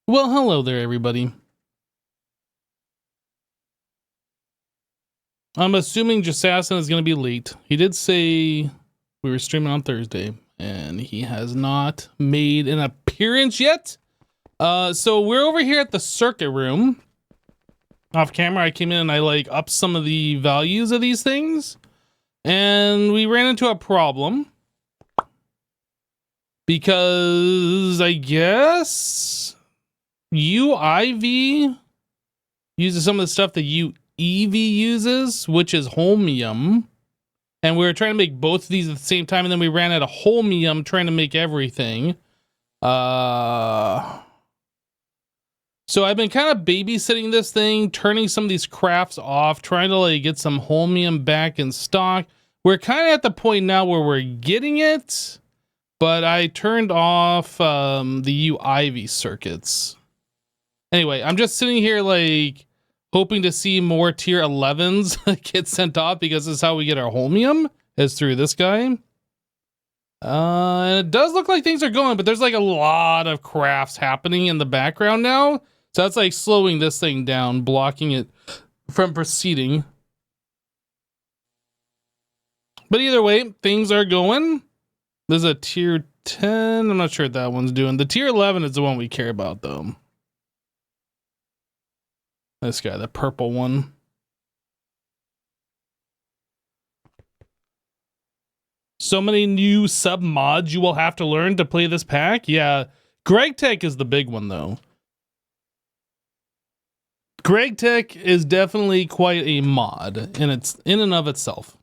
Well, hello there, everybody. I'm assuming Jassassin is going to be late. He did say we were streaming on Thursday, and he has not made an appearance yet. So we're over here at the circuit room. Off camera, I came in and I upped some of the values of these things, and we ran into a problem because I guess UIV uses some of the stuff that EV uses, which is holmium, and we were trying to make both of these at the same time, and then we ran out of holmium trying to make everything. So I've been kind of babysitting this thing, turning some of these crafts off, trying to get some holmium back in stock. We're kind of at the point now where we're getting it, but I turned off the UIV circuits. Anyway, I'm just sitting here hoping to see more tier 11s get sent off, because this is how we get our holmium, is through this guy. And it does look like things are going, but there's a lot of crafts happening in the background now. So that's slowing this thing down, blocking it from proceeding. But either way, things are going. There's a tier 10. I'm not sure what that one's doing. The tier 11 is the one we care about, though. This guy, the purple one. So many new sub mods you will have to learn to play this pack. Yeah, Greg Tech is the big one, though. Greg Tech is definitely quite a mod in and of itself.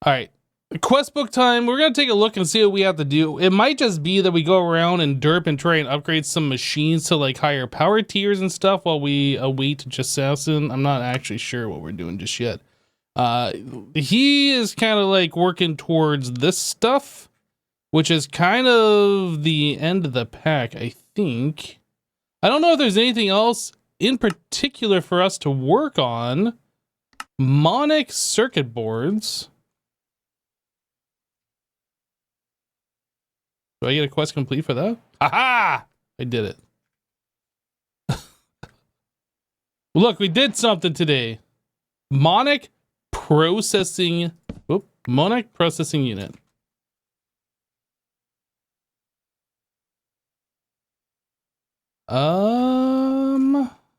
All right, quest book time. We're gonna take a look and see what we have to do. It might just be that we go around and derp and try and upgrade some machines to higher power tiers and stuff while we await Jassassin. I'm not actually sure what we're doing just yet. He is kind of working towards this stuff, which is kind of the end of the pack, I think. I don't know if there's anything else in particular for us to work on. Monic circuit boards. Do I get a quest complete for that? Aha! I did it. Look, we did something today. Monic processing. Monic processing unit.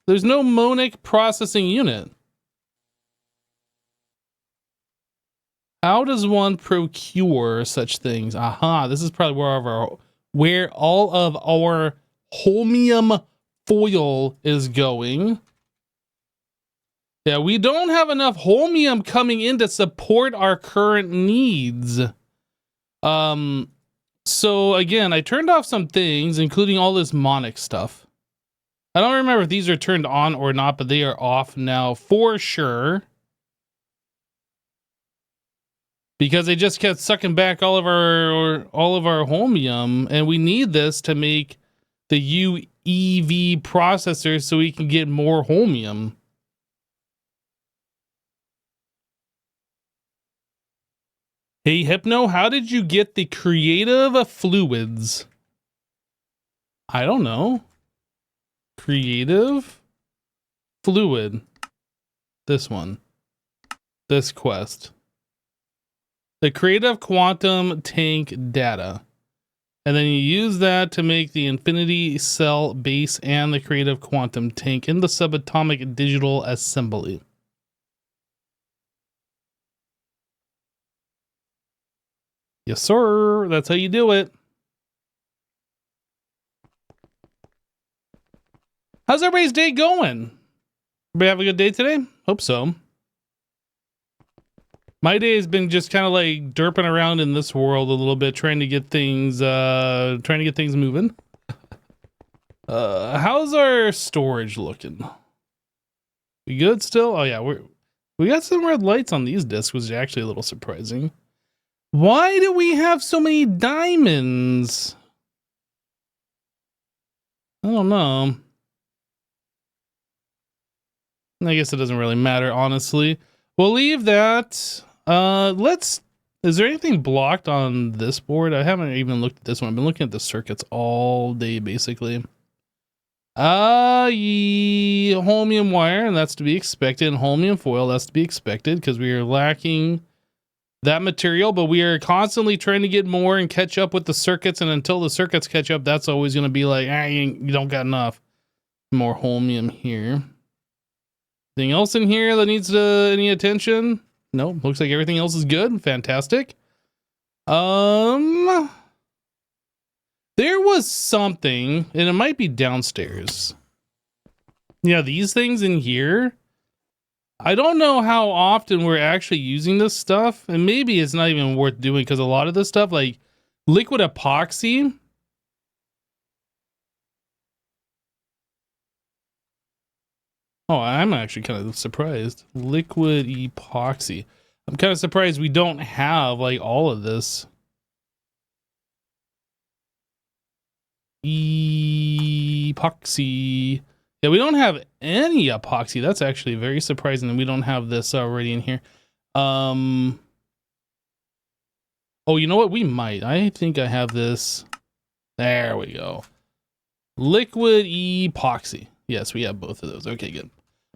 There's no Monic processing unit. How does one procure such things? Aha, this is probably where all of our holmium foil is going. Yeah, we don't have enough holmium coming in to support our current needs. So again, I turned off some things, including all this Monic stuff. I don't remember if these are turned on or not, but they are off now for sure. Because they just kept sucking back all of our holmium, and we need this to make the UEV processor so we can get more holmium. Hey Hypno, how did you get the creative fluids? I don't know. Creative fluid. This one. This quest. The creative quantum tank data. And then you use that to make the infinity cell base and the creative quantum tank in the subatomic digital assembly. Yes, sir. That's how you do it. How's everybody's day going? Everybody have a good day today? Hope so. My day has been just kind of derping around in this world a little bit, trying to get things moving. How's our storage looking? We good still? Oh yeah, we got some red lights on these discs, which is actually a little surprising. Why do we have so many diamonds? I don't know. I guess it doesn't really matter, honestly. We'll leave that. Let's Is there anything blocked on this board? I haven't even looked at this one. I've been looking at the circuits all day, basically. Holmium wire, and that's to be expected. And holmium foil, that's to be expected because we are lacking that material, but we are constantly trying to get more and catch up with the circuits. And until the circuits catch up, that's always going to be like, you don't got enough. More holmium here. Anything else in here that needs any attention? No, looks like everything else is good. Fantastic. There was something, and it might be downstairs. Yeah, these things in here. I don't know how often we're actually using this stuff, and maybe it's not even worth doing because a lot of this stuff, like liquid epoxy. Oh, I'm actually kind of surprised. Liquid epoxy. I'm kind of surprised we don't have like all of this. Epoxy. Yeah, we don't have any epoxy. That's actually very surprising that we don't have this already in here. Oh, you know what? We might. I think I have this. There we go. Liquid epoxy. Yes, we have both of those. Okay, good.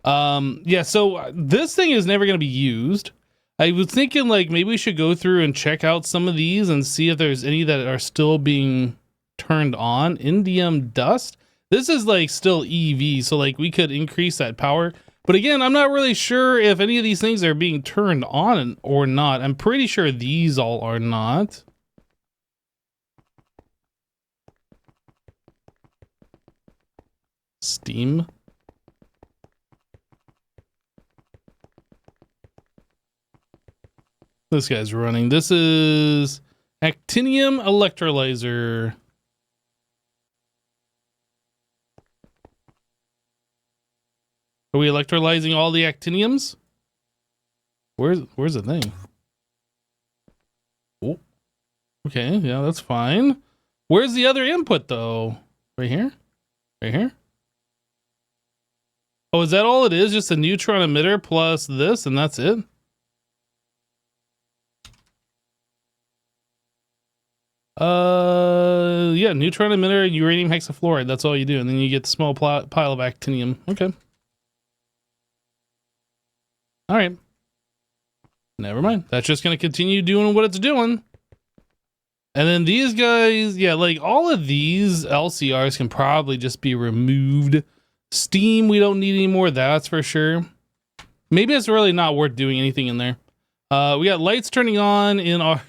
Yeah, so this thing is never going to be used. I was thinking like maybe we should go through and check out some of these and see if there's any that are still being turned on. Indium dust. This is like still EV, so like we could increase that power. But again, I'm not really sure if any of these things are being turned on or not. I'm pretty sure these all are not. Steam. This guy's running. This is actinium electrolyzer. Are we electrolyzing all the actiniums? Where's the thing? Oh, okay, yeah, that's fine. Where's the other input though? Right here? Right here? Oh, is that all it is? Just a neutron emitter plus this and that's it? Yeah, neutron emitter, uranium hexafluoride. That's all you do. And then you get the small pile of actinium. Okay. All right. Never mind. That's just going to continue doing what it's doing. And then these guys, yeah, like all of these LCRs can probably just be removed. Steam, we don't need anymore. That's for sure. Maybe it's really not worth doing anything in there. We got lights turning on in our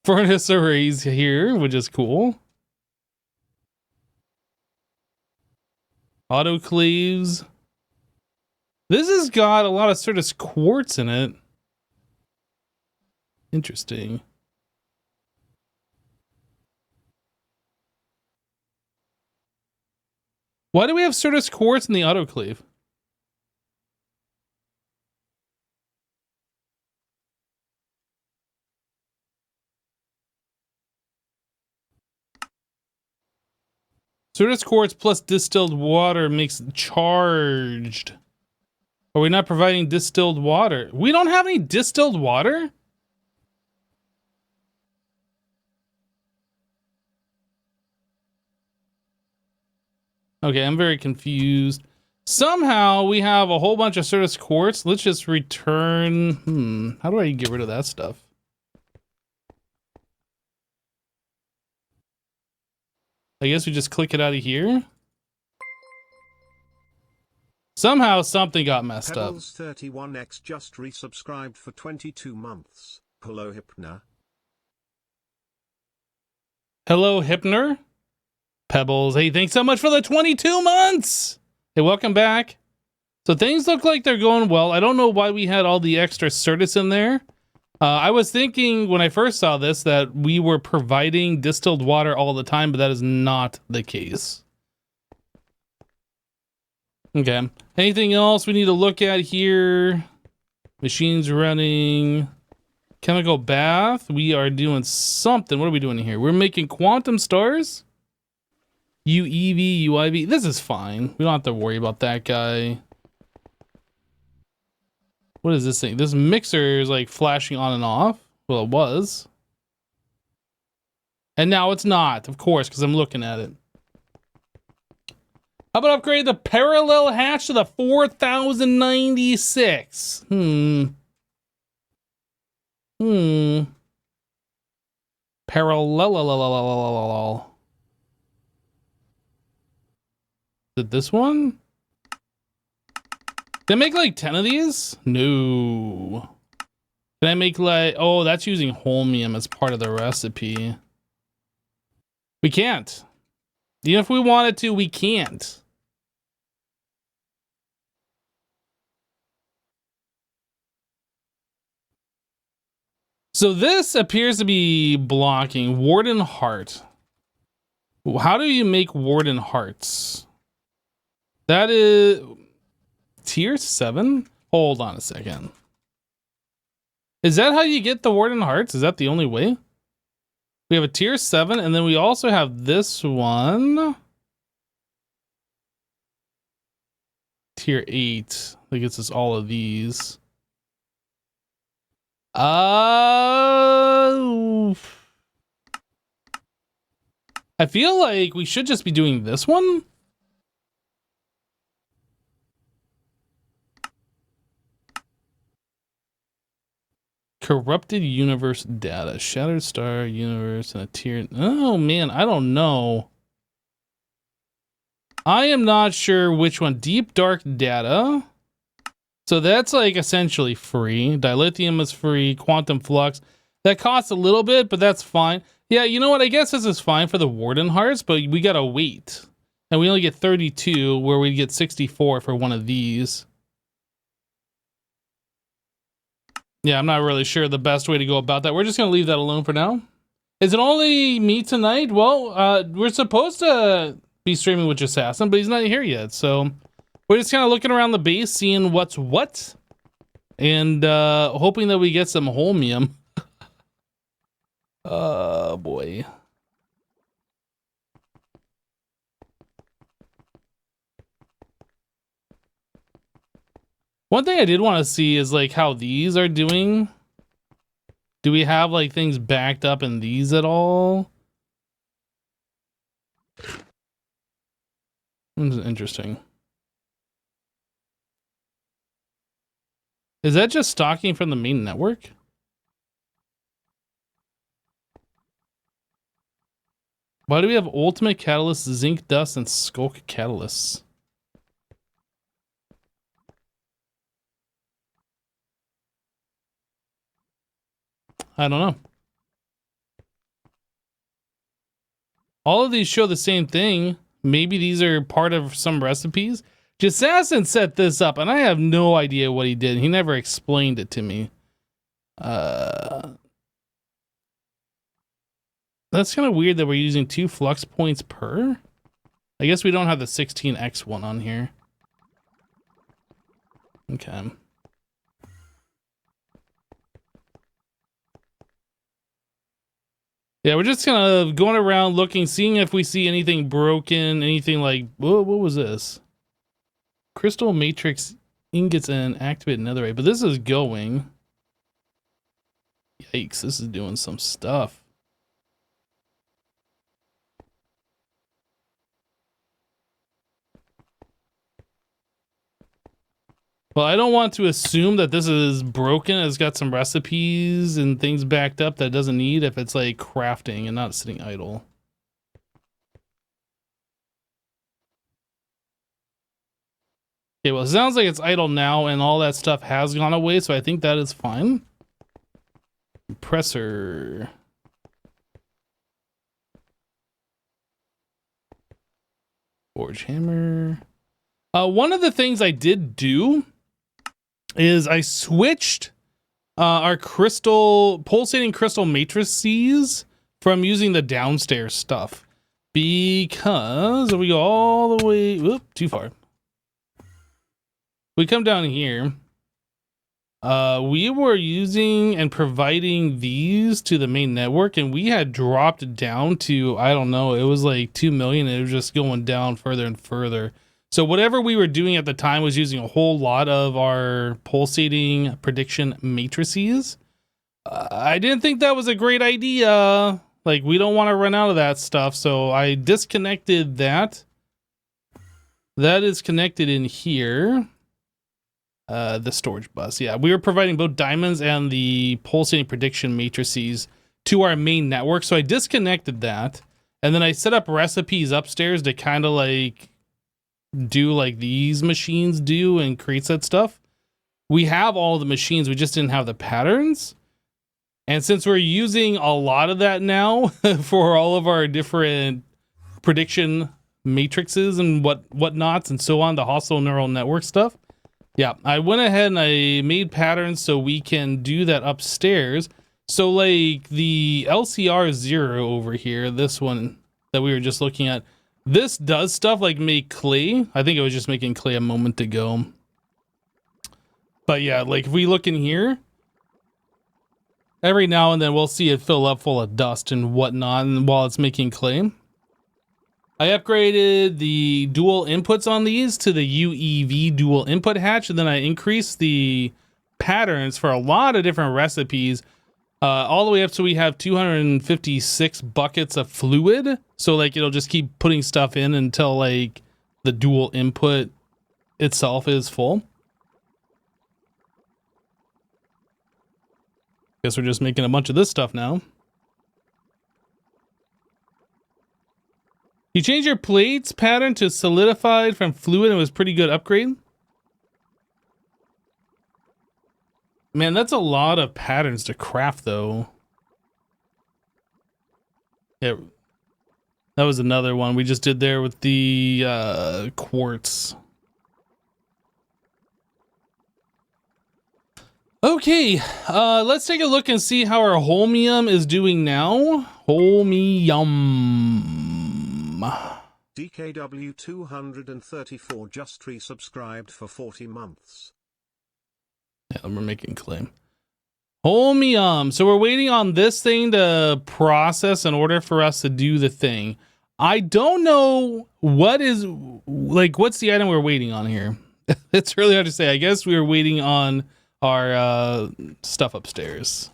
furnace arrays here, which is cool. Autoclaves. This has got a lot of sort of quartz in it. Interesting. Why do we have Certus quartz in the autoclave? Certus quartz plus distilled water makes it charged. Are we not providing distilled water? We don't have any distilled water? Okay, I'm very confused. Somehow we have a whole bunch of Certus quartz. Let's just return. How do I get rid of that stuff? I guess we just click it out of here. Somehow something got messed up. Pebbles 31x just resubscribed for 22 months. Hello Hypner. Hello Hypner. Pebbles, hey, thanks so much for the 22 months. Hey, welcome back. So things look like they're going well. I don't know why we had all the extra Certus in there. I was thinking when I first saw this that we were providing distilled water all the time, but that is not the case. Okay. Anything else we need to look at here? Machines running. Chemical bath. We are doing something. What are we doing here? We're making quantum stars. UEV, UIV. This is fine. We don't have to worry about that guy. What is this thing? This mixer is like flashing on and off. Well, it was. And now it's not, of course, because I'm looking at it. How about upgrade the parallel hatch to the 4096? Parallel. Is it this one? Can I make like 10 of these? No. Can I make like... Oh, that's using holmium as part of the recipe. We can't. Even if we wanted to, we can't. So this appears to be blocking Warden Heart. How do you make Warden Hearts? That is tier 7? Hold on a second. Is that how you get the Warden Hearts? Is that the only way? We have a tier 7, and then we also have this one. Tier 8. That gets us all of these. I feel like we should just be doing this one. Corrupted universe data, shattered star universe, and a tier. Oh man, I don't know. I am not sure which one. Deep dark data. So that's like essentially free. Dilithium is free. Quantum flux. That costs a little bit, but that's fine. Yeah, you know what? I guess this is fine for the Warden Hearts, but we gotta wait. And we only get 32, where we get 64 for one of these. Yeah, I'm not really sure the best way to go about that. We're just gonna leave that alone for now. Is it only me tonight? Well, we're supposed to be streaming with Assassin, but he's not here yet, so we're just kind of looking around the base, seeing what's what, and hoping that we get some holmium. Oh boy. One thing I did want to see is like how these are doing. Do we have like things backed up in these at all? This is interesting. Is that just stocking from the main network? Why do we have Ultimate Catalyst, Zinc Dust, and Skulk Catalysts? I don't know. All of these show the same thing. Maybe these are part of some recipes. Jassassin set this up, and I have no idea what he did. He never explained it to me. That's kind of weird that we're using 2 flux points per. I guess we don't have the 16x one on here. Okay. Yeah, we're just kind of going around looking, seeing if we see anything broken, anything like, what was this? Crystal matrix ingots and activate netherite, but this is going. Yikes, this is doing some stuff. Well, I don't want to assume that this is broken. It's got some recipes and things backed up that it doesn't need if it's like crafting and not sitting idle. Okay, well, it sounds like it's idle now and all that stuff has gone away, so I think that is fine. Compressor. Forge hammer. One of the things I did do is I switched our pulsating crystal matrices from using the downstairs stuff because we go all the way, whoop, too far. We come down here. We were using and providing these to the main network, and we had dropped down to, I don't know, it was like 2 million, and it was just going down further and further. So whatever we were doing at the time was using a whole lot of our pulsating prediction matrices. I didn't think that was a great idea. Like, we don't want to run out of that stuff, so I disconnected that. That is connected in here. The storage bus. Yeah, we were providing both diamonds and the pulsating prediction matrices to our main network, so I disconnected that. And then I set up recipes upstairs to kind of like do like these machines do and create that stuff. We have all the machines, we just didn't have the patterns. And since we're using a lot of that now for all of our different prediction matrices and whatnots and so on, the hostile neural network stuff, yeah, I went ahead and I made patterns so we can do that upstairs. So like the LCR 0 over here, this one that we were just looking at, this does stuff like make clay. I think I was just making clay a moment ago. But yeah, like if we look in here, every now and then we'll see it fill up full of dust and whatnot and while it's making clay. I upgraded the dual inputs on these to the UEV dual input hatch, and then I increased the patterns for a lot of different recipes, all the way up so we have 256 buckets of fluid. So like it'll just keep putting stuff in until like the dual input itself is full. Guess we're just making a bunch of this stuff now. You change your plates pattern to solidified from fluid and it was pretty good upgrade. Man, that's a lot of patterns to craft though. Yeah, that was another one we just did there with the quartz. Okay, let's take a look and see how our holmium is doing now. Holmium. DKW234 just resubscribed for 40 months. Yeah, we're making claim. Holmium. So we're waiting on this thing to process in order for us to do the thing. I don't know what is, like, what's the item we're waiting on here? It's really hard to say. I guess we were waiting on our stuff upstairs.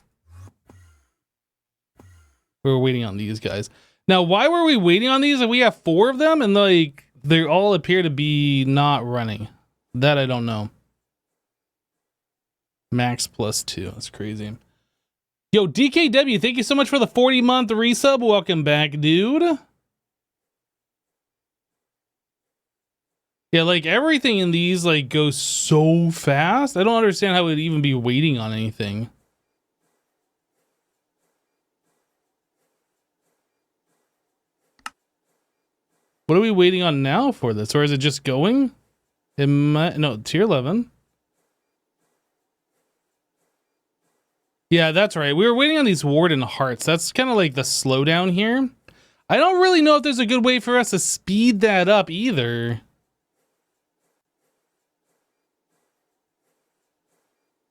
We were waiting on these guys. Now, why were we waiting on these? We have 4 of them, and like they all appear to be not running. That I don't know. Max plus 2. That's crazy. Yo, DKW, thank you so much for the 40-month resub. Welcome back, dude. Yeah, like everything in these like goes so fast. I don't understand how we'd even be waiting on anything. What are we waiting on now for this? Or is it just going? It might, no, tier 11. Yeah, that's right. We were waiting on these warden hearts. That's kind of like the slowdown here. I don't really know if there's a good way for us to speed that up either.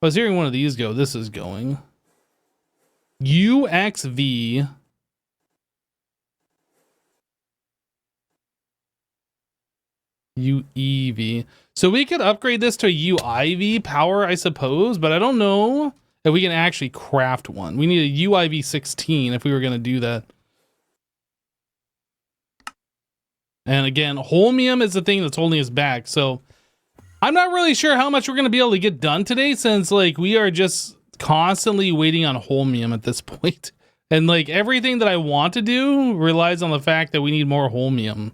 I was hearing one of these go. This is going. UXV. UEV. So we could upgrade this to a UIV power, I suppose, but I don't know if we can actually craft one. We need a UIV 16 if we were going to do that. And again, holmium is the thing that's holding us back. So I'm not really sure how much we're going to be able to get done today, since like we are just constantly waiting on holmium at this point. And like everything that I want to do relies on the fact that we need more holmium.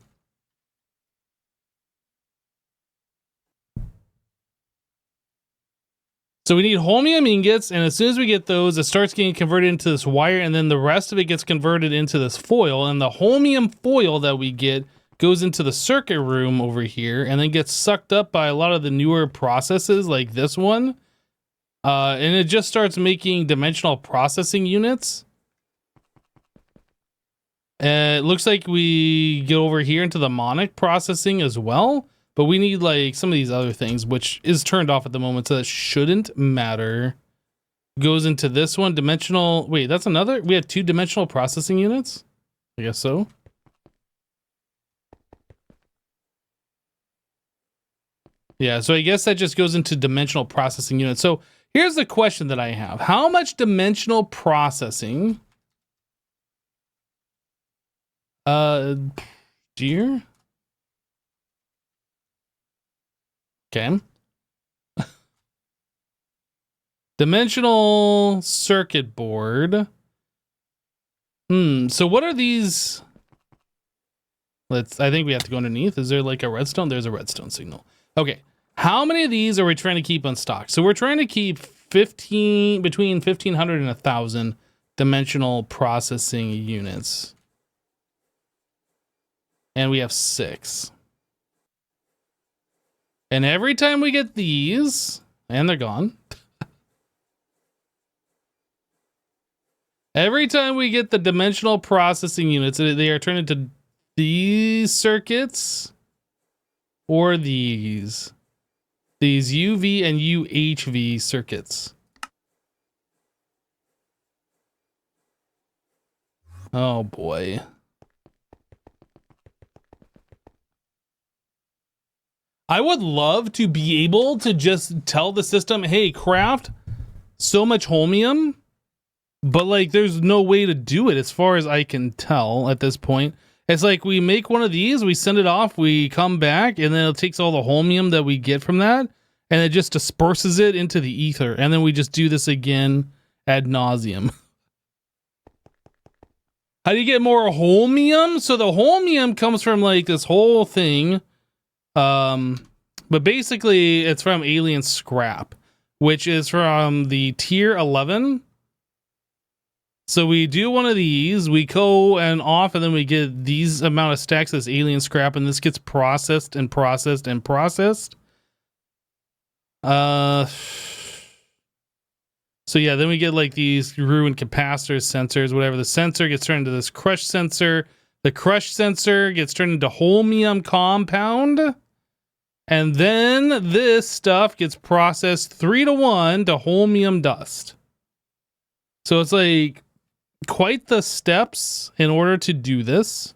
So we need holmium ingots, and as soon as we get those, it starts getting converted into this wire, and then the rest of it gets converted into this foil, and the holmium foil that we get goes into the circuit room over here, and then gets sucked up by a lot of the newer processes like this one. And it just starts making dimensional processing units. It looks like we get over here into the monic processing as well. But we need like some of these other things, which is turned off at the moment, so that shouldn't matter. Goes into this one, dimensional. Wait, that's another? We had 2 dimensional processing units? I guess so. Yeah, so I guess that just goes into dimensional processing units. So Here's the question that I have. How much dimensional processing dear? Okay. Dimensional circuit board. So what are these? I think we have to go underneath. Is there like a redstone? There's a redstone signal. Okay. How many of these are we trying to keep on stock? So we're trying to keep between 1,500 and 1,000 dimensional processing units. And we have 6. And every time we get these, and they're gone. Every time we get the dimensional processing units, they are turned into these circuits or these UV and UHV circuits. Oh boy. I would love to be able to just tell the system, hey, craft so much holmium, but like there's no way to do it as far as I can tell at this point. It's like we make one of these, we send it off, we come back, and then it takes all the holmium that we get from that, and it just disperses it into the ether, and then we just do this again ad nauseum. How do you get more holmium? So the holmium comes from like this whole thing. But basically it's from alien scrap, which is from the tier 11. So we do one of these, we go and off, and then we get these amount of stacks as alien scrap, and this gets processed and processed and processed. So yeah, then we get like these ruined capacitors, sensors, whatever. The sensor gets turned into this crush sensor. The crush sensor gets turned into holmium compound. And then this stuff gets processed 3-to-1 to holmium dust. So it's like quite the steps in order to do this.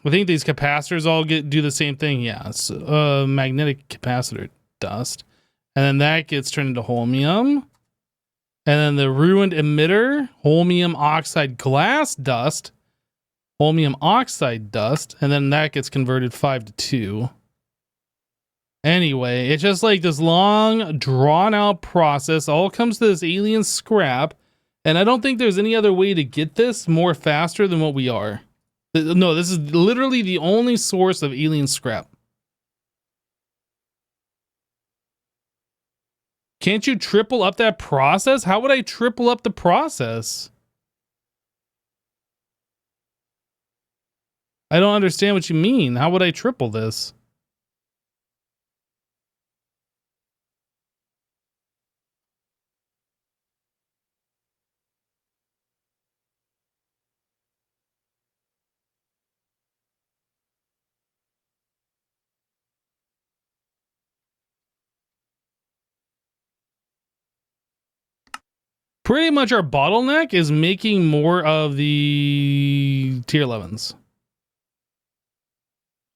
I think these capacitors all do the same thing. Yeah, so, magnetic capacitor dust. And then that gets turned into holmium. And then the ruined emitter, holmium oxide glass dust, holmium oxide dust, and then that gets converted 5-to-2. Anyway, it's just like this long, drawn-out process. All comes to this alien scrap, and I don't think there's any other way to get this more faster than what we are. No, this is literally the only source of alien scrap. Can't you triple up that process? How would I triple up the process? I don't understand what you mean. How would I triple this? Pretty much our bottleneck is making more of the tier 11s.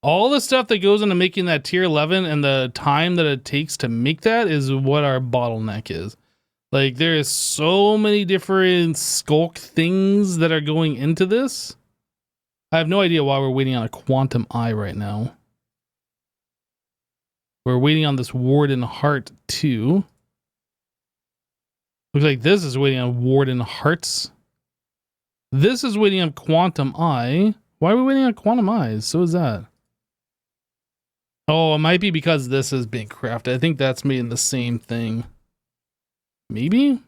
All the stuff that goes into making that tier 11 and the time that it takes to make that is what our bottleneck is. Like, there is so many different skulk things that are going into this. I have no idea why we're waiting on a quantum eye right now. We're waiting on this Warden Heart 2. Looks like this is waiting on Warden Hearts. This is waiting on Quantum Eye. Why are we waiting on Quantum Eyes? So is that. Oh, it might be because this is being crafted. I think that's made in the same thing. Maybe?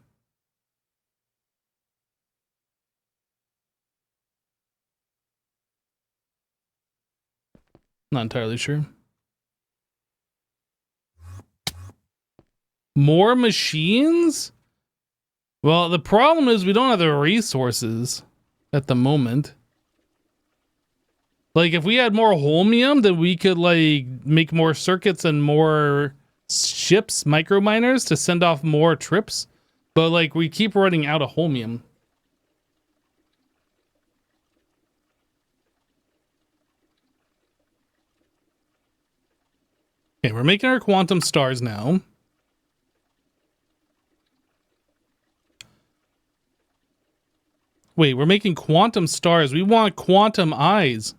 Not entirely sure. More machines? Well, the problem is we don't have the resources at the moment. Like, if we had more holmium, then we could, like, make more circuits and more ships, microminers, to send off more trips. But, like, we keep running out of holmium. Okay, we're making our quantum stars now. Wait, we're making quantum stars. We want quantum eyes.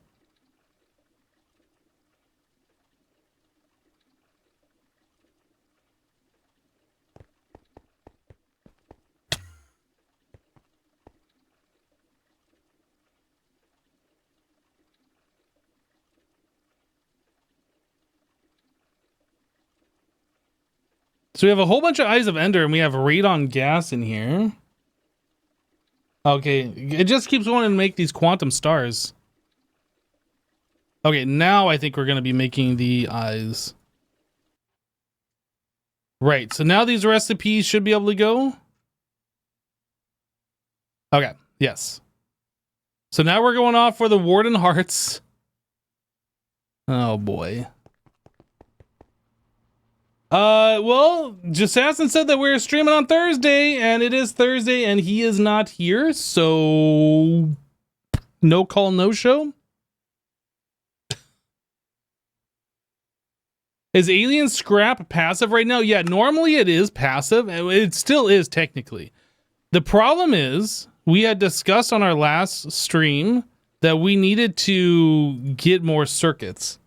So we have a whole bunch of Eyes of Ender, and we have radon gas in here. Okay, it just keeps wanting to make these quantum stars. Okay, now I think we're going to be making the eyes. Right, so now these recipes should be able to go. Okay, yes. So now we're going off for the Warden Hearts. Oh boy. Well, Jassassin said that we're streaming on Thursday, and it is Thursday, and he is not here, so no call, no show. Is Alien Scrap passive right now? Yeah, normally it is passive, and it still is technically. The problem is, we had discussed on our last stream that we needed to get more circuits.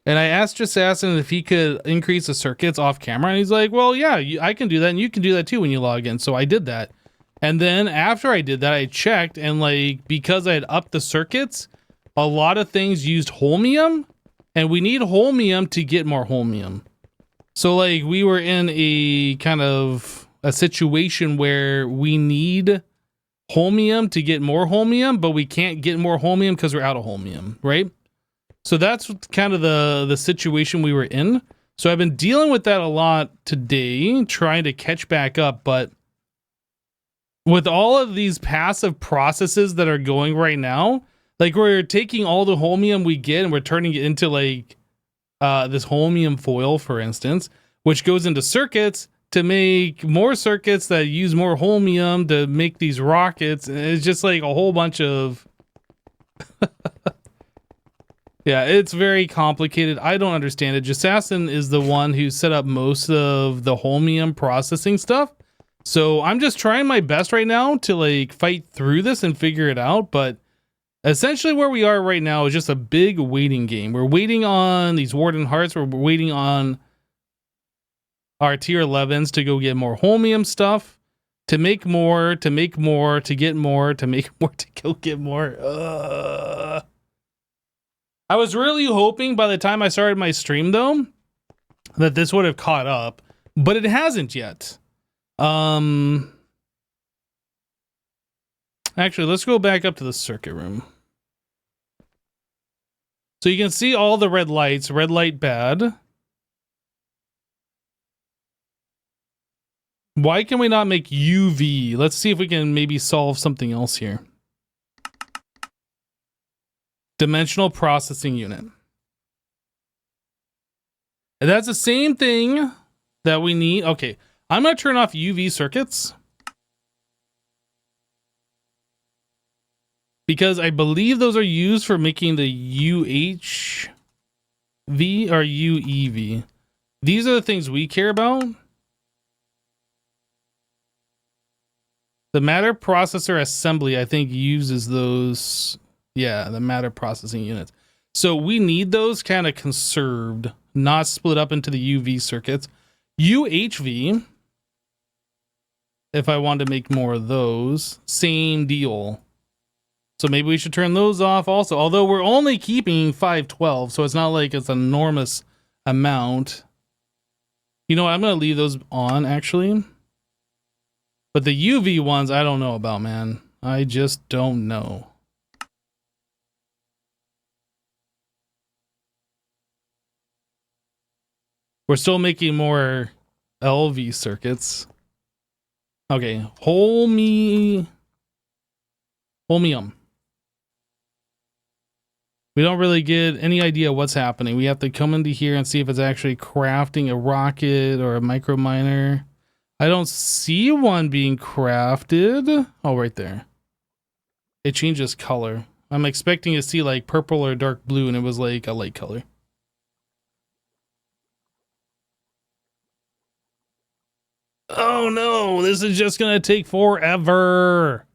And I asked Assassin if he could increase the circuits off camera, and he's like, well, yeah, I can do that, and you can do that too when you log in. So I did that. And then after I did that, I checked, and like, because I had upped the circuits, a lot of things used holmium, and we need holmium to get more holmium. So like, we were in a kind of a situation where we need holmium to get more holmium, but we can't get more holmium because we're out of holmium, right? So that's kind of the situation we were in. So I've been dealing with that a lot today, trying to catch back up. But with all of these passive processes that are going right now, like we're taking all the holmium we get and we're turning it into like this holmium foil, for instance, which goes into circuits to make more circuits that use more holmium to make these rockets. And it's just like a whole bunch of... Yeah, it's very complicated. I don't understand it. Jassassin is the one who set up most of the holmium processing stuff. So I'm just trying my best right now to like fight through this and figure it out. But essentially where we are right now is just a big waiting game. We're waiting on these Warden Hearts. We're waiting on our tier 11s to go get more holmium stuff, to make more, to make more, to get more, to make more, to go get more. I was really hoping by the time I started my stream, though, that this would have caught up, but it hasn't yet. Actually, let's go back up to the circuit room. So you can see all the red lights. Red light bad. Why can we not make UV? Let's see if we can maybe solve something else here. Dimensional processing unit. And that's the same thing that we need. Okay, I'm going to turn off UV circuits, because I believe those are used for making the UHV or UEV. These are the things we care about. The matter processor assembly, I think, uses those. Yeah, the matter processing units. So we need those kind of conserved, not split up into the UV circuits. UHV, if I want to make more of those, same deal. So maybe we should turn those off also. Although we're only keeping 512, so it's not like it's an enormous amount. You know what? I'm going to leave those on, actually. But the UV ones, I don't know about, man. I just don't know. We're still making more LV circuits. Okay, holmium. We don't really get any idea what's happening. We have to come into here and see if it's actually crafting a rocket or a micro miner. I don't see one being crafted. Oh, right there. It changes color. I'm expecting to see like purple or dark blue, and it was like a light color. Oh no, this is just gonna take forever.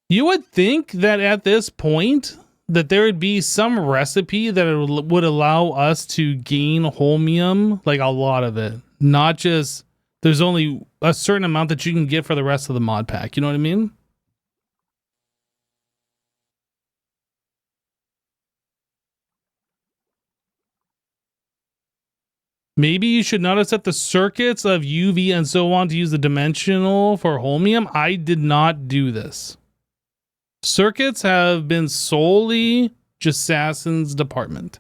You would think that at this point that there would be some recipe that would allow us to gain holmium, like a lot of it. Not just there's only a certain amount that you can get for the rest of the mod pack. You know what I mean? Maybe you should not have set the circuits of UV and so on to use the dimensional for holmium. I did not do this. Circuits have been solely Jassassin's department.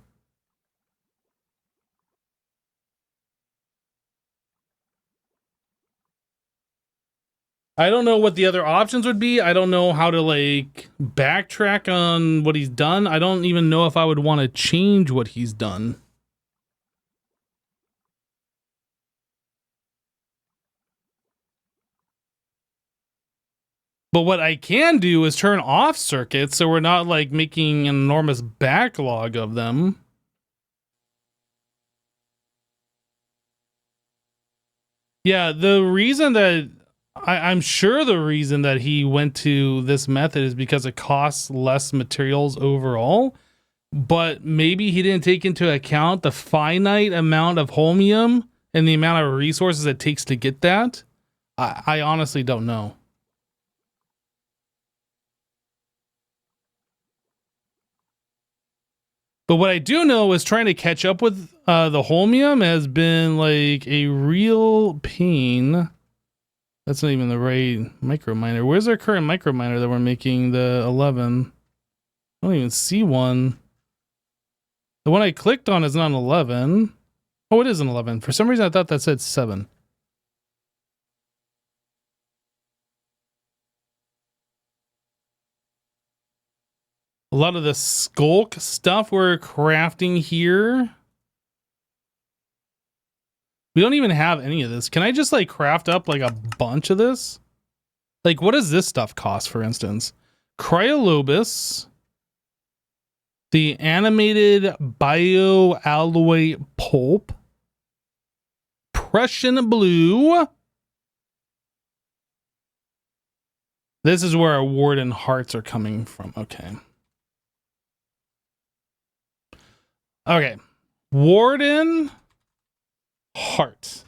I don't know what the other options would be. I don't know how to like backtrack on what he's done. I don't even know if I would want to change what he's done. But what I can do is turn off circuits so we're not like making an enormous backlog of them. Yeah, the reason that I'm sure the reason that he went to this method is because it costs less materials overall, but maybe he didn't take into account the finite amount of holmium and the amount of resources it takes to get that. I honestly don't know. But what I do know is trying to catch up with the holmium has been like a real pain. That's not even the right micro miner. Where's our current micro miner that we're making, the 11? I don't even see one. The one I clicked on is not an 11. Oh, it is an 11. For some reason, I thought that said 7. A lot of the skulk stuff we're crafting here. We don't even have any of this. Can I just like craft up like a bunch of this? Like, what does this stuff cost, for instance? Cryolobus. The animated bioalloy pulp. Prussian blue. This is where our warden hearts are coming from. Okay. Okay. Warden heart.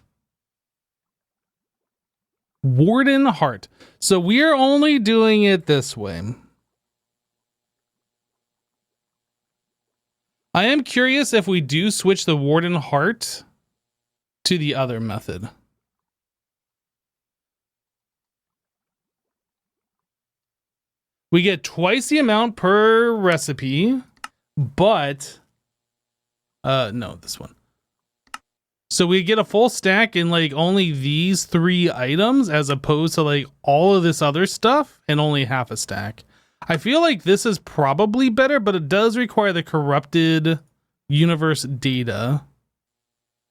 Warden heart. So we're only doing it this way. I am curious if we do switch the warden heart to the other method. We get twice the amount per recipe, but no, this one. So we get a full stack in like only these 3 items as opposed to like all of this other stuff and only half a stack. I feel like this is probably better, but it does require the corrupted universe data,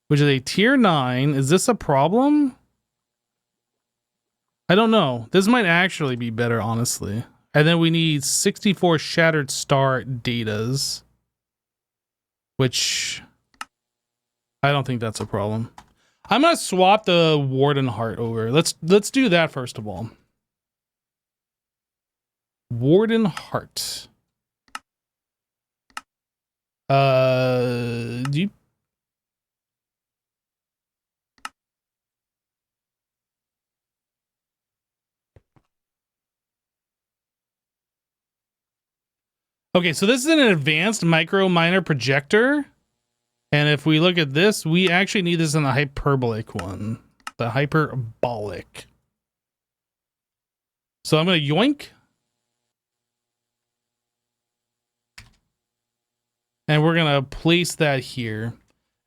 which is a tier 9. Is this a problem? I don't know. This might actually be better, honestly. And then we need 64 shattered star datas, which I don't think that's a problem. I'm gonna swap the warden heart over. Let's do that first of all. Warden heart. Do you... Okay, so this is an advanced micro miner projector. And if we look at this, we actually need this in the hyperbolic one. The hyperbolic. So I'm going to yoink. And we're going to place that here.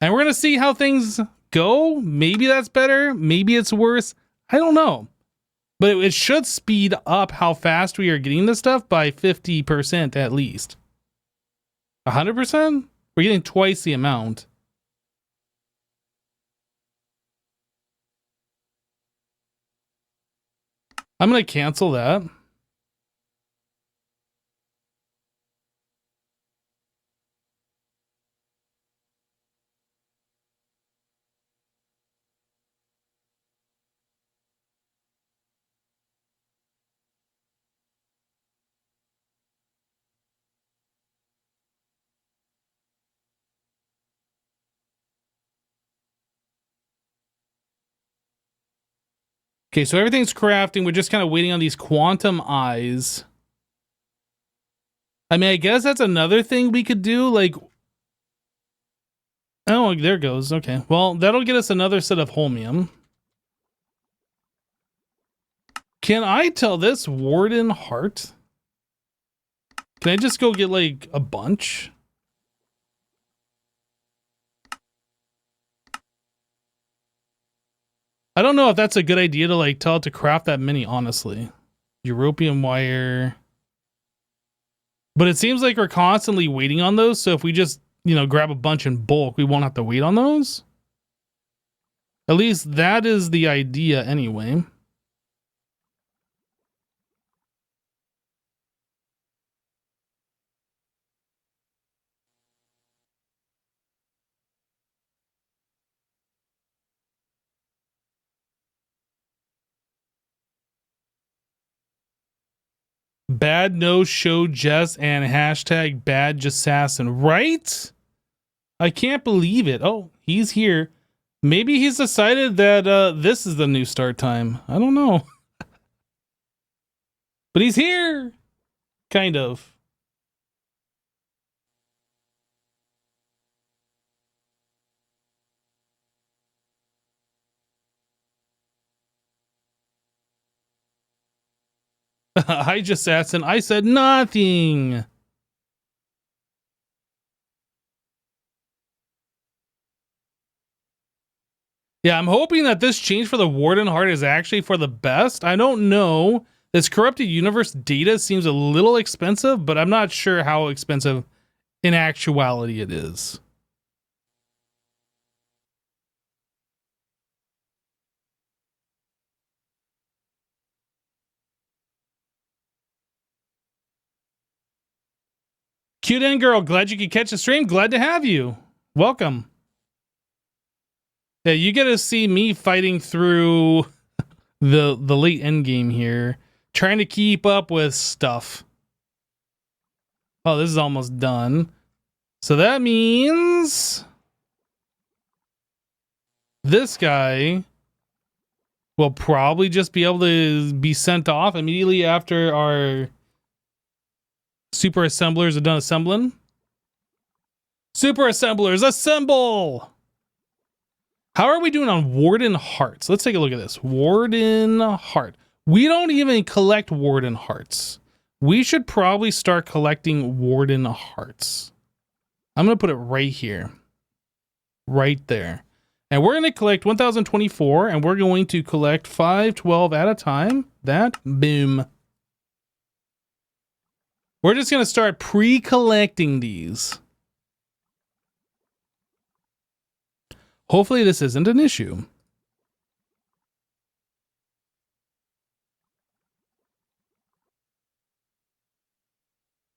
And we're going to see how things go. Maybe that's better. Maybe it's worse. I don't know. But it should speed up how fast we are getting this stuff by 50% at least. 100%? We're getting twice the amount. I'm going to cancel that. Okay, so everything's crafting. We're just kind of waiting on these quantum eyes. I mean, I guess that's another thing we could do. Like, oh, there it goes. Okay, well, that'll get us another set of holmium. Can I tell this Warden Heart? Can I just go get like a bunch? I don't know if that's a good idea to like tell it to craft that many, honestly. European wire. But it seems like we're constantly waiting on those, so if we just, grab a bunch in bulk, we won't have to wait on those. At least that is the idea anyway. Bad no show Jess and hashtag bad Jassassin. Right? I can't believe it. Oh, he's here. Maybe he's decided that this is the new start time. I don't know. But he's here. Kind of. Hi, Jassassin. I said nothing. Yeah, I'm hoping that this change for the Warden Heart is actually for the best. I don't know. This corrupted universe data seems a little expensive, but I'm not sure how expensive in actuality it is. Cute end girl, glad you could catch the stream. Glad to have you. Welcome. Yeah, you get to see me fighting through the late end game here, trying to keep up with stuff. Oh, this is almost done. So that means this guy will probably just be able to be sent off immediately after our super assemblers are done assembling. Super assemblers, assemble! How are we doing on Warden Hearts? Let's take a look at this. Warden Heart. We don't even collect Warden Hearts. We should probably start collecting Warden Hearts. I'm going to put it right here. Right there. And we're going to collect 1024, and we're going to collect 512 at a time. That, boom. We're just going to start pre-collecting these. Hopefully this isn't an issue.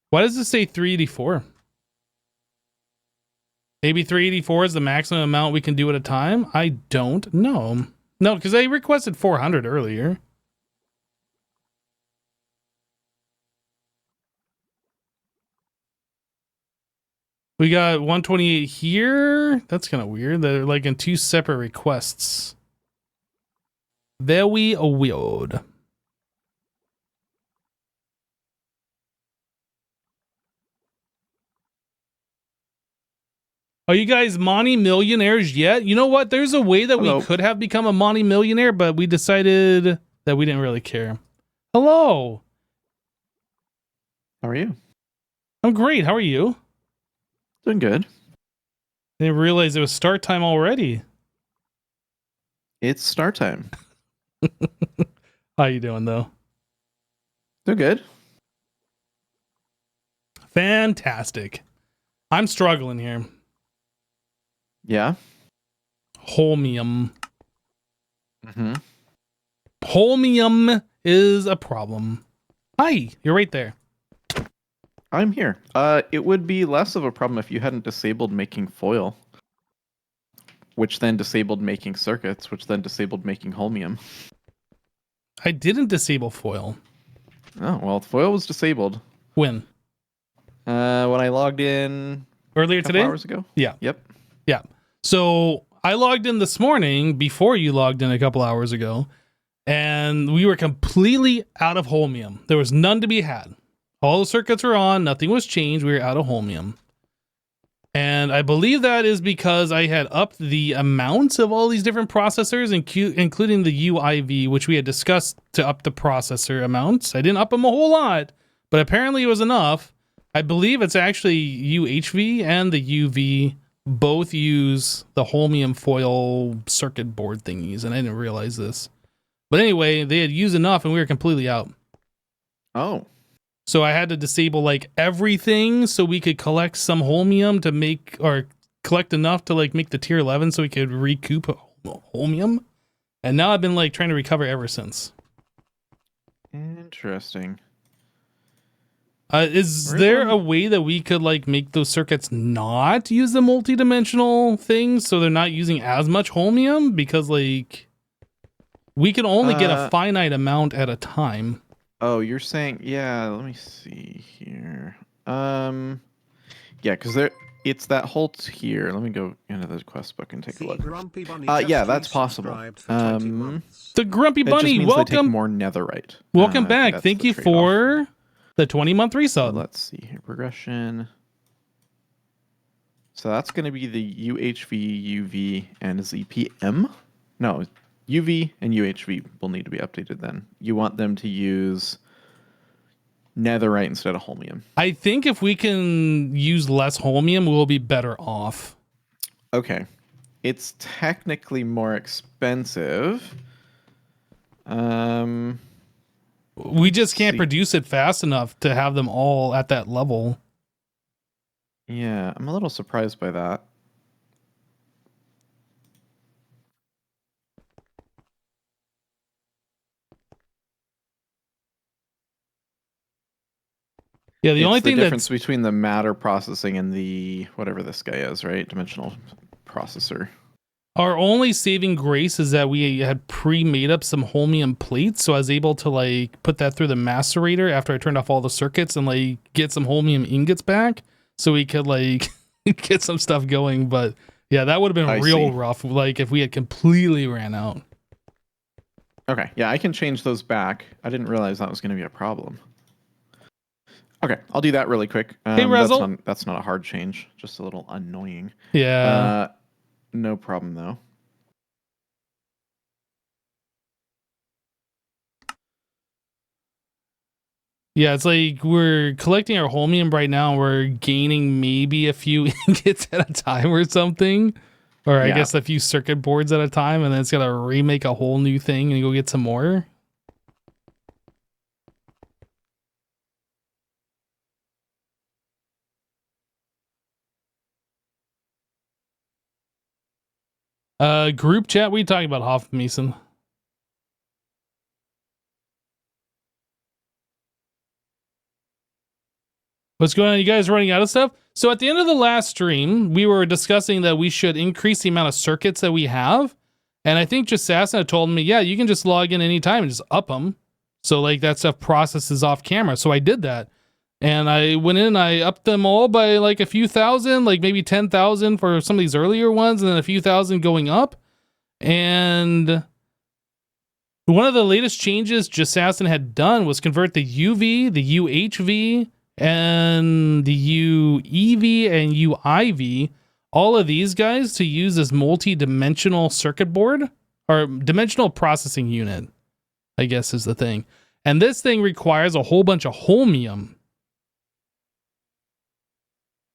Why does this say 384? Maybe 384 is the maximum amount we can do at a time? I don't know. No, because I requested 400 earlier. We got 128 here. That's kind of weird. They're like in two separate requests. Very weird. Are you guys Monty millionaires yet? You know what? There's a way that we could have become a Monty millionaire, but we decided that we didn't really care. Hello. How are you? I'm great. How are you? Doing good. I didn't realize it was start time already. It's start time. How you doing, though? Doing good. Fantastic. I'm struggling here. Yeah. Holmium. Mm-hmm. Holmium is a problem. Hi, you're right there. I'm here. It would be less of a problem if you hadn't disabled making foil, which then disabled making circuits, which then disabled making holmium. I didn't disable foil. Oh, well, foil was disabled. When? When I logged in Earlier today? hours ago. Yeah. Yep. Yeah. So I logged in this morning before you logged in a couple hours ago, and we were completely out of holmium. There was none to be had. All the circuits were on, nothing was changed. We were out of holmium. And I believe that is because I had upped the amounts of all these different processors, including the UIV, which we had discussed to up the processor amounts. I didn't up them a whole lot, but apparently it was enough. I believe it's actually UHV and the UV both use the holmium foil circuit board thingies, and I didn't realize this. But anyway, they had used enough and we were completely out. Oh. So I had to disable like everything so we could collect some holmium to make, or collect enough to like make the tier 11 so we could recoup holmium. And now I've been like trying to recover ever since. Interesting. Is there a way that we could like make those circuits not use the multi-dimensional things so they're not using as much holmium? Because like we can only get a finite amount at a time. Oh, you're saying, yeah, let me see here. Yeah, because it's that whole tier. Let me go into the quest book and take a look. Yeah, that's possible. The Grumpy It just Bunny, means they take welcome. more netherite. Welcome I think back. that's Thank the you trade-off. for the 20-month resub. Let's see here. Progression. So that's going to be the UHV, UV, and ZPM. No, UV and UHV will need to be updated then. You want them to use netherite instead of holmium. I think if we can use less holmium, we'll be better off. Okay. It's technically more expensive. We just can't produce it fast enough to have them all at that level. Yeah, I'm a little surprised by that. Yeah, the only thing the difference that's between the matter processing and the whatever this guy is, right? Dimensional processor. our only saving grace is that we had pre-made up some holmium plates, so I was able to like put that through the macerator after I turned off all the circuits and like get some holmium ingots back, so we could like get some stuff going. But yeah, that would have been real rough, like if we had completely ran out. Okay, yeah, I can change those back. I didn't realize that was going to be a problem. Okay, I'll do that really quick. Hey, Rezel. That's not a hard change, just a little annoying. Yeah. No problem, though. Yeah, it's like we're collecting our holmium right now. We're gaining maybe a few ingots at a time or something. Or I guess a few circuit boards at a time, and then it's got to remake a whole new thing and go get some more. Group chat, what are you talking about, Hoff Mason? What's going on? You guys running out of stuff? So at the end of the last stream, we were discussing that we should increase the amount of circuits that we have. And I think Jassassin told me, yeah, you can just log in anytime and just up them. So like that stuff processes off camera. So I did that. And I went in, I upped them all by like a few thousand, like maybe 10,000 for some of these earlier ones, and then a few thousand going up. And one of the latest changes Jassassin had done was convert the UV, the UHV, and the UEV and UIV, all of these guys to use this multi-dimensional circuit board, or dimensional processing unit, I guess is the thing. And this thing requires a whole bunch of holmium.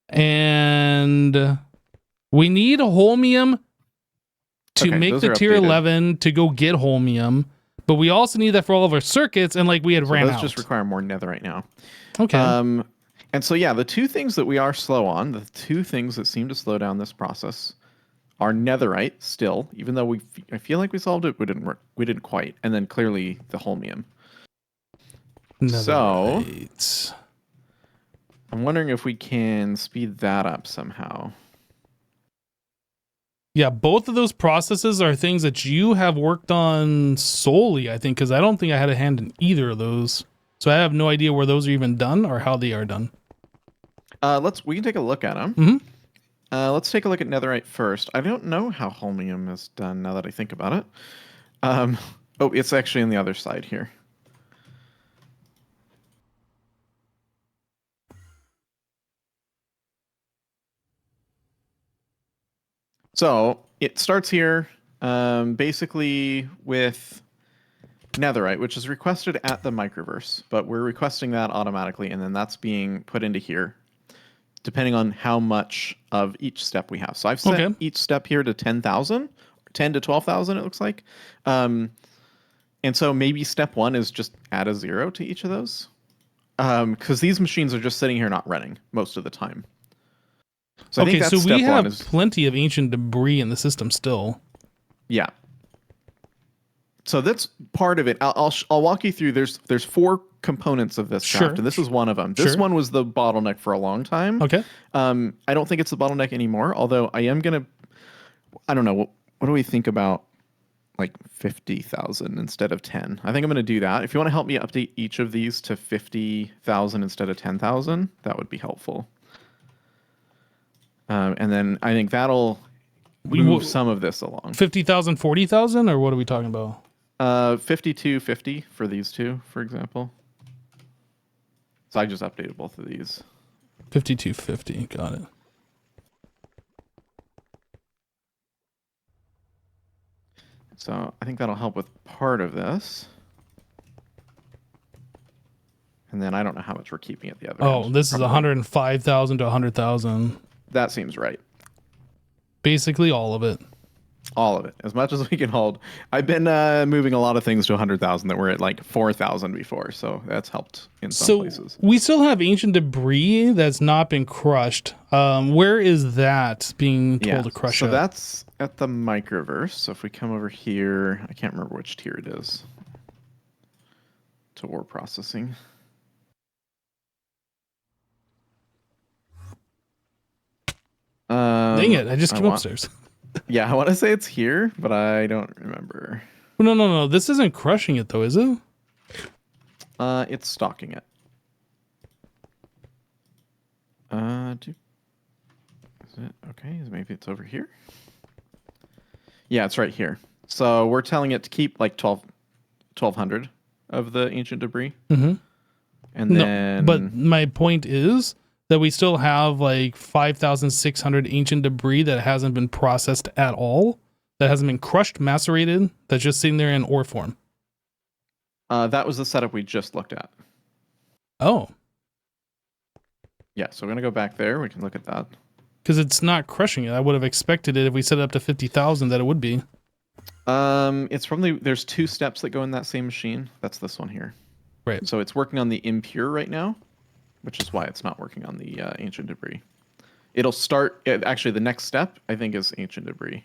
And we need holmium to make the tier 11 to go get holmium, but we also need that for all of our circuits, and like we had ran out. Those just require more netherite now. Okay. And so yeah, the two things that we are slow on, the two things that seem to slow down this process, are netherite still, even though I feel like we solved it, we didn't quite, and then clearly the holmium. Netherite. So I'm wondering if we can speed that up somehow. Yeah, both of those processes are things that you have worked on solely, I think, because I don't think I had a hand in either of those. So I have no idea where those are even done or how they are done. We can take a look at them. Mm-hmm. Let's take a look at netherite first. I don't know how holmium is done now that I think about it. Oh, it's actually on the other side here. So it starts here, basically with netherite, which is requested at the microverse, but we're requesting that automatically, and then that's being put into here, depending on how much of each step we have. So I've set each step here to 10,000, 10 to 12,000, it looks like. And so maybe step 1 is just add a 0 to each of those. Because these machines are just sitting here not running most of the time. So I think that's so we step have 1 is, plenty of ancient debris in the system still. yeah. So that's part of it. I'll walk you through. There's 4 components of this shaft, and this is one of them. This one was the bottleneck for a long time. Okay. I don't think it's the bottleneck anymore, although I am gonna. I don't know. What do we think about like 50,000 instead of 10? I think I'm gonna do that. If you want to help me update each of these to 50,000 instead of 10,000, that would be helpful. And then I think that'll move some of this along. 50,000, 40,000, or what are we talking about? 5250 for these two, for example. So I just updated both of these. 5250, got it. So I think that'll help with part of this. And then I don't know how much we're keeping at the other end. Oh, this is 105,000 to 100,000. That seems right. Basically all of it. All of it, as much as we can hold. I've been moving a lot of things to 100,000 that were at like 4,000 before, so that's helped in some places. We still have ancient debris that's not been crushed. Where is that being told to crush? So that's at the microverse. So if we come over here, I can't remember which tier it is. To ore processing. Dang it! I just came upstairs. Yeah, I want to say it's here, but I don't remember. No. This isn't crushing it, though, is it? It's stocking it. Is it okay? Maybe it's over here. Yeah, it's right here. So we're telling it to keep like 1,200 of the ancient debris. Mm-hmm. And then, but my point is that we still have like 5,600 ancient debris that hasn't been processed at all, that hasn't been crushed, macerated, that's just sitting there in ore form. that was the setup we just looked at. Oh. Yeah, so we're going to go back there. We can look at that. Because it's not crushing it. I would have expected it if we set it up to 50,000 that it would be. It's from there's 2 steps that go in that same machine. That's this one here. Right. So it's working on the impure right now, which is why it's not working on the ancient debris. It'll start, actually the next step, I think, is ancient debris.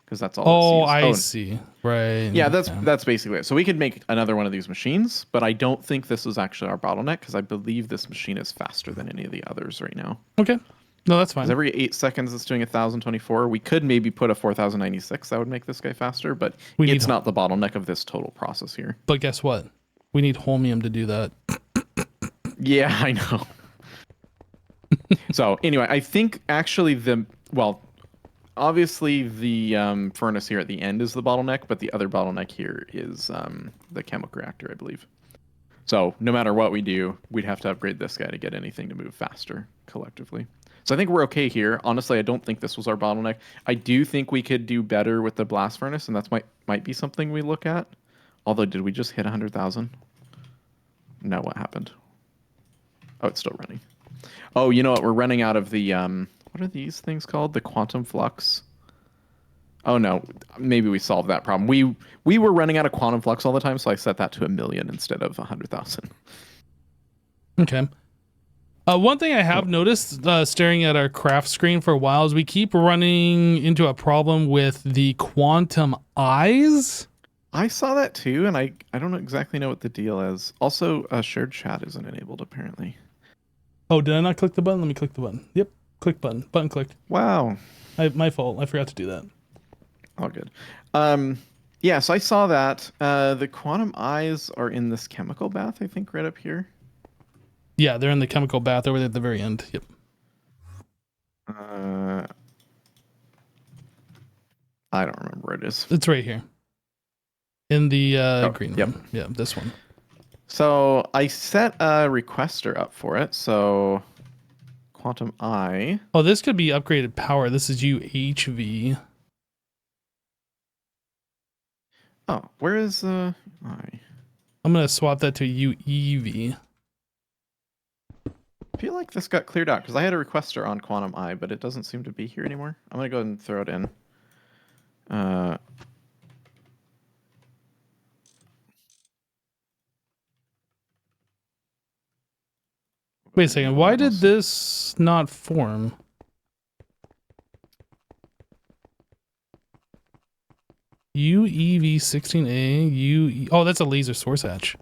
Because that's all I see. Right. Yeah, that's basically it. So we could make another one of these machines, but I don't think this is actually our bottleneck, because I believe this machine is faster than any of the others right now. Okay. No, that's fine. Every 8 seconds it's doing 1,024. We could maybe put a 4,096. That would make this guy faster, but it's not the bottleneck of this total process here. But guess what? We need holmium to do that. Yeah, I know. So anyway, I think actually obviously the furnace here at the end is the bottleneck, but the other bottleneck here is the chemical reactor, I believe. So no matter what we do, we'd have to upgrade this guy to get anything to move faster collectively. So I think we're okay here. Honestly, I don't think this was our bottleneck. I do think we could do better with the blast furnace, and that's might be something we look at. Although, did we just hit 100,000? No, what happened? Oh, it's still running. Oh, you know what? We're running out of the, what are these things called? The quantum flux? Oh, no. Maybe we solved that problem. We were running out of quantum flux all the time, so I set that to 1 million instead of 100,000. Okay. One thing I have noticed staring at our craft screen for a while is we keep running into a problem with the quantum eyes. I saw that too, and I don't exactly know what the deal is. Also, shared chat isn't enabled, apparently. Oh, did I not click the button? Let me click the button. Yep, click button. Button clicked. Wow. My fault. I forgot to do that. All good. Yeah, so I saw that. The quantum eyes are in this chemical bath, I think, right up here. Yeah, they're in the chemical bath over there at the very end. Yep. I don't remember where it is. It's right here. in the Oh, green yep. one. Yeah, this one. So I set a requester up for it. So Quantum Eye. Oh, this could be upgraded power. This is UHV. Oh, where is Eye? I'm going to swap that to UEV. I feel like this got cleared out because I had a requester on Quantum Eye, but it doesn't seem to be here anymore. I'm going to go ahead and throw it in. Wait a second. Why did this not form? UEV16A, oh, that's a laser source hatch.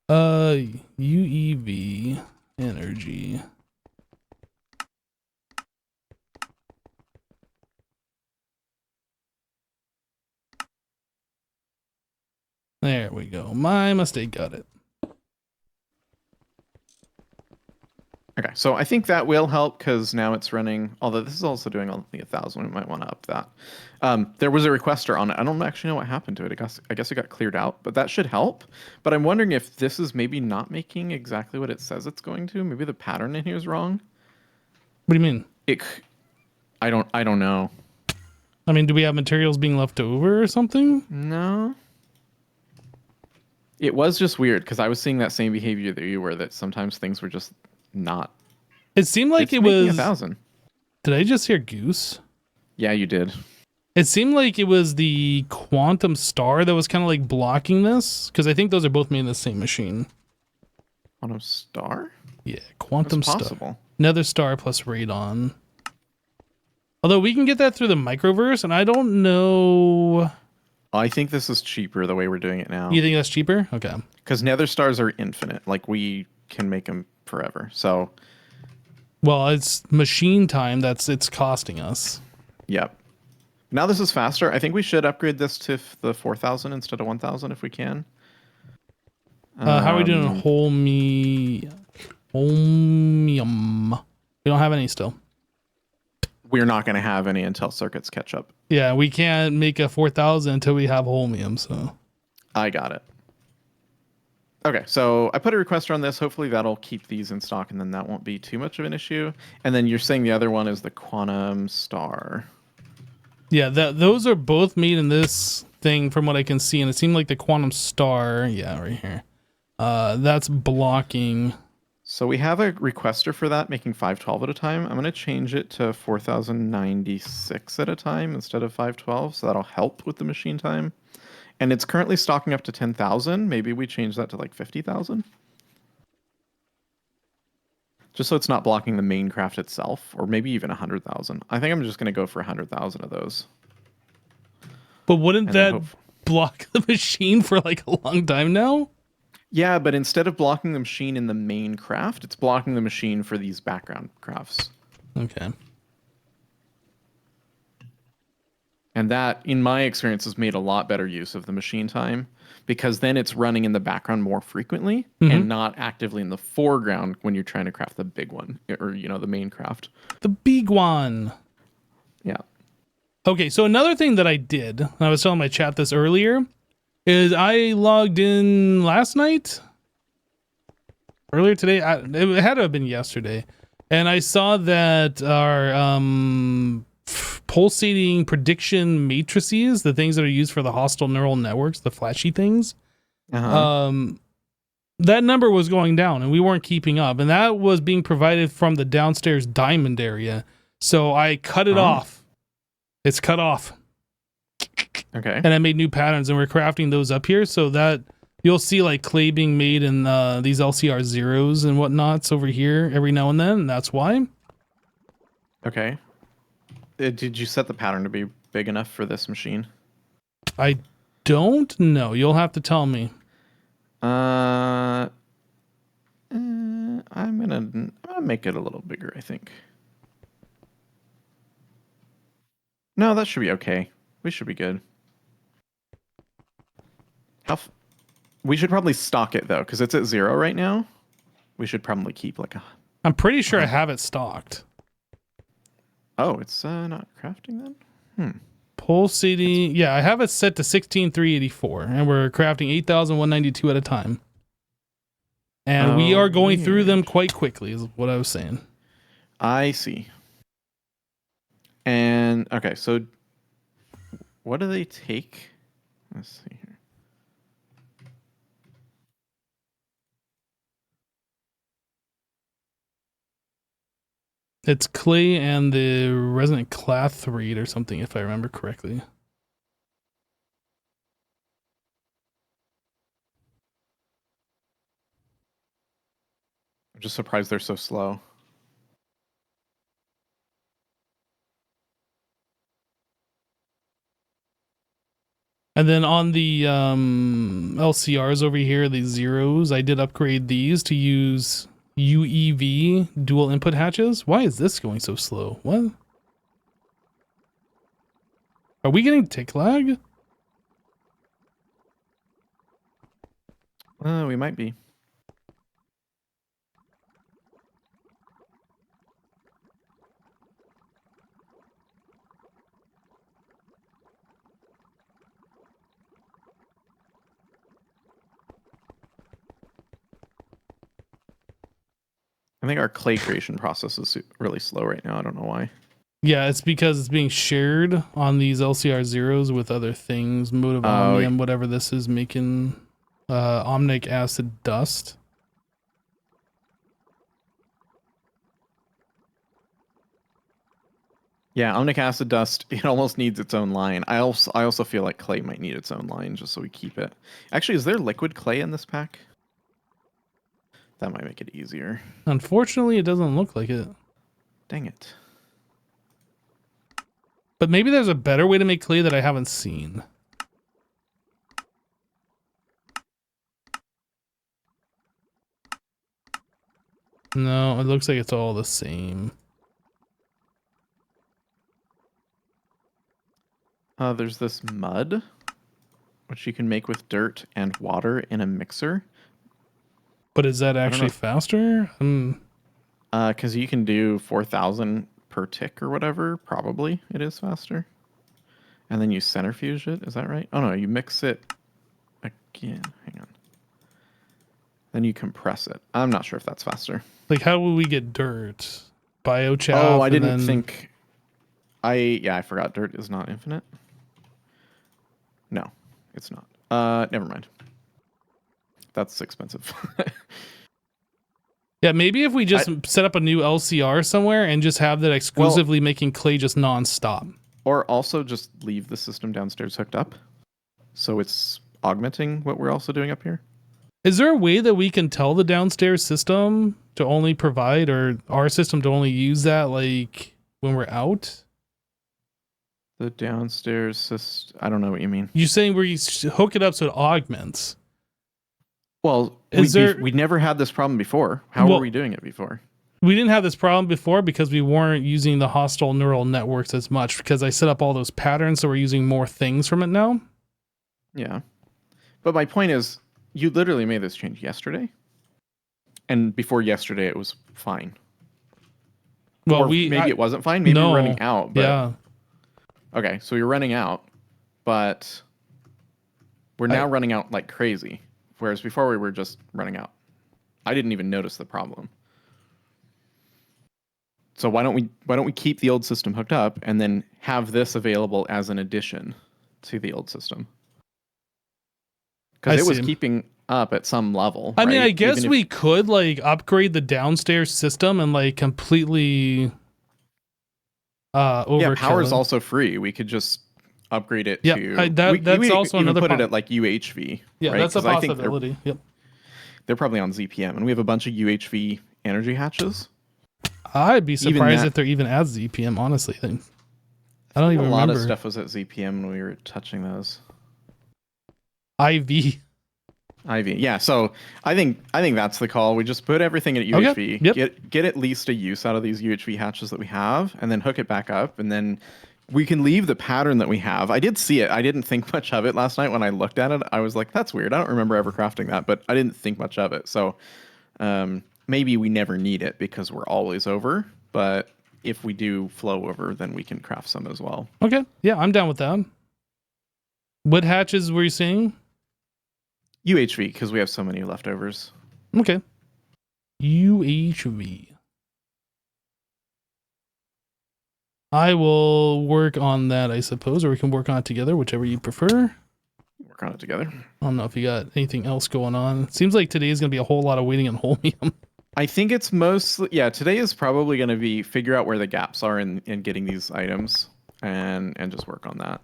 UEV energy. There we go. My mistake, got it. Okay, so I think that will help because now it's running, although this is also doing only 1,000. We might want to up that. There was a requester on it. I don't actually know what happened to it. I guess it got cleared out, but that should help. But I'm wondering if this is maybe not making exactly what it says it's going to. Maybe the pattern in here is wrong. What do you mean? I don't know. I mean, do we have materials being left over or something? No. It was just weird because I was seeing that same behavior that you were, that sometimes things were just not. It seemed like it was 1,000. Did I just hear goose? Yeah, you did. It seemed like it was the quantum star that was kind of like blocking this, because I think those are both made in the same machine. Quantum star? Yeah, quantum That's star. possible. Nether star plus radon. Although we can get that through the microverse, and I don't know. I think this is cheaper the way we're doing it now. You think that's cheaper? Okay. Because nether stars are infinite. Like, we can make them forever. So, Well, it's machine time it's costing us. yep. Now this is faster. I think we should upgrade this to the 4,000 instead of 1,000 if we can. How are we doing holmium? We don't have any still. We're not going to have any until circuits catch up. Yeah, we can't make a 4,000 until we have holmium, so. I got it. Okay, so I put a requester on this. Hopefully that'll keep these in stock, and then that won't be too much of an issue. And then you're saying the other one is the quantum star. Yeah, those are both made in this thing from what I can see, and it seemed like the quantum star, yeah, right here. That's blocking. So we have a requester for that, making 512 at a time. I'm going to change it to 4,096 at a time instead of 512, so that'll help with the machine time. And it's currently stocking up to 10,000. Maybe we change that to like 50,000. Just so it's not blocking the main craft itself, or maybe even 100,000. I think I'm just going to go for 100,000 of those. But wouldn't And that block the machine for like a long time now? Yeah, but instead of blocking the machine in the main craft, it's blocking the machine for these background crafts. Okay. And that, in my experience, has made a lot better use of the machine time, because then it's running in the background more frequently and not actively in the foreground when you're trying to craft the big one, or, you know, the main craft. The big one. Yeah. Okay, so another thing that I did, and I was telling my chat this earlier, is I logged in last night, earlier today. It had to have been yesterday, and I saw that our pulsating prediction matrices, the things that are used for the hostile neural networks, the flashy things, that number was going down, and we weren't keeping up, and that was being provided from the downstairs diamond area. So I cut it off. It's cut off. Okay. And I made new patterns, and we're crafting those up here so that you'll see like clay being made in these LCR zeros and whatnots over here every now and then, and that's why. Okay. Did you set the pattern to be big enough for this machine? I don't know. You'll have to tell me. I'm gonna make it a little bigger, I think. No, that should be okay. We should be good. We should probably stock it though, because it's at 0 right now. We should probably keep like a. I'm pretty sure I have it stocked. Oh, it's not crafting then. Whole city. Yeah, I have it set to 16,384, and we're crafting 8,192 at a time. And we are going through them quite quickly, is what I was saying. I see. And okay, so what do they take? Let's see here. It's clay and the resonant clathrate or something, if I remember correctly. I'm just surprised they're so slow. And then on the LCRs over here, the zeros, I did upgrade these to use UEV dual input hatches. Why is this going so slow? What? Are we getting tick lag? We might be. I think our clay creation process is really slow right now. I don't know why. Yeah, it's because it's being shared on these LCR zeros with other things. Mode of omnium, whatever this is, making omnic acid dust. Yeah, omnic acid dust, it almost needs its own line. I also feel like clay might need its own line just so we keep it. Actually, is there liquid clay in this pack? That might make it easier. Unfortunately, it doesn't look like it. Dang it. But maybe there's a better way to make clay that I haven't seen. No, it looks like it's all the same. There's this mud, which you can make with dirt and water in a mixer. But is that actually faster? Because you can do 4,000 per tick or whatever. Probably it is faster. And then you centrifuge it. Is that right? Oh, no, you mix it again. Hang on. Then you compress it. I'm not sure if that's faster. Like, how will we get dirt? Biochaff? Oh, I didn't think... I forgot dirt is not infinite. No, it's not. Never mind. That's expensive. Yeah, maybe if we just set up a new LCR somewhere and just have that exclusively making clay just nonstop. Or also just leave the system downstairs hooked up. So it's augmenting what we're also doing up here. Is there a way that we can tell the downstairs system to only provide, or our system to only use that like when we're out? The downstairs system, I don't know what you mean. You're saying where you hook it up so it augments. Well, we never had this problem before. How were we doing it before? We didn't have this problem before because we weren't using the hostile neural networks as much, because I set up all those patterns, so we're using more things from it now. Yeah. But my point is, you literally made this change yesterday. And before yesterday, it was fine. Well, maybe it wasn't fine. Maybe we're running out. But, yeah. Okay, so you're running out, but we're now running out like crazy. Whereas before we were just running out. I didn't even notice the problem. So why don't we keep the old system hooked up and then have this available as an addition to the old system? Because it was keeping up at some level. I mean, I guess we could like upgrade the downstairs system and like completely overkill. Yeah, power's also free. We could just upgrade it to... That's also another... put it at like UHV. Yeah, right? That's a possibility. Yep. They're probably on ZPM, and we have a bunch of UHV energy hatches. I'd be surprised if they're even at ZPM, honestly. I don't even remember. A lot of stuff was at ZPM when we were touching those. IV. Yeah, so I think that's the call. We just put everything at UHV, okay. Yep. get at least a use out of these UHV hatches that we have, and then hook it back up, and then we can leave the pattern that we have. I did see it. I didn't think much of it last night when I looked at it. I was like, that's weird. I don't remember ever crafting that, but I didn't think much of it. So maybe we never need it because we're always over, but if we do flow over, then we can craft some as well. Okay. Yeah, I'm down with that. What hatches were you seeing? UHV, because we have so many leftovers. Okay. UHV. I will work on that, I suppose, or we can work on it together, whichever you prefer. Work on it together. I don't know if you got anything else going on. It seems like today is going to be a whole lot of waiting on Holmium. I think it's mostly, yeah, today is probably going to be figure out where the gaps are in getting these items and just work on that.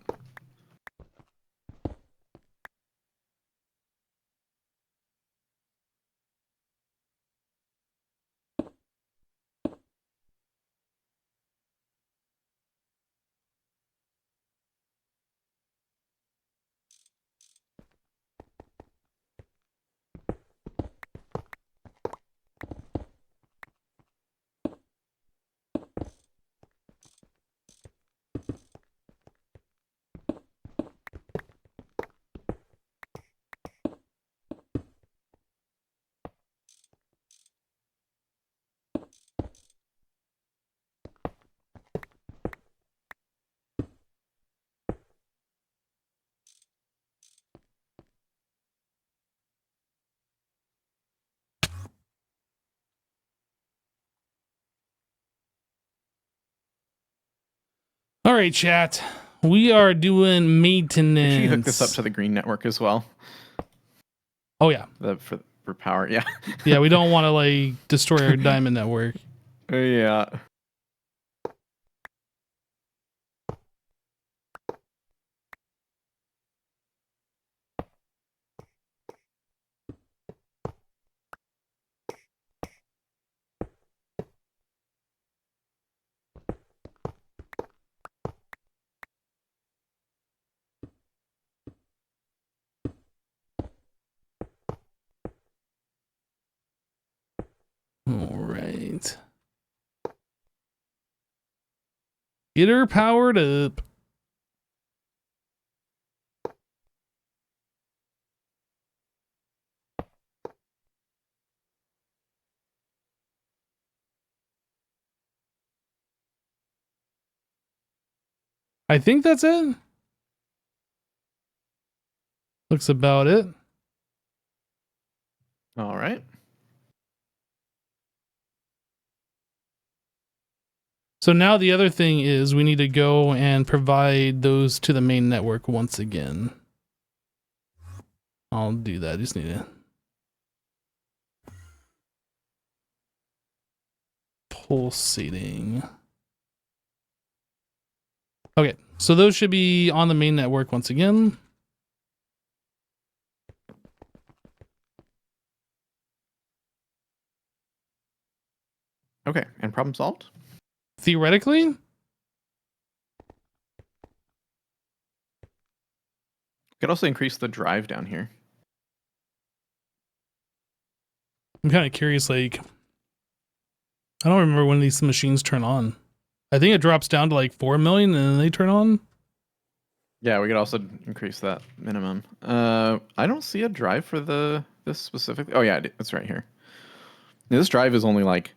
All right, chat. We are doing maintenance. Make sure you hook this up to the green network as well. Oh, yeah. For power, yeah. Yeah, we don't want to, like, destroy our diamond network. Yeah. All right. Get her powered up. I think that's it. Looks about it. All right. So now the other thing is we need to go and provide those to the main network once again. I'll do that. I just need to pulsating. Okay, so those should be on the main network once again. Okay, and problem solved? Theoretically? Could also increase the drive down here. I'm kind of curious, like, I don't remember when these machines turn on. I think it drops down to like 4 million and then they turn on. Yeah, we could also increase that minimum. I don't see a drive for this specifically. Oh yeah, it's right here. Now, this drive is only like,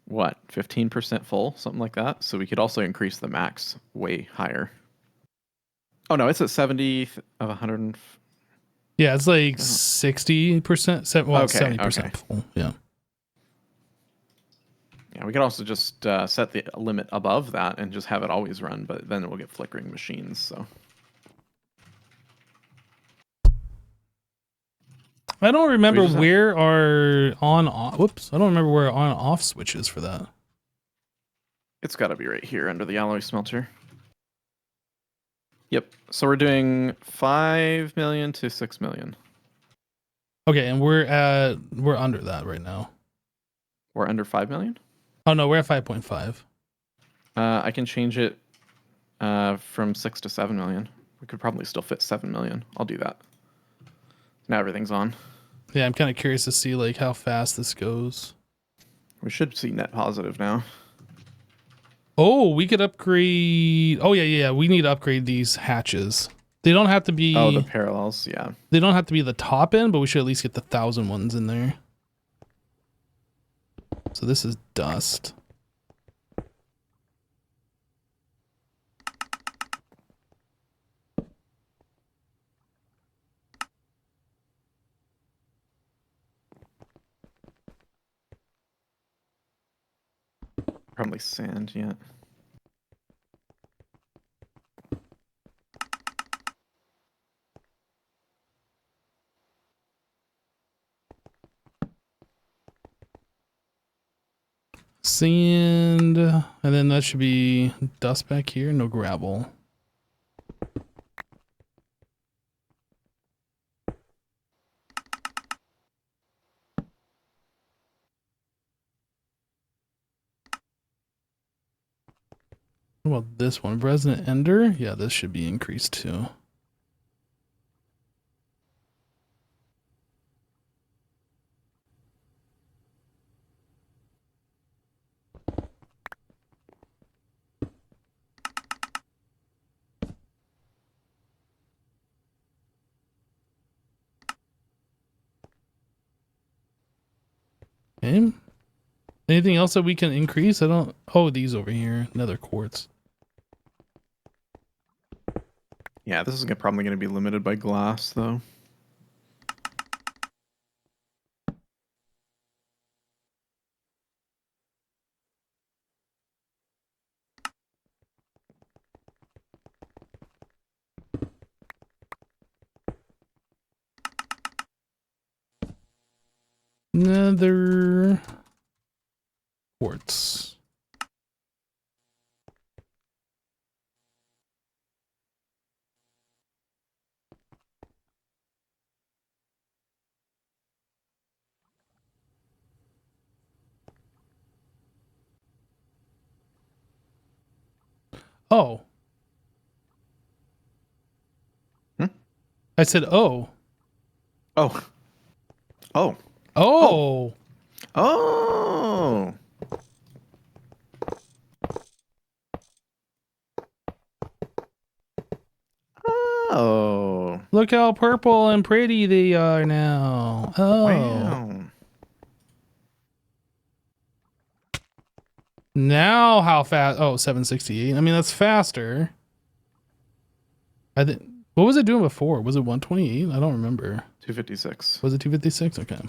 what, 15% full, something like that. So we could also increase the max way higher. Oh no, it's at 70 of 100. Yeah, it's like 60%. Well, Okay, 70% full. Yeah. Yeah, we could also just set the limit above that and just have it always run, but then it will get flickering machines. So I don't remember where our on-off. Whoops! I don't remember where our on-off switch is for that. It's got to be right here under the alloy smelter. Yep. So we're doing 5 million to 6 million. Okay, and we're under that right now. We're under 5 million? Oh no, we're at 5.5. I can change it from 6 to 7 million. We could probably still fit 7 million. I'll do that. Now everything's on. Yeah, I'm kind of curious to see like how fast this goes. We should see net positive now. Oh, we could upgrade. Oh yeah. We need to upgrade these hatches. They don't have to be. Oh, the parallels, yeah. They don't have to be the top end, but we should at least get the 1,000 ones in there. So this is dust. Probably sand, yeah. Sand, and then that should be dust back here. No gravel. What about this one? Resident Ender? Yeah, this should be increased too. Okay. Anything else that we can increase? I don't. Oh, these over here. Nether quartz. Yeah, this is probably going to be limited by glass, though. Nether quartz. Oh. Hmm? I said, oh. Oh. Oh. Oh. Oh. Oh. Look how purple and pretty they are now. Oh. Wow. Now how fast? Oh, 768. I mean, that's faster. I think. What was it doing before? Was it 128? I don't remember. 256. Was it 256? Okay.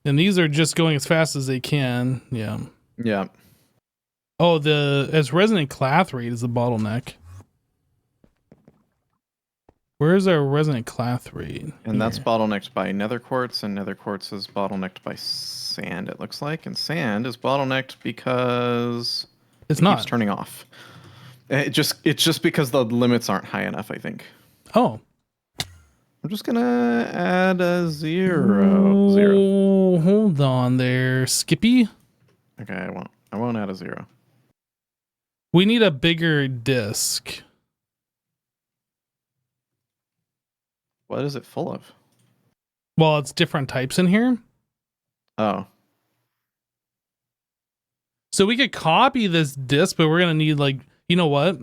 And these are just going as fast as they can. Yeah. Yeah. Oh, as resonant cloth rate is the bottleneck. Where's our resonant cloth rate? And that's Here. bottlenecked by nether quartz, and nether quartz is bottlenecked by sand, it looks like. And sand is bottlenecked because It's it not. keeps turning off. It's just because the limits aren't high enough, I think. Oh. I'm just gonna add a zero. Zero. Oh, hold on there, Skippy. Okay, I won't add a zero. We need a bigger disc. What is it full of? Well, it's different types in here. Oh. So we could copy this disc, but we're gonna need, like, you know what?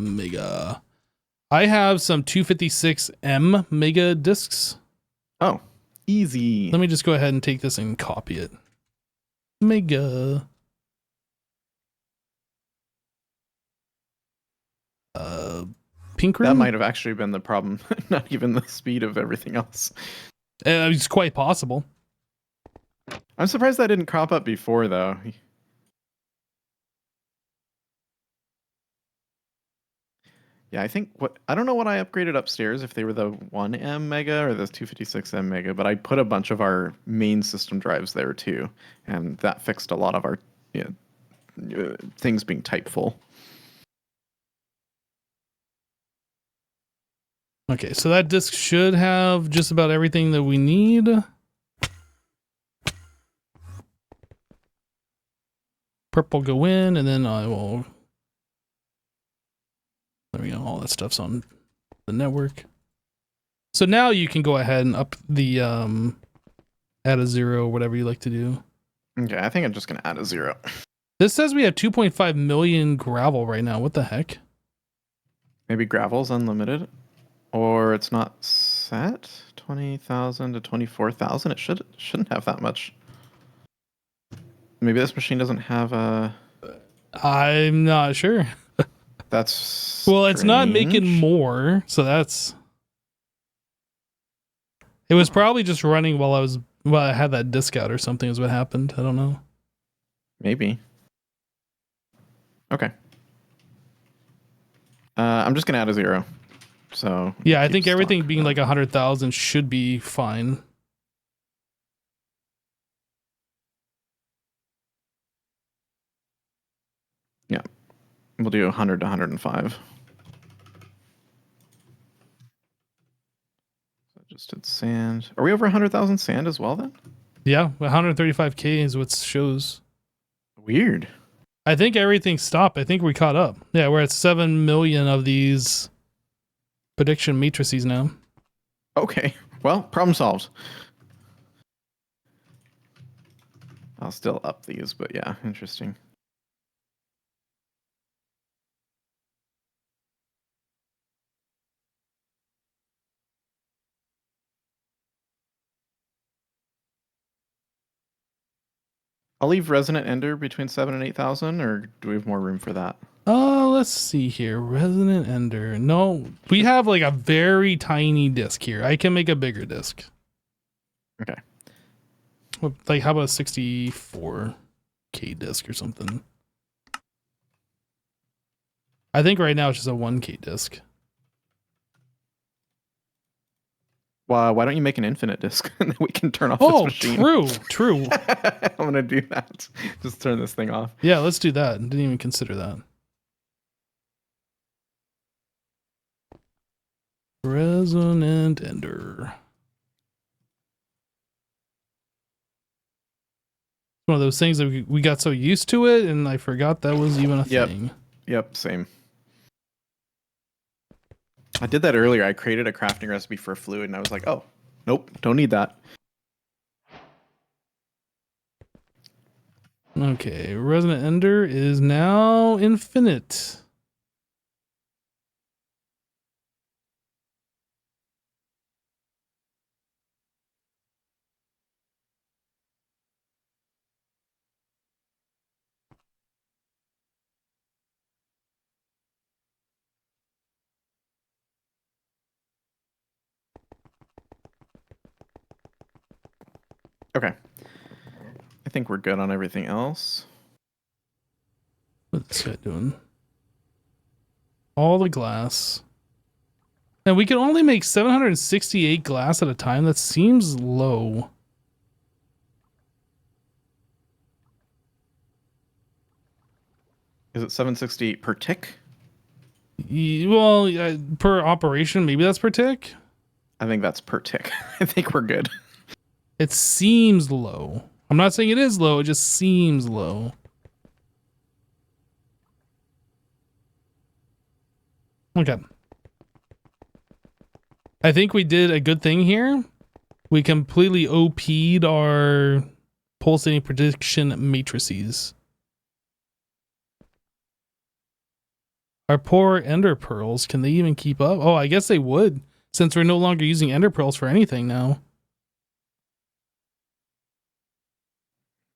Mega. I have some 256M mega discs. Oh. Easy. Let me just go ahead and take this and copy it. Mega. Pink room? That might have actually been the problem. Not even the speed of everything else. It's quite possible. I'm surprised that didn't crop up before, though. Yeah, I don't know what I upgraded upstairs, if they were the 1M mega or the 256M mega, but I put a bunch of our main system drives there too, and that fixed a lot of our things being type full. Okay, so that disc should have just about everything that we need. Purple go in, and then I will... There we go, all that stuff's on the network. So now you can go ahead and up the, add a zero, whatever you like to do. Okay, I think I'm just going to add a zero. This says we have 2.5 million gravel right now. What the heck? Maybe gravel's unlimited, or it's not set. 20,000 to 24,000. It shouldn't have that much. Maybe this machine doesn't have a... I'm not sure. That's Well, it's not making strange. more, so that's... It was probably just running while I had that disk out or something is what happened. I don't know. Maybe. Okay. I'm just gonna add a 0. So Yeah, I keep think everything stock. being like 100,000 should be fine. Yeah, we'll do 100 to 105. So just did sand. Are we over 100,000 sand as well then? Yeah, 135K is what shows. Weird. I think everything stopped. I think we caught up. Yeah, we're at 7 million of these prediction matrices now. Okay. Well, problem solved. I'll still up these, but yeah, interesting. I'll leave Resonant Ender between 7 and 8,000, or do we have more room for that? Oh, let's see here. Resonant Ender. No, we have like a very tiny disk here. I can make a bigger disk. Okay. Like, how about a 64K disk or something? I think right now it's just a 1K disk. Well, why don't you make an infinite disk and then we can turn off this machine? True. I'm gonna do that. Just turn this thing off. Yeah, let's do that. Didn't even consider that. Resonant Ender. One of those things that we got so used to it, and I forgot that was even a thing. Yep, same. I did that earlier. I created a crafting recipe for a fluid, and I was like, oh, nope, don't need that. Okay, Resonant Ender is now infinite. Okay. I think we're good on everything else. What's that doing? All the glass. And we can only make 768 glass at a time. That seems low. Is it 768 per tick? Well, per operation, maybe that's per tick. I think that's per tick. I think we're good. It seems low. I'm not saying it is low. It just seems low. Okay. I think we did a good thing here. We completely OP'd our pulsating prediction matrices. Our poor ender pearls, can they even keep up? Oh, I guess they would, since we're no longer using ender pearls for anything now.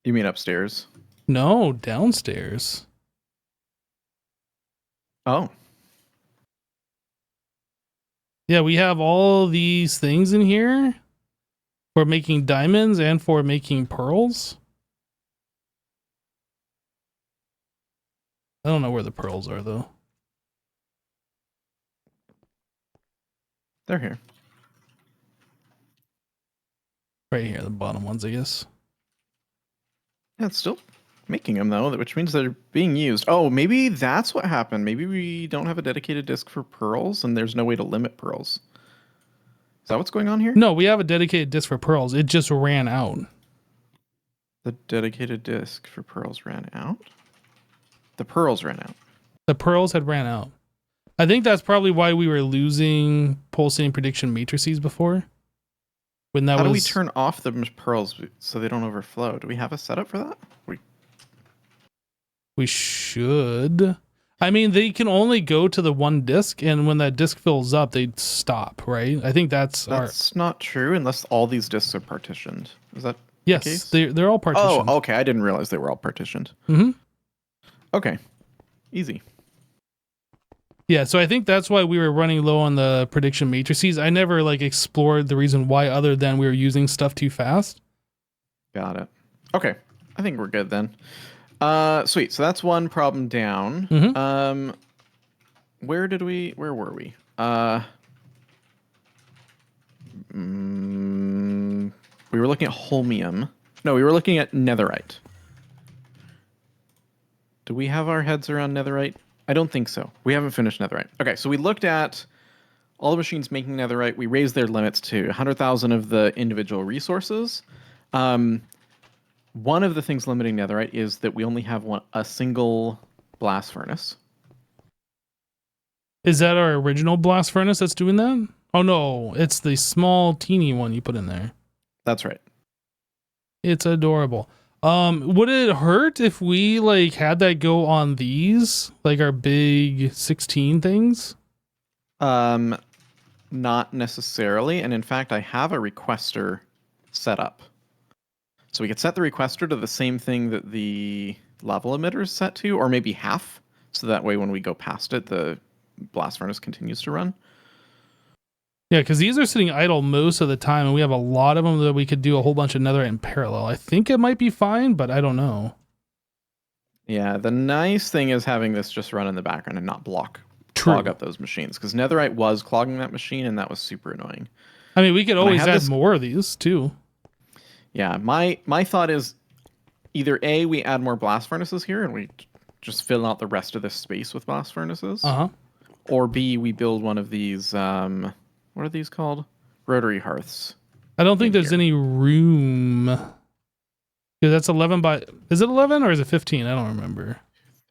You mean upstairs? No, downstairs. Oh. Yeah, we have all these things in here for making diamonds and for making pearls. I don't know where the pearls are, though. They're here. Right here, the bottom ones, I guess. Yeah, it's still making them, though, which means they're being used. Oh, maybe that's what happened. Maybe we don't have a dedicated disk for pearls, and there's no way to limit pearls. Is that what's going on here? No, we have a dedicated disk for pearls. It just ran out. The dedicated disk for pearls ran out? The pearls ran out. The pearls had ran out. I think that's probably why we were losing pulsating prediction matrices before. When that How do we turn off the pearls so they don't overflow? Do we have a setup for that? We should. I mean, they can only go to the one disk, and when that disk fills up, they stop, right? I think that's not true unless all these disks are partitioned. Is that yes, the case? They're all partitioned. Oh, okay. I didn't realize they were all partitioned. Mm-hmm. Okay. Easy. Yeah, so I think that's why we were running low on the prediction matrices. I never like explored the reason why other than we were using stuff too fast. Got it. Okay. I think we're good then. Sweet. So that's one problem down. Mm-hmm. Where were we? We were looking at holmium. No, we were looking at netherite. Do we have our heads around netherite? I don't think so. We haven't finished netherite. Okay, so we looked at all the machines making netherite. We raised their limits to 100,000 of the individual resources. One of the things limiting netherite is that we only have a single blast furnace. Is that our original blast furnace that's doing that? Oh no, it's the small teeny one you put in there. That's right. It's adorable. Would it hurt if we like had that go on these, like our big 16 things? Not necessarily. And in fact, I have a requester set up. So we could set the requester to the same thing that the lava emitter is set to, or maybe half. So that way when we go past it, the blast furnace continues to run. Yeah, because these are sitting idle most of the time, and we have a lot of them that we could do a whole bunch of netherite in parallel. I think it might be fine, but I don't know. Yeah, the nice thing is having this just run in the background and not clog up those machines. Because netherite was clogging that machine, and that was super annoying. I mean, we could always add more of these, too. Yeah, my thought is either A, we add more blast furnaces here, and we just fill out the rest of this space with blast furnaces. Uh-huh. Or B, we build one of these... what are these called? Rotary hearths. I don't think there's any room. Yeah, that's 11 by... Is it 11 or is it 15? I don't remember.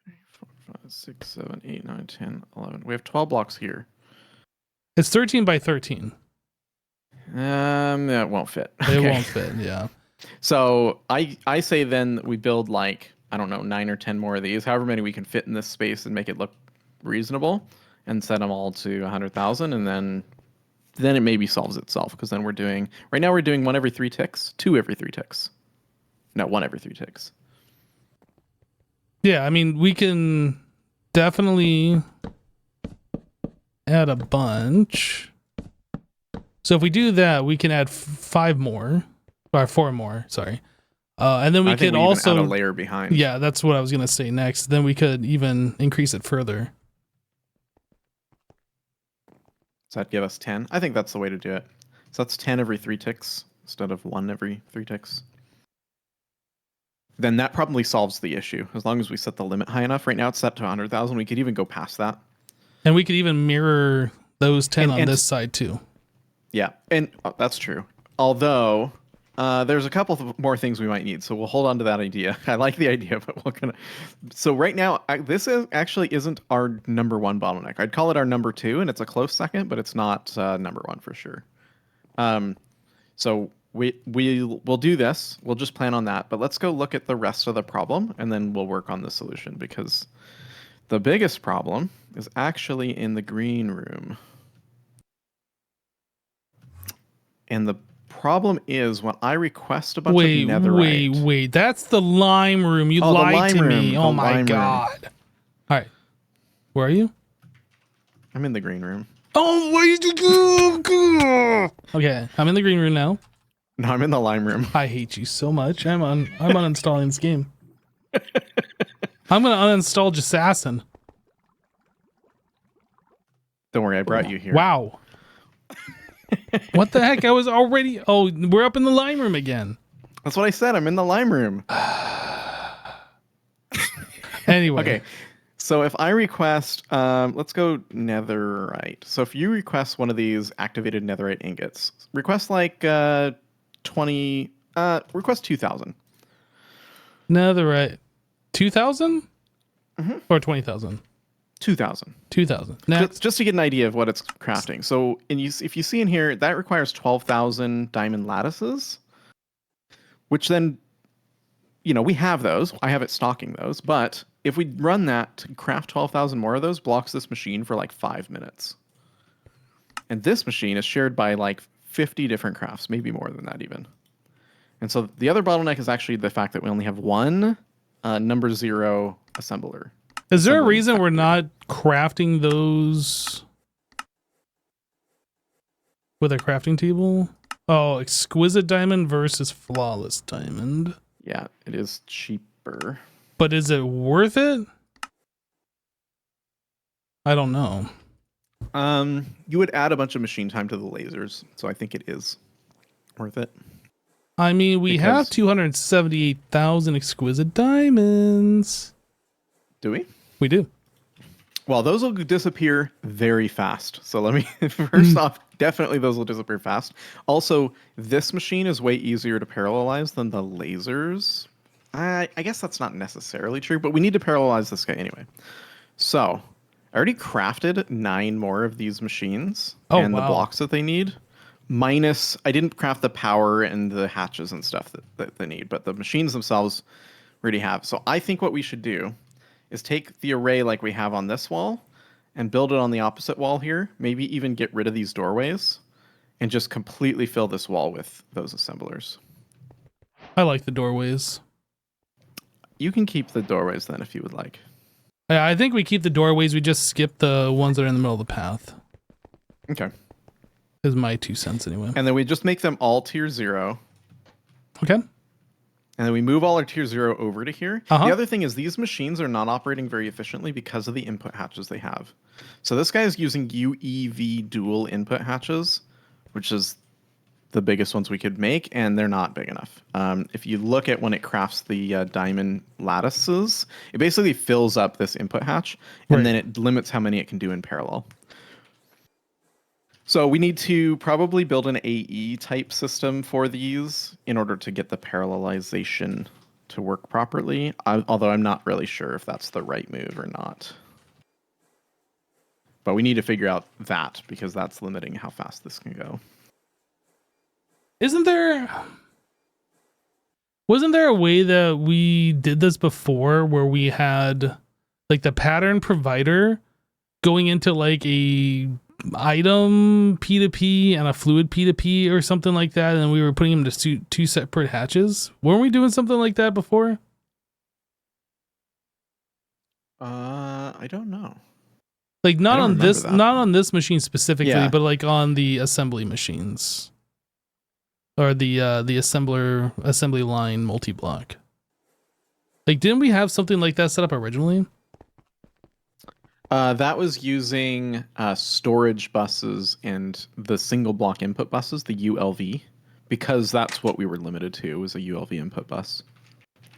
3, 4, 5, 6, 7, 8, 9, 10, 11. We have 12 blocks here. It's 13 by 13. That won't fit. It won't fit, yeah. So I say then we build like, I don't know, 9 or 10 more of these, however many we can fit in this space and make it look reasonable, and set them all to 100,000, and then it maybe solves itself, because then right now we're doing 1 every 3 ticks, 2 every 3 ticks. No, 1 every 3 ticks. Yeah, I mean, we can definitely add a bunch. So if we do that, we can add 5 more, or 4 more, sorry. And then we could also add a layer behind. Yeah, that's what I was going to say next. Then we could even increase it further. So that'd give us 10. I think that's the way to do it. So that's 10 every 3 ticks instead of 1 every 3 ticks. Then that probably solves the issue. As long as we set the limit high enough. Right now it's set to 100,000. We could even go past that. And we could even mirror those 10 on this side too. Yeah, and that's true. Although there's a couple more things we might need, so we'll hold on to that idea. I like the idea, but we're gonna. So right now, this isn't our number 1 bottleneck. I'd call it our number 2, and it's a close second, but it's not number 1 for sure. So we'll do this. We'll just plan on that. But let's go look at the rest of the problem, and then we'll work on the solution, because the biggest problem is actually in the green room. And the problem is when I request a bunch of netherite... Wait. That's the lime room. You lied to me. Oh my God. All right. Where are you? I'm in the green room. Oh, where did you go? Okay, I'm in the green room now. No, I'm in the lime room. I hate you so much. I'm uninstalling this game. I'm going to uninstall Jassassin. Don't worry, I brought you here. Wow. What the heck? I was already... Oh, we're up in the lime room again. That's what I said. I'm in the lime room. Anyway. Okay. So if I request... let's go netherite. So if you request one of these activated netherite ingots, request like 20... request 2,000. Netherite. 2,000? Mm-hmm. Or 20,000? 2,000. 2,000. Just to get an idea of what it's crafting. So if you see in here, that requires 12,000 diamond lattices, which then, we have those. I have it stocking those. But if we run that to craft 12,000 more of those, blocks this machine for like 5 minutes. And this machine is shared by like 50 different crafts, maybe more than that even. And so the other bottleneck is actually the fact that we only have one number 0 assembler. Is there a assembling reason we're factory. not crafting those with a crafting table? Oh, exquisite diamond versus flawless diamond. Yeah, it is cheaper. But is it worth it? I don't know. You would add a bunch of machine time to the lasers, so I think it is worth it. I mean, we have Because- 278,000 exquisite diamonds. Do we? We do. Well, those will disappear very fast. So let me first off, definitely those will disappear fast. Also, this machine is way easier to parallelize than the lasers. I guess that's not necessarily true, but we need to parallelize this guy anyway. So I already crafted 9 more of these machines and the blocks that they need. Minus, I didn't craft the power and the hatches and stuff that they need, but the machines themselves we already have. So I think what we should do is take the array like we have on this wall and build it on the opposite wall here. Maybe even get rid of these doorways and just completely fill this wall with those assemblers. I like the doorways. You can keep the doorways then if you would like. I think we keep the doorways. We just skip the ones that are in the middle of the path. Okay. Is my 2 cents anyway. And then we just make them all tier 0. Okay. And then we move all our tier 0 over to here. Uh-huh. The other thing is these machines are not operating very efficiently because of the input hatches they have. So this guy is using UEV dual input hatches, which is the biggest ones we could make, and they're not big enough. If you look at when it crafts the diamond lattices, it basically fills up this input hatch, and then it limits how many it can do in parallel. So we need to probably build an AE type system for these in order to get the parallelization to work properly, although I'm not really sure if that's the right move or not. But we need to figure out that because that's limiting how fast this can go. Wasn't there a way that we did this before where we had like the pattern provider going into like a item P2P and a fluid P2P or something like that, and we were putting them to 2 separate hatches? Weren't we doing something like that before? I don't know. Like not on this, that. not on this machine specifically, Yeah. but like on the assembly machines or the assembly line multi-block. Like, didn't we have something like that set up originally? That was using storage buses and the single block input buses, the ULV, because that's what we were limited to, was a ULV input bus.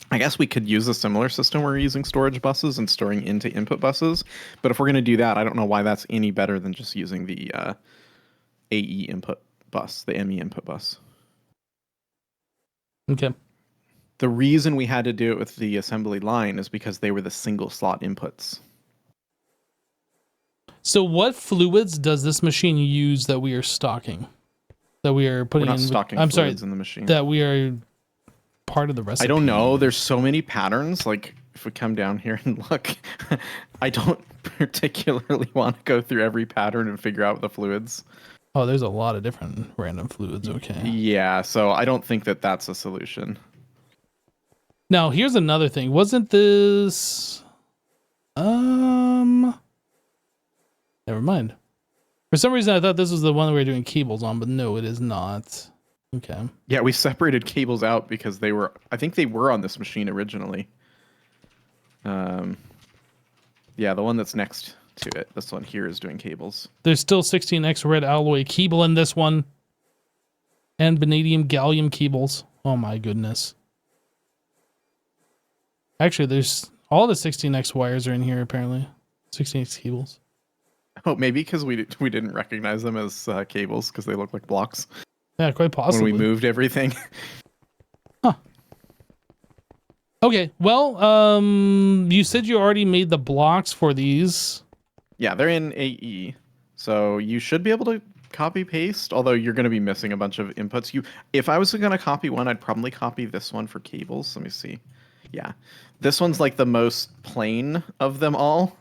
I guess we could use a similar system where we're using storage buses and storing into input buses, but if we're going to do that, I don't know why that's any better than just using the AE input bus, the ME input bus. Okay. The reason we had to do it with the assembly line is because they were the single slot inputs. So what fluids does this machine use that we are stocking? That we are putting We're not in? stocking I'm sorry, fluids in the machine. that we are part of the recipe. I don't know. There's so many patterns. Like, if we come down here and look, I don't particularly want to go through every pattern and figure out the fluids. Oh, there's a lot of different random fluids. Okay. Yeah, so I don't think that that's a solution. Now, here's another thing. Wasn't this... Never mind. For some reason, I thought this was the one we were doing cables on, but no, it is not. Okay. Yeah, we separated cables out because they were... I think they were on this machine originally. Yeah, the one that's next to it. This one here is doing cables. There's still 16x red alloy cable in this one. And vanadium gallium cables. Oh my goodness. Actually, there's... all the 16x wires are in here, apparently. 16x cables. Oh, maybe because we didn't recognize them as cables because they look like blocks Yeah, quite possibly. when we moved everything. Okay, well, you said you already made the blocks for these. Yeah, they're in AE, so you should be able to copy paste. Although you're going to be missing a bunch of inputs. If I was going to copy one, I'd probably copy this one for cables. Let me see. Yeah, this one's like the most plain of them all,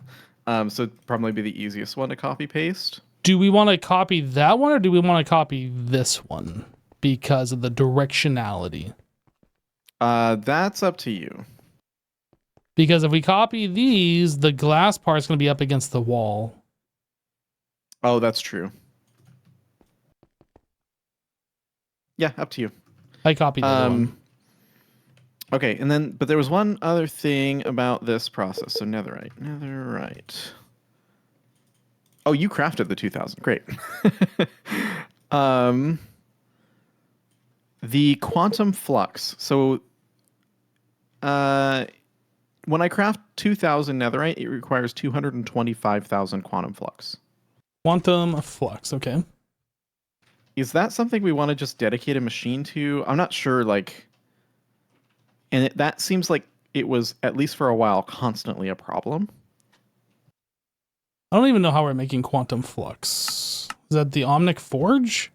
so it'd probably be the easiest one to copy paste. Do we want to copy that one or do we want to copy this one because of the directionality? That's up to you. Because if we copy these, the glass part is going to be up against the wall. Oh, that's true. Yeah, up to you. I copied the other one. Okay, and then, but there was one other thing about this process. So netherite. Oh, you crafted the 2000. Great. The quantum flux. So, when I craft 2000 netherite, it requires 225,000 quantum flux. Quantum flux. Okay. Is that something we want to just dedicate a machine to? I'm not sure, like, and that seems like it was, at least for a while, constantly a problem. I don't even know how we're making quantum flux. Is that the Omnic Forge?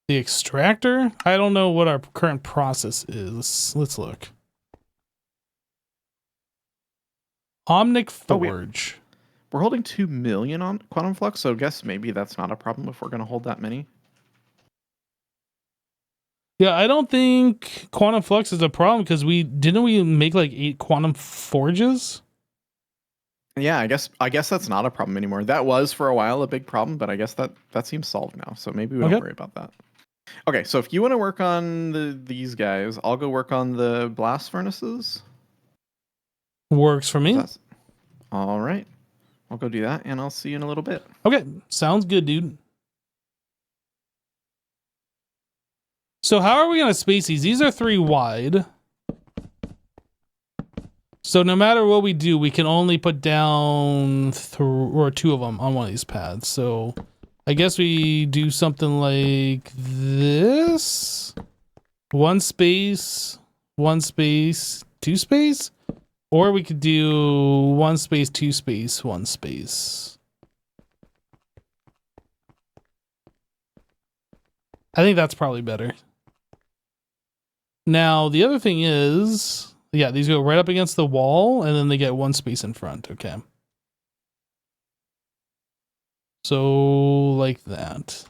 The extractor? I don't know what our current process is. Let's look. Omnic Forge. We're holding 2 million on quantum flux, so I guess maybe that's not a problem if we're going to hold that many. Yeah, I don't think quantum flux is a problem because we make like 8 quantum forges? Yeah, I guess that's not a problem anymore. That was for a while a big problem, but I guess that seems solved now. So maybe we don't worry about that. Okay, so if you want to work on these guys, I'll go work on the blast furnaces. Works for me. All right. I'll go do that, and I'll see you in a little bit. Okay, sounds good, dude. So how are we going to space these? These are 3 wide. So no matter what we do, we can only put down 2 of them on one of these pads. So I guess we do something like this. 1 space, 1 space, 2 space. Or we could do 1 space, 2 space, 1 space. I think that's probably better. Now, the other thing is, yeah, these go right up against the wall, and then they get 1 space in front. Okay. So, like that.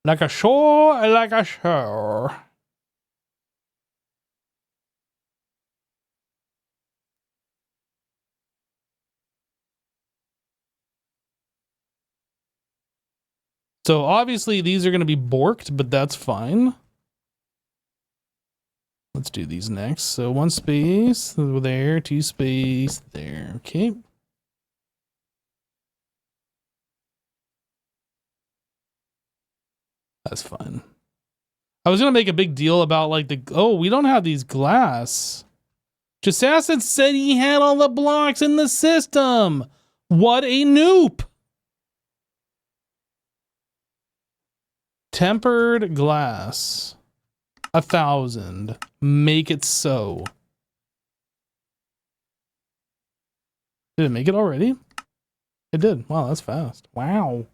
Like a shore, like a shore. So, obviously, these are going to be borked, but that's fine. Let's do these next. So, 1 space there, 2 space there. Okay. That's fine. I was going to make a big deal about like we don't have these glass. Jasassin said he had all the blocks in the system. What a noob. Tempered glass. 1,000. Make it so. Did it make it already? It did. Wow, that's fast. Wow.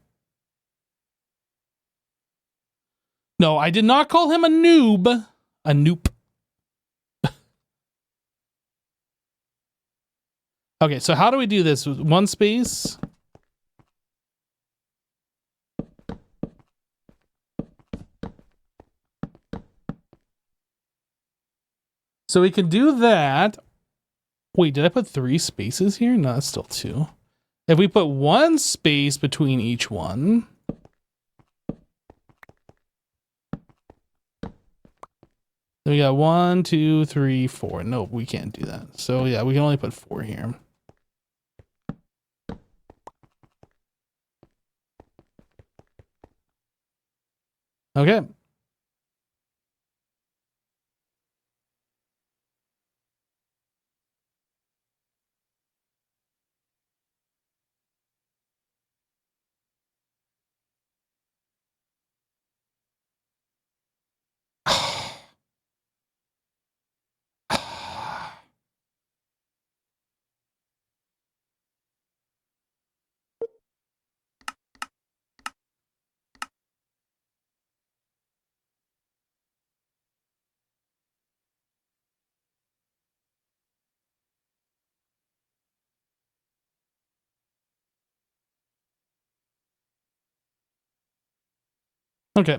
No, I did not call him a noob. A noop. Okay, so how do we do this? 1 space. So we can do that. Wait, did I put 3 spaces here? No, that's still 2. If we put 1 space between each one. Then we got 1, 2, 3, 4. Nope, we can't do that. So yeah, we can only put 4 here. Okay. Okay.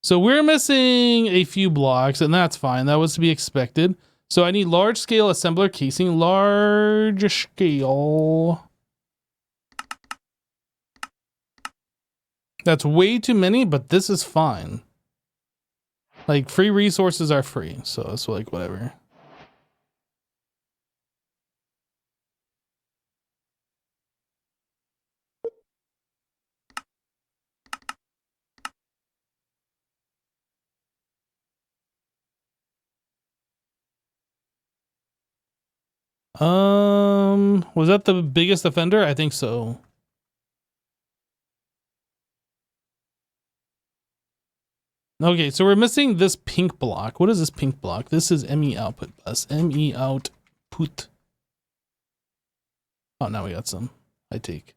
So we're missing a few blocks, and that's fine. That was to be expected. So I need large scale assembler casing. Large scale. That's way too many, but this is fine. Like, free resources are free, so it's like whatever. Was that the biggest offender? I think so. Okay, so we're missing this pink block. What is this pink block? This is ME output bus. ME output. Oh, now we got some. I take.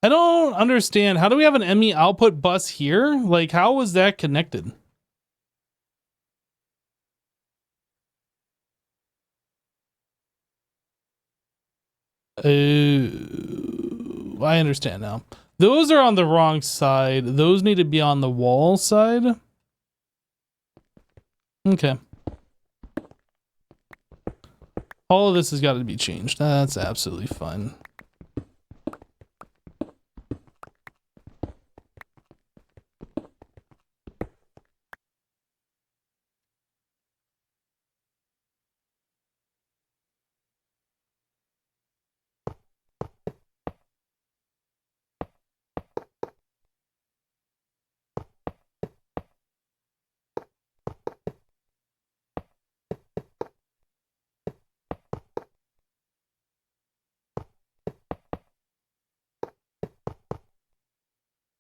I don't understand. How do we have an ME output bus here? Like, how was that connected? I understand now. Those are on the wrong side. Those need to be on the wall side. Okay. All of this has got to be changed. That's absolutely fine.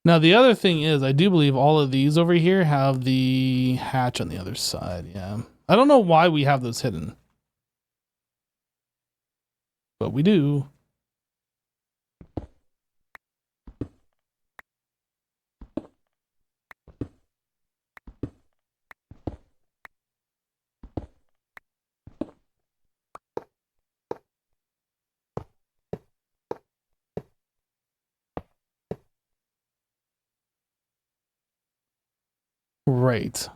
Now, the other thing is, I do believe all of these over here have the hatch on the other side. Yeah. I don't know why we have those hidden, but we do. Right.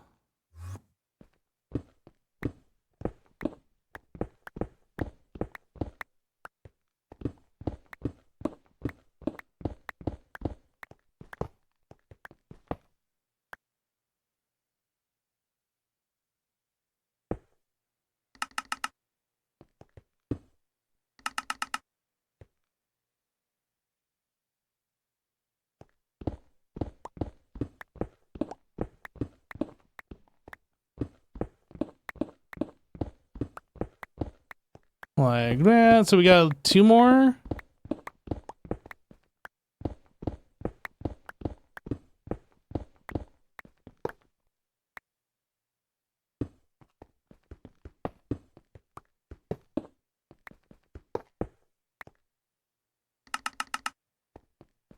Like that. So we got 2 more.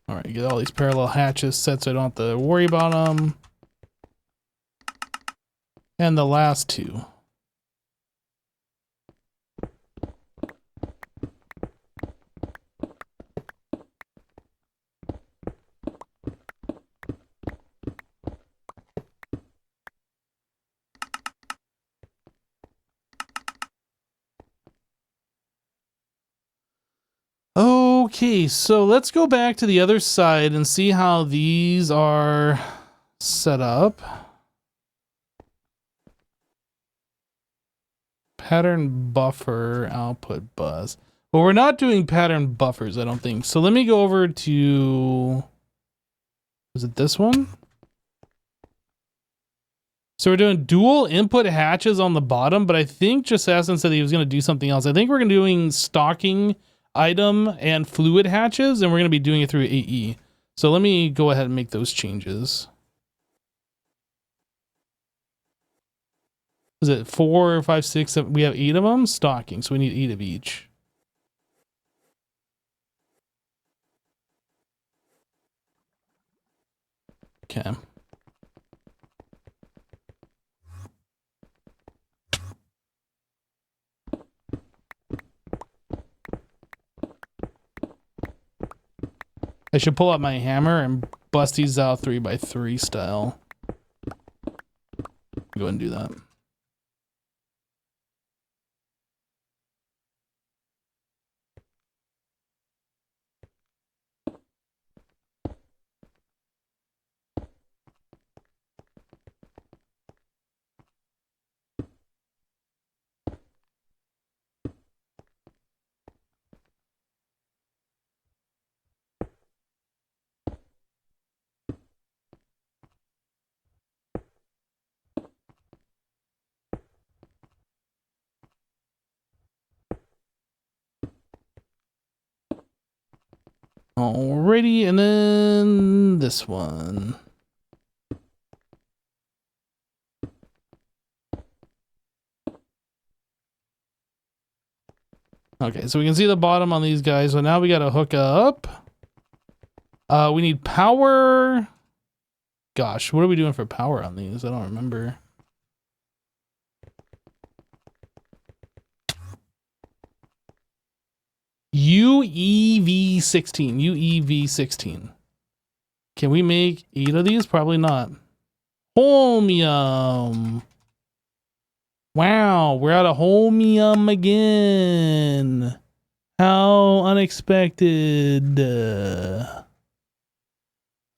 All right, get all these parallel hatches set so I don't have to worry about them. And the last 2. Okay, so let's go back to the other side and see how these are set up. Pattern buffer output bus. Well, we're not doing pattern buffers, I don't think. So let me go over to, is it this one? So we're doing dual input hatches on the bottom, but I think Jasassin said he was going to do something else. I think we're going to be doing stocking item and fluid hatches, and we're going to be doing it through AE. So let me go ahead and make those changes. Is it 4, 5, 6, 7? We have 8 of them stocking, so we need 8 of each. Okay. I should pull out my hammer and bust these out 3x3 style. Go ahead and do that. Alrighty, and then this one. Okay, so we can see the bottom on these guys. So now we got to hook up. We need power. Gosh, what are we doing for power on these? I don't remember. UEV16. UEV16. Can we make 8 of these? Probably not. Holmium. Wow, we're out of holmium again. How unexpected.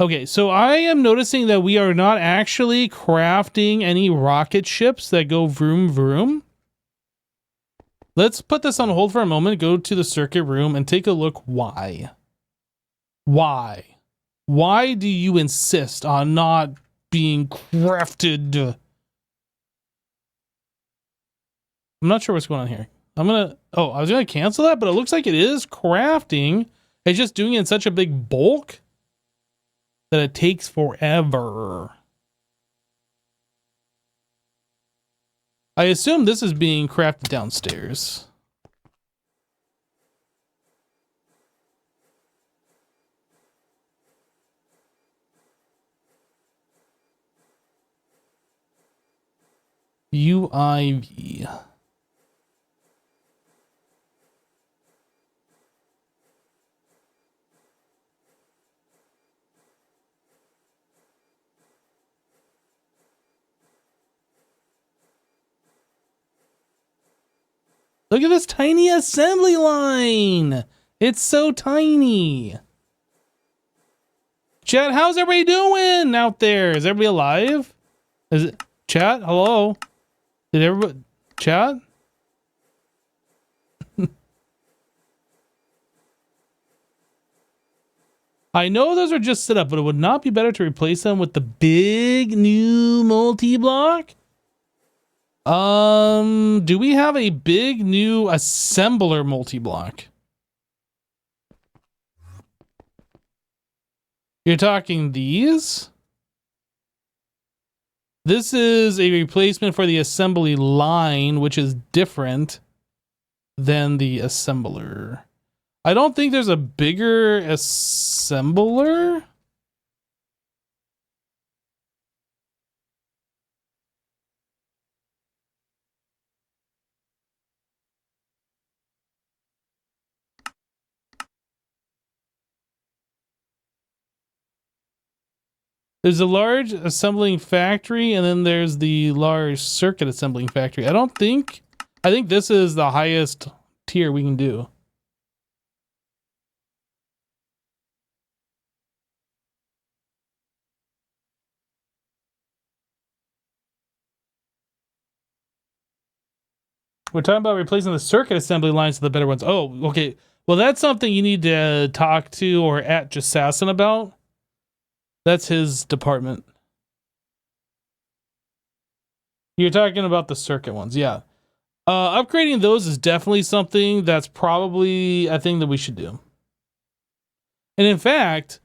Okay, so I am noticing that we are not actually crafting any rocket ships that go vroom vroom. Let's put this on hold for a moment, go to the circuit room, and take a look why. Why? Why do you insist on not being crafted? I'm not sure what's going on here. I was gonna cancel that, but it looks like it is crafting. It's just doing it in such a big bulk that it takes forever. I assume this is being crafted downstairs. UIV. Look at this tiny assembly line. It's so tiny. Chat, how's everybody doing out there? Is everybody alive? Is it chat? Hello? Did everybody chat? I know those are just set up, but it would not be better to replace them with the big new multi-block? Do we have a big new assembler multi-block? You're talking these? This is a replacement for the assembly line, which is different than the assembler. I don't think there's a bigger assembler. There's a large assembling factory, and then there's the large circuit assembling factory. I think this is the highest tier we can do. We're talking about replacing the circuit assembly lines with the better ones. Oh, okay. Well, that's something you need to talk to or at Jasassin about. That's his department. You're talking about the circuit ones, yeah. Upgrading those is definitely something that's probably a thing that we should do. And in fact,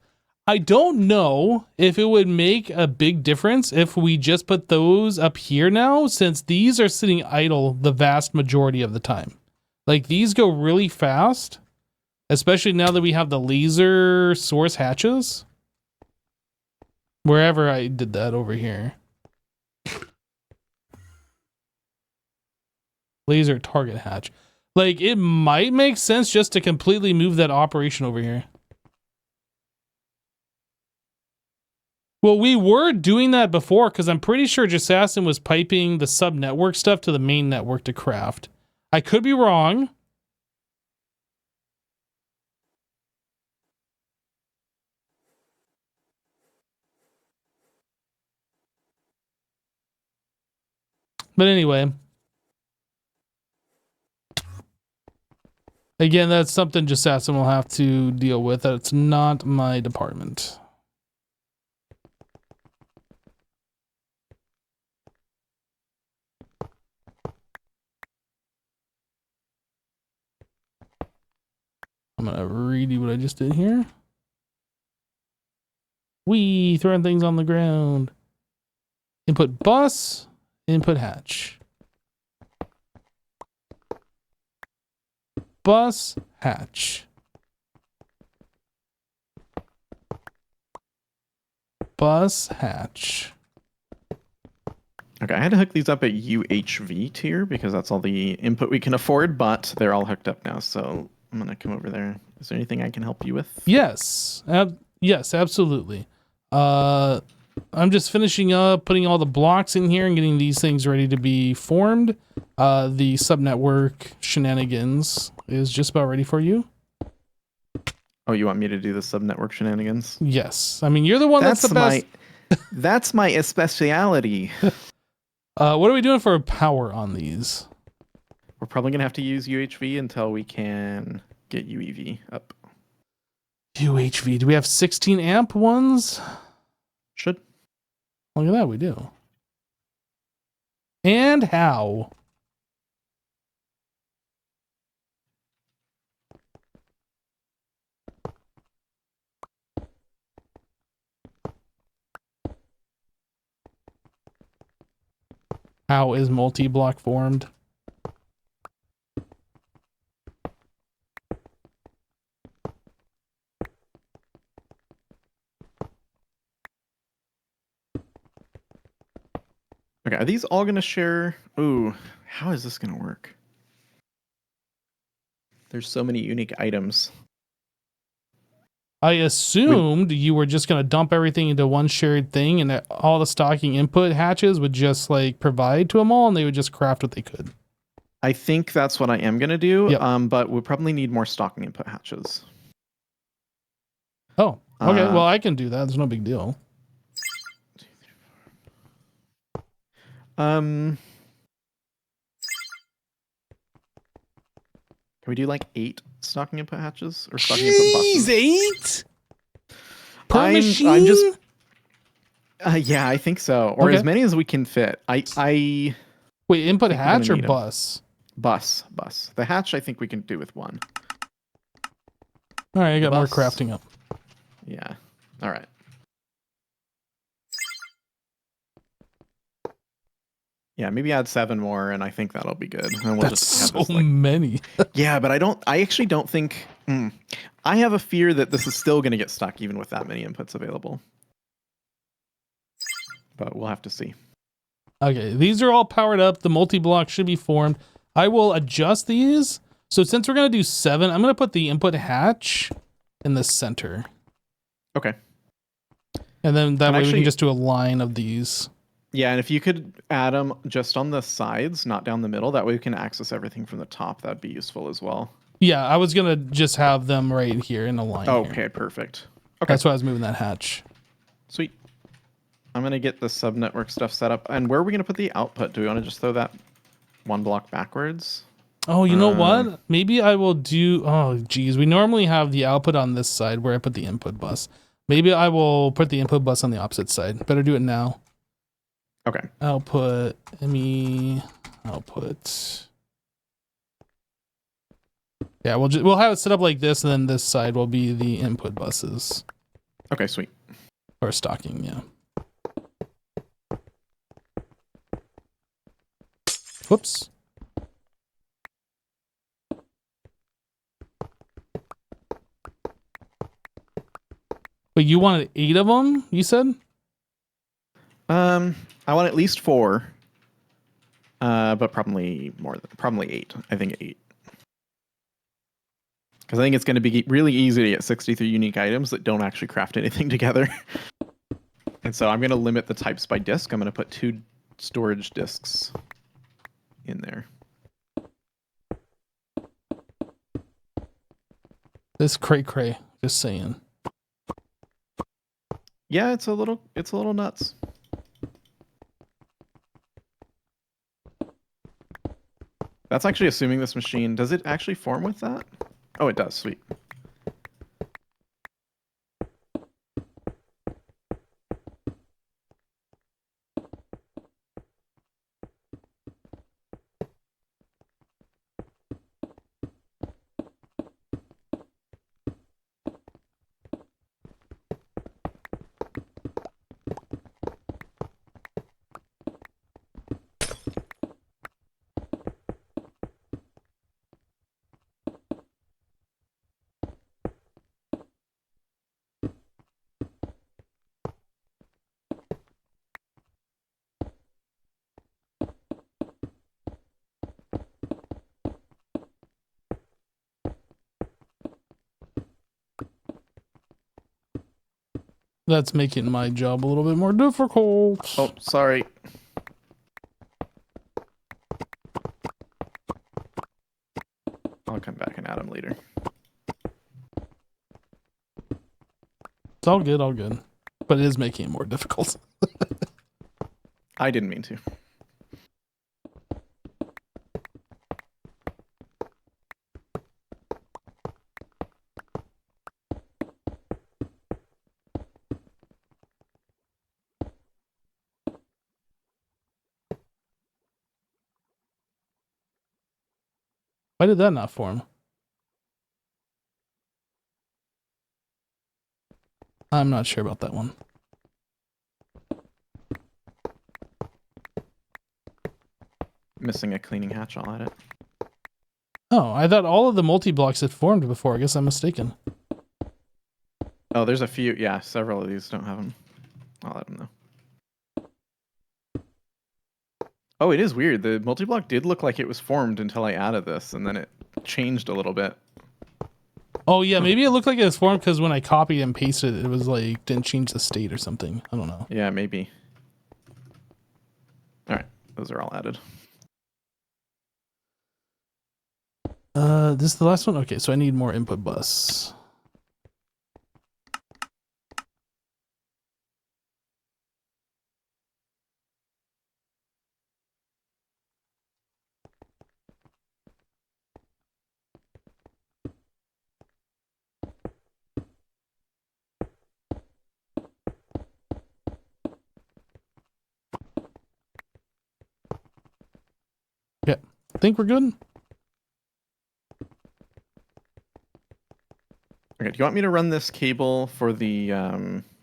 I don't know if it would make a big difference if we just put those up here now, since these are sitting idle the vast majority of the time. Like, these go really fast, especially now that we have the laser source hatches. Wherever I did that over here. Laser target hatch. Like, it might make sense just to completely move that operation over here. Well, we were doing that before because I'm pretty sure Jassassin was piping the sub-network stuff to the main network to craft. I could be wrong. But anyway. Again, that's something Jassassin will have to deal with. That's not my department. I'm going to redo what I just did here. Wee, throwing things on the ground. Input bus, input hatch. Bus, hatch. Bus, hatch. Okay, I had to hook these up at UHV tier because that's all the input we can afford, but they're all hooked up now, so I'm going to come over there. Is there anything I can help you with? Yes. Yes, absolutely. I'm just finishing up, putting all the blocks in here and getting these things ready to be formed. The subnetwork shenanigans is just about ready for you. Oh, you want me to do the subnetwork shenanigans? Yes. I mean, you're the one that's the best. That's my speciality. What are we doing for power on these? We're probably going to have to use UHV until we can get UEV up. UHV. Do we have 16 amp ones? Should. Look at that, we do. And how? How is multi-block formed? Okay, are these all going to share? Ooh, how is this going to work? There's so many unique items. I assumed you were just going to dump everything into one shared thing and that all the stocking input hatches would just like provide to them all and they would just craft what they could. I think that's what I am going to do, Yep. but we'll probably need more stocking input hatches. Oh, okay. Well, I can do that. There's no big deal. Can we do like 8 stocking input hatches or stocking input buses? 8 per machine? I'm just. Yeah, I think so, or Okay. as many as we can fit. I Wait, input hatch or need 'em. bus? Bus. The hatch I think we can do with 1. All right, I got more Bus. crafting up. Yeah. All right. Yeah, maybe add 7 more, and I think that'll be good. And we'll That's just have so this, like, many. yeah, but I actually don't think. I have a fear that this is still going to get stuck even with that many inputs available. But we'll have to see. Okay, these are all powered up. The multi-block should be formed. I will adjust these. So since we're going to do 7, I'm going to put the input hatch in the center. Okay. And then that And way we actually- can just do a line of these. Yeah, and if you could add them just on the sides, not down the middle, that way we can access everything from the top. That'd be useful as well. Yeah, I was going to just have them right here in a line. Okay, here. perfect. Okay, That's why I was moving that hatch. sweet. I'm going to get the sub-network stuff set up. And where are we going to put the output? Do we want to just throw that 1 block backwards? Oh, you know what? Maybe I will do... Oh, geez. We normally have the output on this side where I put the input bus. Maybe I will put the input bus on the opposite side. Better do it now. Okay. Output, ME, output. Yeah, we'll have it set up like this, and then this side will be the input buses. Okay, sweet. Or stocking, yeah. Whoops. Wait, you wanted 8 of them, you said? I want at least 4. But probably more than, probably 8. I think 8. Because I think it's going to be really easy to get 63 unique items that don't actually craft anything together. And so I'm going to limit the types by disk. I'm going to put 2 storage disks in there. This cray. Just saying. Yeah, it's a little nuts. That's actually assuming this machine, does it actually form with that? Oh, it does. Sweet. That's making my job a little bit more difficult. Oh, sorry. I'll come back and add them later. It's all good. But it is making it more difficult. I didn't mean to. Why did that not form? I'm not sure about that one. Missing a cleaning hatch, I'll add it. Oh, I thought all of the multi-blocks had formed before. I guess I'm mistaken. Oh, there's a few. Yeah, several of these don't have them. I'll add them though. Oh, it is weird. The multi-block did look like it was formed until I added this, and then it changed a little bit. Oh yeah, maybe it looked like it was formed because when I copied and pasted it, it was like didn't change the state or something. I don't know. Yeah, maybe. All right, those are all added. This is the last one? Okay, so I need more input bus. Okay, I think we're good. Okay, do you want me to run this cable for the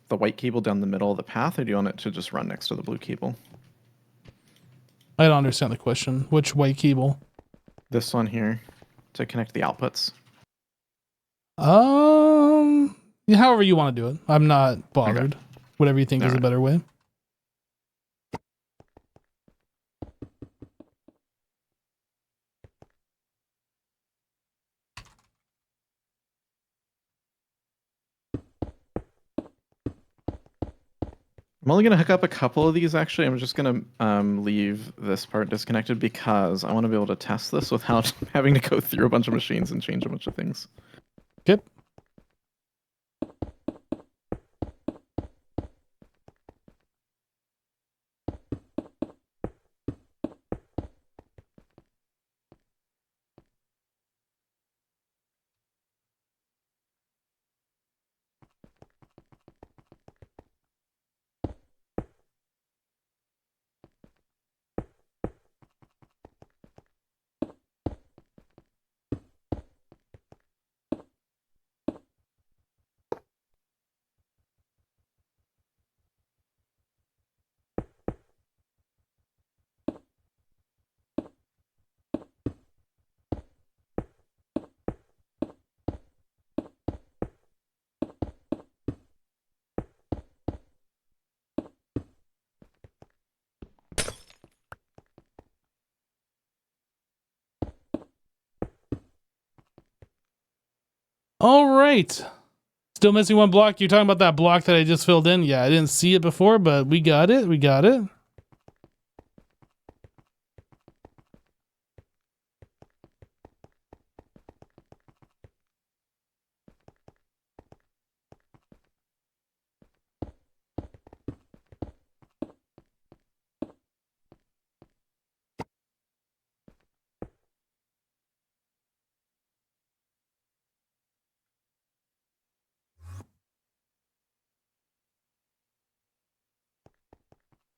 white cable down the middle of the path, or do you want it to just run next to the blue cable? I don't understand the question. Which white cable? This one here, to connect the outputs. Yeah, however you want to do it. I'm not bothered. Okay. Whatever you think is a better way. I'm only going to hook up a couple of these, actually. I'm just going to leave this part disconnected because I want to be able to test this without having to go through a bunch of machines and change a bunch of things. Good. All right. Still missing one block. You're talking about that block that I just filled in? Yeah, I didn't see it before, but we got it. We got it.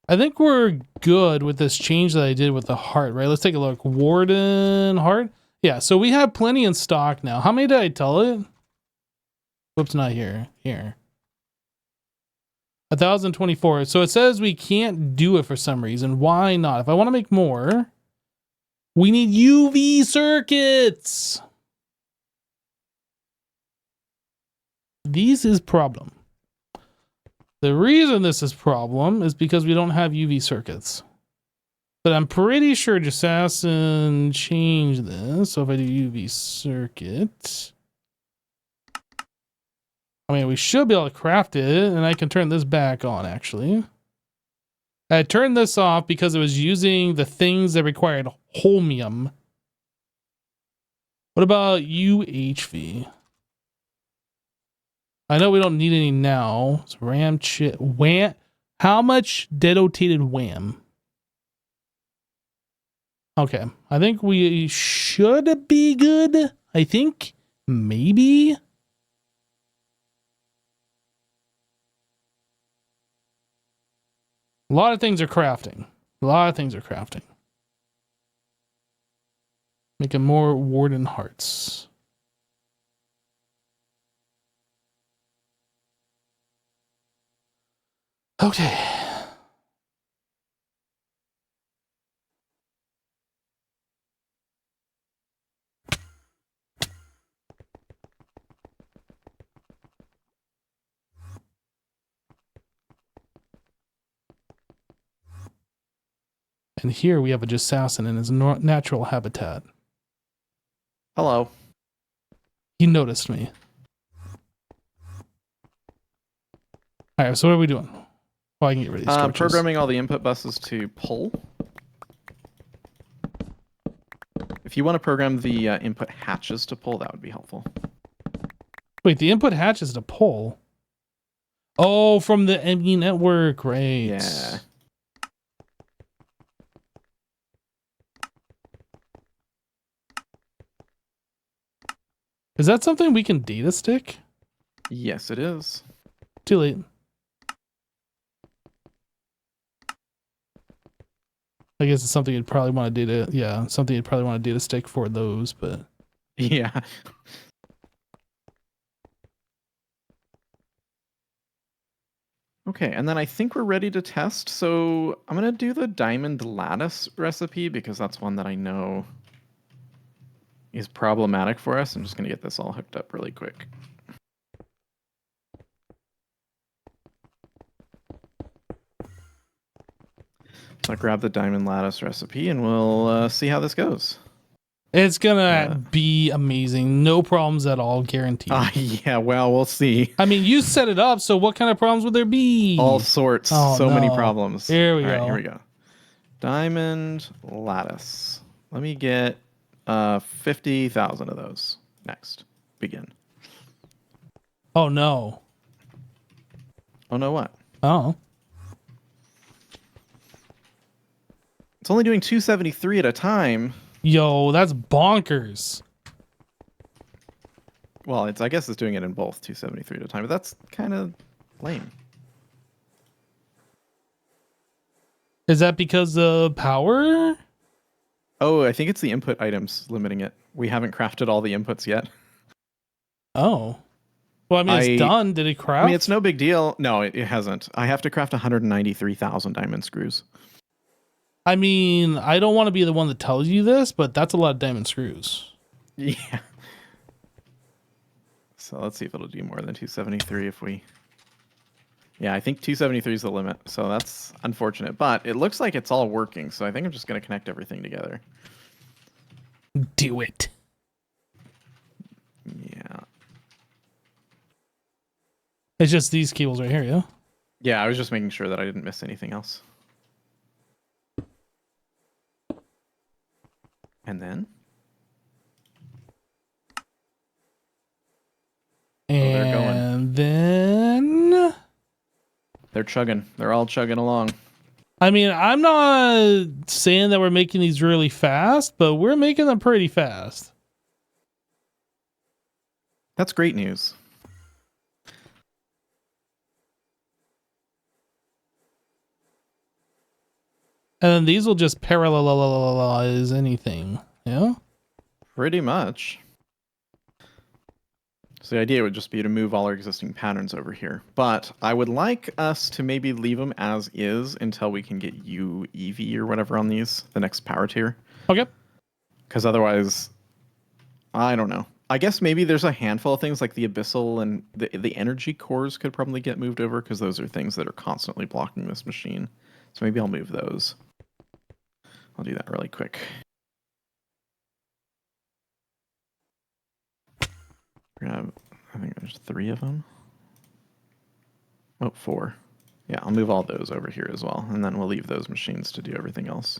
I think we're good with this change that I did with the heart, right? Let's take a look. Warden heart. Yeah, so we have plenty in stock now. How many did I tell it? Whoops, not here. Here. 1,024. So it says we can't do it for some reason. Why not? If I want to make more, we need UV circuits. This is problem. The reason this is problem is because we don't have UV circuits. But I'm pretty sure Jassassin changed this. So if I do UV circuit, I mean, we should be able to craft it, and I can turn this back on, actually. I turned this off because it was using the things that required holmium. What about UHV? I know we don't need any now. It's RAM chip. Wham. How much denotated wham? Okay. I think we should be good. I think. Maybe. A lot of things are crafting. A lot of things are crafting. Making more Warden hearts. Okay. And here we have a Jassassin in his natural habitat. Hello. He noticed me. Alright, so what are we doing? Oh, I can get rid of these torches. Programming all the input buses to pull. If you want to program the input hatches to pull, that would be helpful. Wait, the input hatch is to pull. Oh, from the ME network, right? Yeah. Is that something we can data stick? Yes, it is. Too late. I guess it's something you'd probably want to data. Yeah, something you'd probably want to data stick for those, but Yeah. Okay, and then I think we're ready to test. So I'm going to do the diamond lattice recipe because that's one that I know is problematic for us. I'm just going to get this all hooked up really quick. So I'll grab the diamond lattice recipe and we'll see how this goes. it's gonna be amazing. No problems at all, guaranteed. Yeah, well, we'll see. I mean, you set it up, so what kind of problems would there be? All sorts. Oh, so many no. problems. Here we All go. right, here we go. Diamond lattice. Let me get 50,000 of those. Next. Begin. Oh no. Oh, no, what? Oh. It's only doing 273 at a time. Yo, that's bonkers. Well, I guess it's doing it in both 273 at a time, but that's kind of lame. Is that because of power? Oh, I think it's the input items limiting it. We haven't crafted all the inputs yet. Oh. Well, I mean, it's done. Did it craft? I mean, it's no big deal. No, it hasn't. I have to craft 193,000 diamond screws. I mean, I don't want to be the one that tells you this, but that's a lot of diamond screws. Yeah. So let's see if it'll do more than 273 if we... Yeah, I think 273 is the limit, so that's unfortunate. But it looks like it's all working, so I think I'm just going to connect everything together. Do it. Yeah. It's just these cables right here, yeah? Yeah, I was just making sure that I didn't miss anything else. And then? They're going. And then... They're chugging. They're all chugging along. I mean, I'm not saying that we're making these really fast, but we're making them pretty fast. That's great news. And then these will just parallelize anything, yeah? Pretty much. So the idea would just be to move all our existing patterns over here. But I would like us to maybe leave them as is until we can get UEV or whatever on these, the next power tier. Okay. Because otherwise, I don't know. I guess maybe there's a handful of things like the abyssal and the energy cores could probably get moved over because those are things that are constantly blocking this machine. So maybe I'll move those. I'll do that really quick. I think there's 3 of them. Oh, 4. Yeah, I'll move all those over here as well, and then we'll leave those machines to do everything else.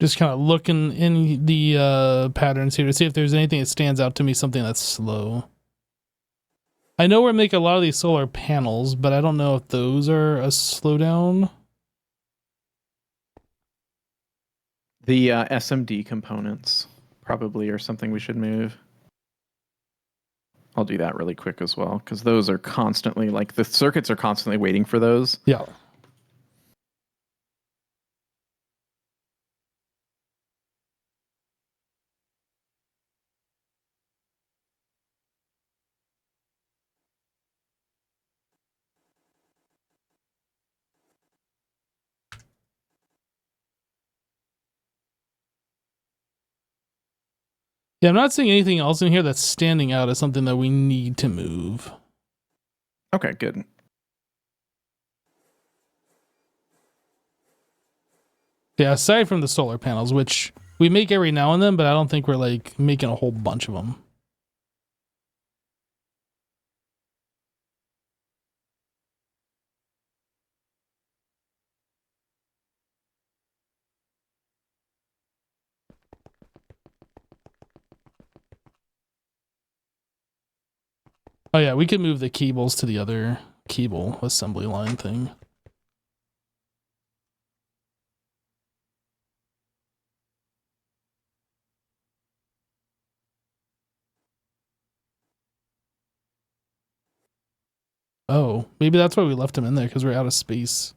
Just kind of looking in the patterns here to see if there's anything that stands out to me, something that's slow. I know we're making a lot of these solar panels, but I don't know if those are a slowdown. The SMD components probably are something we should move. I'll do that really quick as well, because those are constantly, like, the circuits are constantly waiting for those. Yeah. Yeah, I'm not seeing anything else in here that's standing out as something that we need to move. Okay, good. Yeah, aside from the solar panels, which we make every now and then, but I don't think we're like making a whole bunch of them. Oh yeah, we could move the cables to the other cable assembly line thing. Oh, maybe that's why we left him in there, because we're out of space.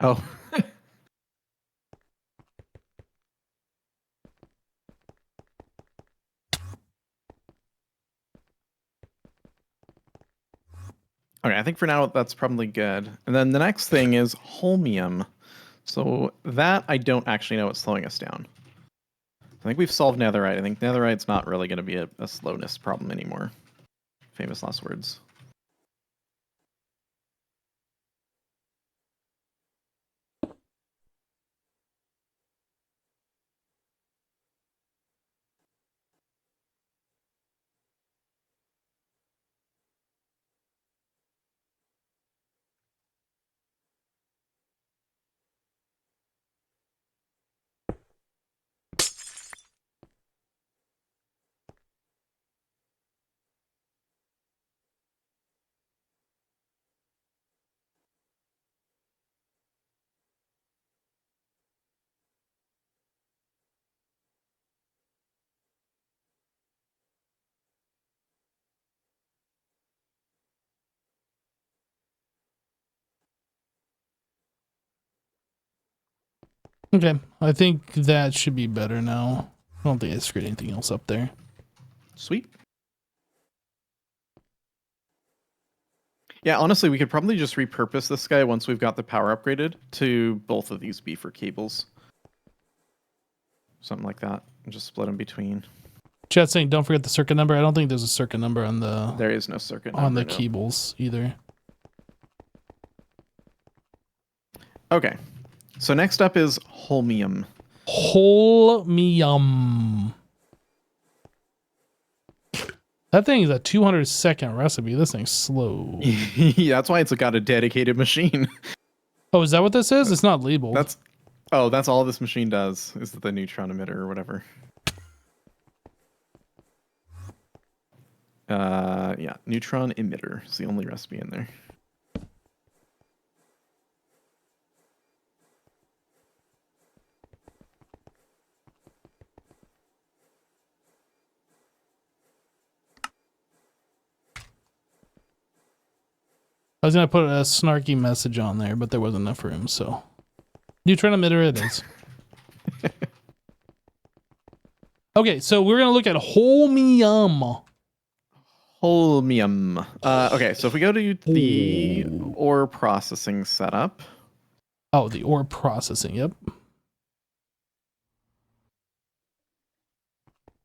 Oh. Okay, I think for now that's probably good. And then the next thing is holmium. So that I don't actually know what's slowing us down. I think we've solved netherite. I think netherite's not really going to be a slowness problem anymore. Famous last words. Okay, I think that should be better now. I don't think I screwed anything else up there. Sweet. Yeah, honestly, we could probably just repurpose this guy once we've got the power upgraded to both of these be for cables. Something like that. And just split them between. Chat saying don't forget the circuit number. I don't think there's a circuit number on the There is no circuit on number, the cables either. Okay. So next up is holmium. Holmium. That thing is a 200-second recipe. This thing's slow. Yeah, that's why it's got a dedicated machine. Oh, is that what this is? It's not labeled. That's all this machine does is the neutron emitter or whatever. Yeah, neutron emitter is the only recipe in there. I was gonna put a snarky message on there, but there wasn't enough room, so neutron emitter it is. Okay, so we're gonna look at holmium. Holmium. Okay, so if we go to the ore processing setup. Oh, the ore processing. Yep.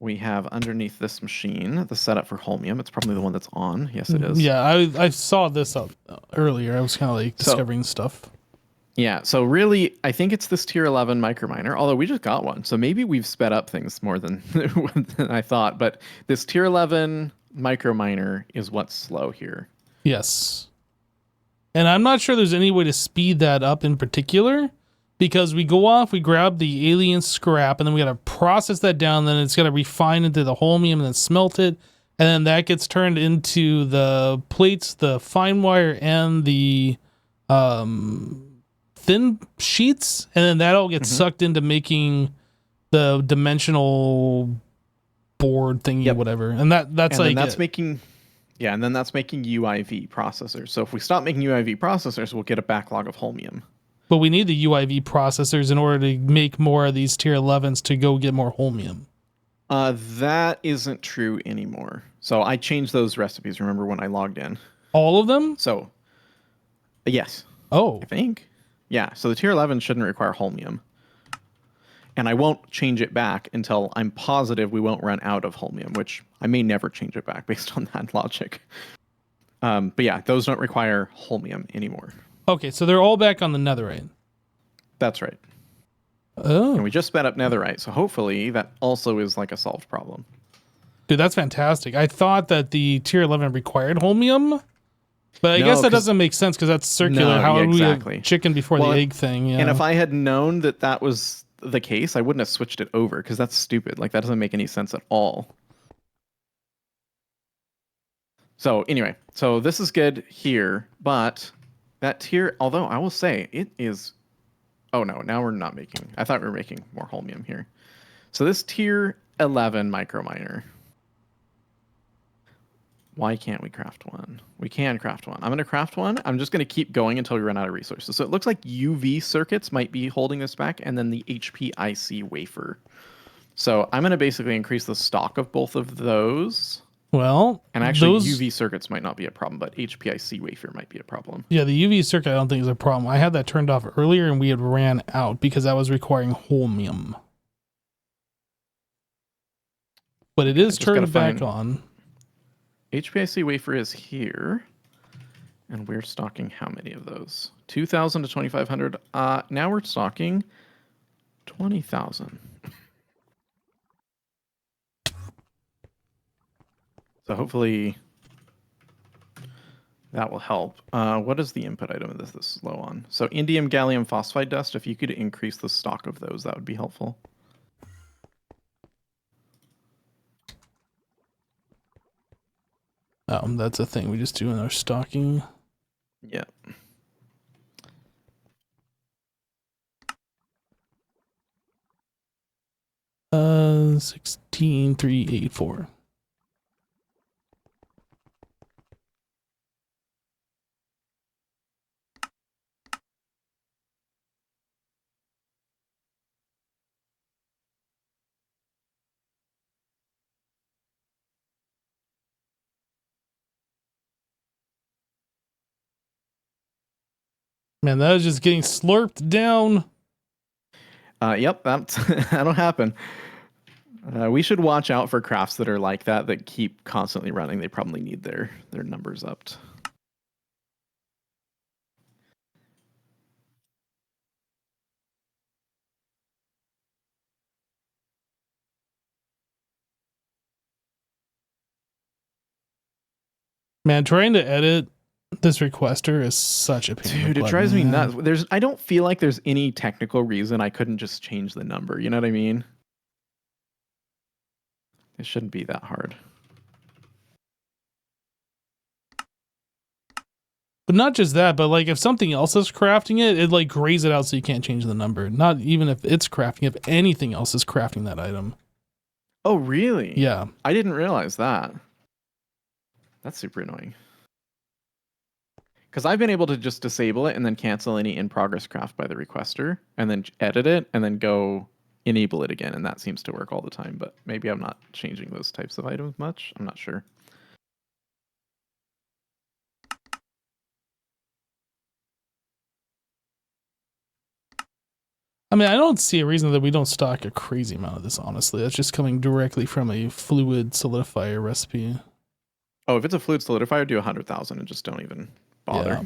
We have underneath this machine the setup for holmium. It's probably the one that's on. Yes, it is. Yeah, I saw this up earlier. I was kind of like discovering stuff. Yeah, so really, I think it's this tier 11 microminer, although we just got one. So maybe we've sped up things more than, than I thought. But this tier 11 microminer is what's slow here. Yes. And I'm not sure there's any way to speed that up in particular, because we go off, we grab the alien scrap, and then we got to process that down. Then it's got to refine into the holmium and then smelt it. And then that gets turned into the plates, the fine wire, and the thin sheets. And then that all gets sucked into making the dimensional board thingy, whatever. And that's like making... Yeah, and then that's making UIV processors. So if we stop making UIV processors, we'll get a backlog of holmium. But we need the UIV processors in order to make more of these tier 11s to go get more holmium. That isn't true anymore. So I changed those recipes, remember, when I logged in. All of them? So, yes. Oh. I think. Yeah, so the tier 11 shouldn't require holmium. And I won't change it back until I'm positive we won't run out of holmium, which I may never change it back based on that logic. But yeah, those don't require holmium anymore. Okay, so they're all back on the netherite. That's right. Oh. And we just sped up netherite, so hopefully that also is like a solved problem. Dude, that's fantastic. I thought that the tier 11 required holmium, but I guess that doesn't make sense because that's circular. How would we have chicken before the egg thing? Yeah. And if I had known that that was the case, I wouldn't have switched it over because that's stupid. Like, that doesn't make any sense at all. So anyway, so this is good here, but that tier, although I will say it is, oh no, now we're not making, I thought we were making more holmium here. So this tier 11 microminer, why can't we craft one? We can craft one. I'm going to craft one. I'm just going to keep going until we run out of resources. So it looks like UV circuits might be holding this back, and then the HPIC wafer. So I'm going to basically increase the stock of both of those. Well, and actually UV circuits might not be a problem, but HPIC wafer might be a problem. Yeah, the UV circuit I don't think is a problem. I had that turned off earlier and we had ran out because that was requiring holmium. But it is turned back on. HPIC wafer is here. And we're stocking how many of those? 2,000 to 2,500. Now we're stocking 20,000. So hopefully that will help. What is the input item of this is low on? So indium gallium phosphide dust, if you could increase the stock of those, that would be helpful. That's a thing we just do in our stocking. Yeah. Uh, 16,384. Man, that was just getting slurped down. Yep, that'll happen. We should watch out for crafts that are like that keep constantly running. They probably need their numbers upped. Man, trying to edit this requester is such a pain. Dude, it drives me nuts. I don't feel like there's any technical reason I couldn't just change the number. You know what I mean? It shouldn't be that hard. But not just that, but like if something else is crafting it, it like grays it out so you can't change the number. Not even if it's crafting, if anything else is crafting that item. Oh, really? Yeah. I didn't realize that. That's super annoying. Because I've been able to just disable it and then cancel any in-progress craft by the requester, and then edit it, and then go enable it again, and that seems to work all the time. But maybe I'm not changing those types of items much. I'm not sure. I mean, I don't see a reason that we don't stock a crazy amount of this, honestly. That's just coming directly from a fluid solidifier recipe. Oh, if it's a fluid solidifier, do 100,000 and just don't even bother. Yeah.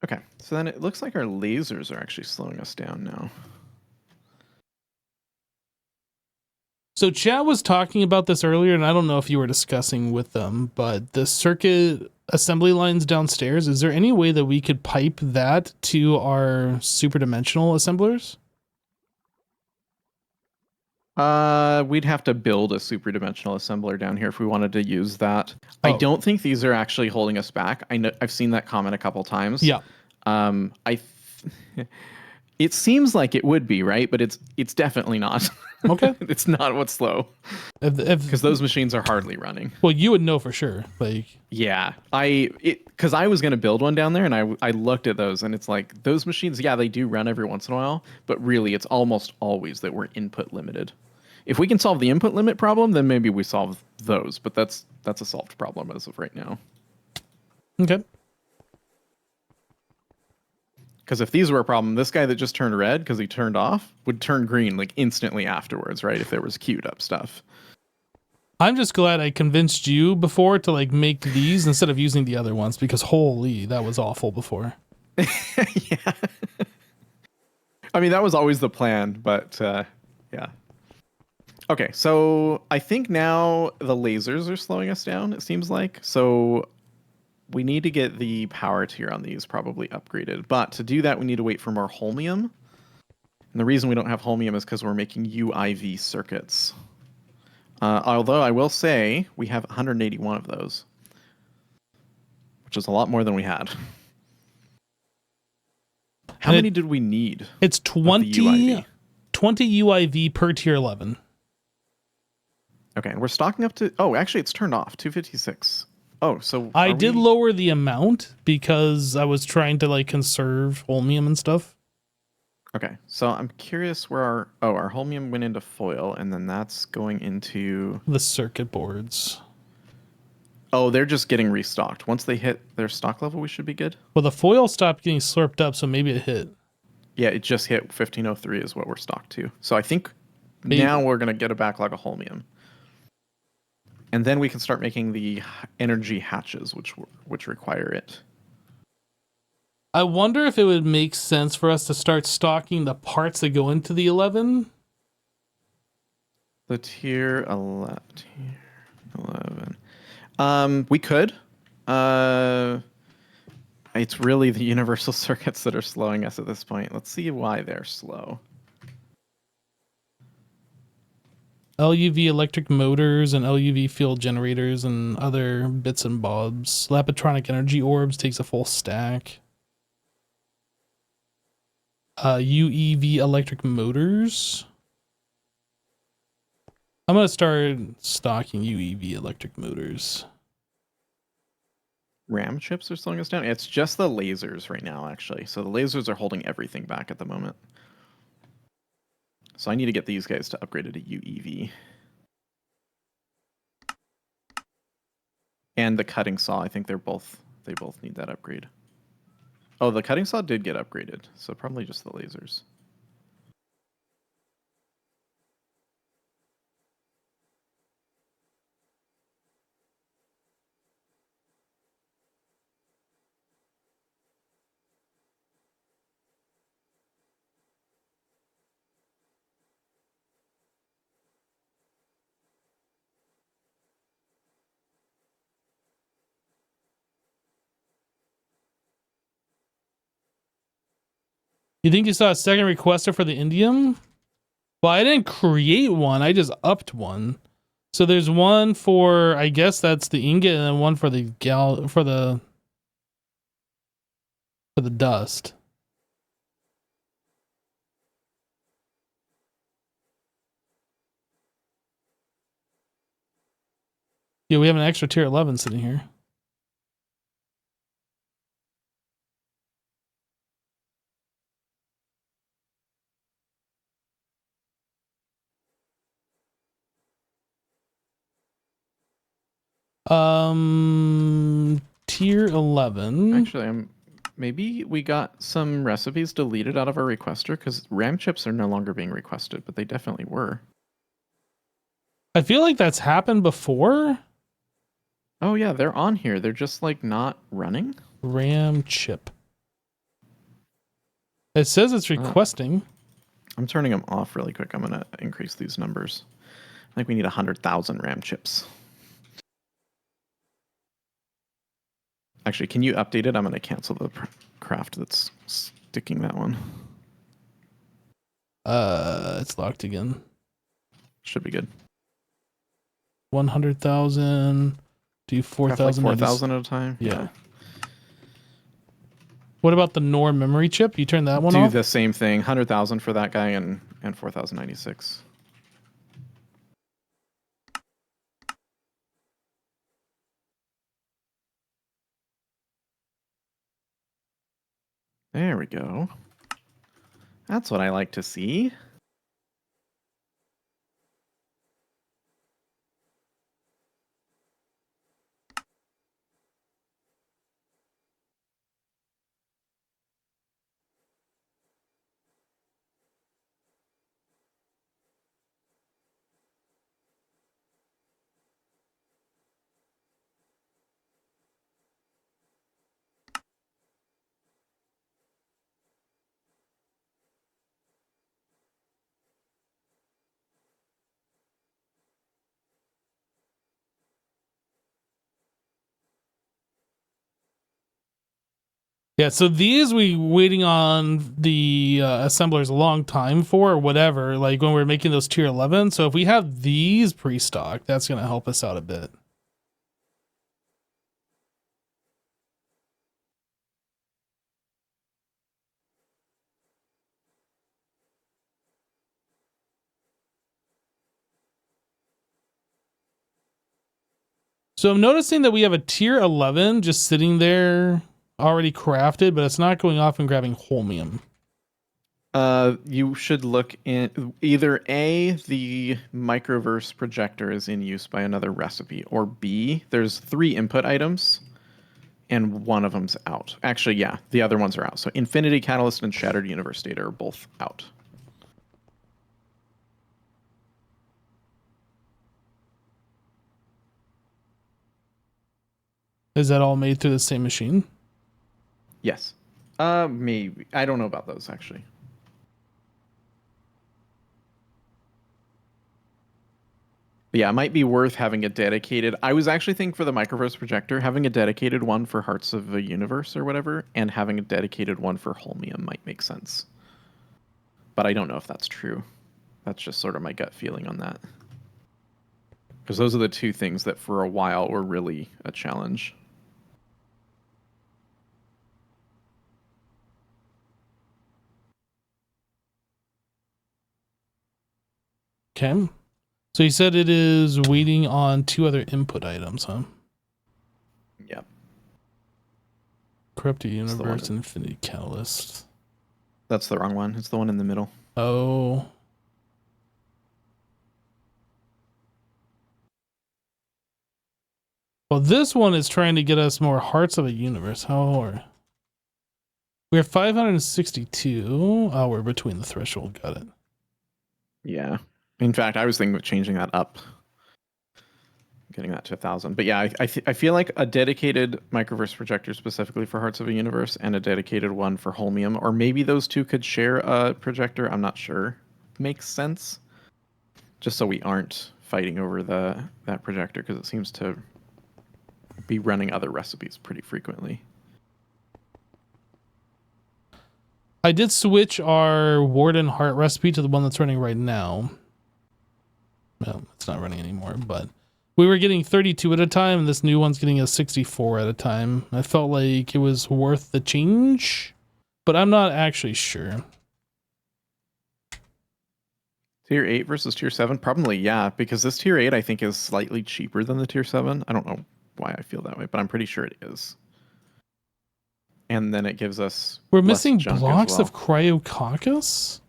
Okay, so then it looks like our lasers are actually slowing us down now. So Chad was talking about this earlier, and I don't know if you were discussing with them, but the circuit assembly lines downstairs, is there any way that we could pipe that to our super dimensional assemblers? We'd have to build a super dimensional assembler down here if we wanted to use that. I Oh. don't think these are actually holding us back. I know I've seen that comment a couple times. Yeah. It seems like it would be, right? But it's definitely not. Okay. It's not what's slow. Because those machines are hardly running. Well, you would know for sure. Like, yeah, because I was going to build one down there, and I looked at those, and it's like those machines, yeah, they do run every once in a while, but really it's almost always that we're input limited. If we can solve the input limit problem, then maybe we solve those, but that's a solved problem as of right now. okay. Because if these were a problem, this guy that just turned red because he turned off would turn green like instantly afterwards, right? If there was queued up stuff. I'm just glad I convinced you before to like make these instead of using the other ones, because holy, that was awful before. Yeah. I mean, that was always the plan, but yeah. Okay, so I think now the lasers are slowing us down, it seems like. So we need to get the power tier on these probably upgraded. But to do that, we need to wait for more holmium. And the reason we don't have holmium is because we're making UIV circuits. Although I will say we have 181 of those, which is a lot more than we had. How many did we need? It's 20 UIV per tier 11. Okay, and we're stocking up to... Oh, actually, it's turned off. 256. Oh, so... I did lower the amount because I was trying to like conserve holmium and stuff. Okay, so I'm curious where our holmium went into foil, and then that's going into... The circuit boards. Oh, they're just getting restocked. Once they hit their stock level, we should be good? Well, the foil stopped getting slurped up, so maybe it hit. Yeah, it just hit 1503 is what we're stocked to. So I think now we're going to get a backlog of holmium. And then we can start making the energy hatches, which require it. I wonder if it would make sense for us to start stocking the parts that go into the 11. The tier 11. We could. It's really the universal circuits that are slowing us at this point. Let's see why they're slow. LUV electric motors and LUV field generators and other bits and bobs. Lapatronic energy orbs takes a full stack. UEV electric motors. I'm going to start stocking UEV electric motors. RAM chips are slowing us down. It's just the lasers right now, actually. So the lasers are holding everything back at the moment. So I need to get these guys to upgrade it to UEV. And the cutting saw, I think they both need that upgrade. Oh, the cutting saw did get upgraded, so probably just the lasers. You think you saw a second requester for the indium? Well, I didn't create one. I just upped one. So there's one for, I guess that's the ingot, and then one for the for the dust. Yeah, we have an extra tier 11 sitting here. Tier 11. Actually, maybe we got some recipes deleted out of our requester because RAM chips are no longer being requested, but they definitely were. I feel like that's happened before. Oh yeah, they're on here. They're just like not running. RAM chip. It says it's requesting. I'm turning them off really quick. I'm gonna increase these numbers. I think we need 100,000 RAM chips. Actually, can you update it? I'm gonna cancel the craft that's sticking that one. It's locked again. Should be good. 100,000. Do 4,000. Like 4,000 at a time. Yeah. What about the NOR memory chip? You turn that one off? Do the same thing. 100,000 for that guy and 4,096. There we go. That's what I like to see. Yeah, so these we waiting on the assemblers a long time for, or whatever, like when we're making those tier 11. So if we have these pre-stock, that's going to help us out a bit. So I'm noticing that we have a tier 11 just sitting there already crafted, but it's not going off and grabbing holmium. You should look in either A, the microverse projector is in use by another recipe, or B, there's 3 input items and one of them's out. Actually, yeah, the other ones are out. So Infinity Catalyst and Shattered Universe Data are both out. Is that all made through the same machine? Yes. Maybe. I don't know about those, actually. But yeah, it might be worth having a dedicated... I was actually thinking for the microverse projector, having a dedicated one for Hearts of the Universe or whatever, and having a dedicated one for holmium might make sense. But I don't know if that's true. That's just sort of my gut feeling on that. Because those are the 2 things that for a while were really a challenge. Okay. So you said it is waiting on 2 other input items, huh? Yep. Corrupted Universe and Infinity Catalyst. That's the wrong one. It's the one in the middle. Oh. Well, this one is trying to get us more Hearts of a Universe. How are we're 562. Oh, we're between the threshold. Got it. Yeah. In fact, I was thinking of changing that up. Getting that to 1,000. But yeah, I feel like a dedicated microverse projector specifically for Hearts of a Universe and a dedicated one for holmium, or maybe those 2 could share a projector. I'm not sure. Makes sense. Just so we aren't fighting over that projector, because it seems to be running other recipes pretty frequently. I did switch our Warden Heart recipe to the one that's running right now. Well, it's not running anymore, but we were getting 32 at a time, and this new one's getting a 64 at a time. I felt like it was worth the change, but I'm not actually sure. Tier 8 versus Tier 7? Probably, yeah, because this Tier 8 I think is slightly cheaper than the Tier 7. I don't know why I feel that way, but I'm pretty sure it is. And then it gives us We're less missing junk as blocks well. of Cryococcus?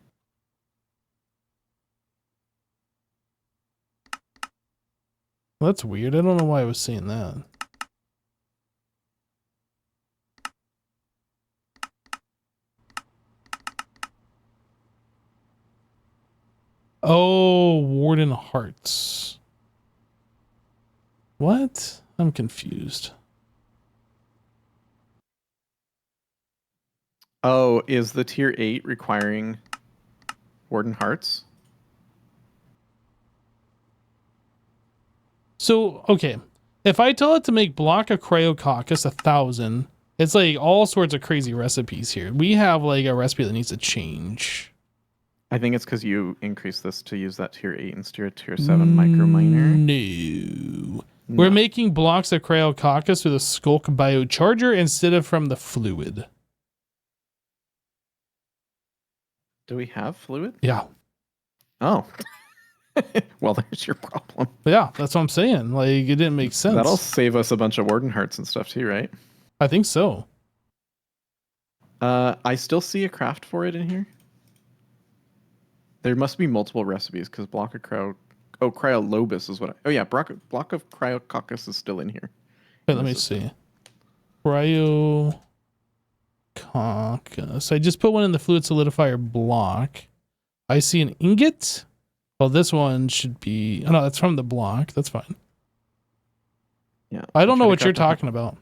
Well, that's weird. I don't know why I was seeing that. Oh, Warden Hearts. What? I'm confused. Oh, is the Tier 8 requiring Warden Hearts? So, okay. If I tell it to make block of Cryococcus 1,000, it's like all sorts of crazy recipes here. We have like a recipe that needs to change. I think it's because you increased this to use that Tier 8 instead of Tier 7 Micro Miner. No. We're making blocks of Cryococcus with a Skulk Biocharger instead of from the fluid. Do we have fluid? Yeah. Oh. Well, there's your problem. Yeah, that's what I'm saying. Like, it didn't make sense. That'll save us a bunch of Warden Hearts and stuff too, right? I think so. I still see a craft for it in here. There must be multiple recipes because block of Cryolobus is what oh yeah, block of Cryococcus is still in here. Wait, let me see. Cryococcus. I just put one in the fluid solidifier block. I see an ingot. Well, this one should be... Oh, no, that's from the block. That's fine. Yeah. I don't know what you're talking about.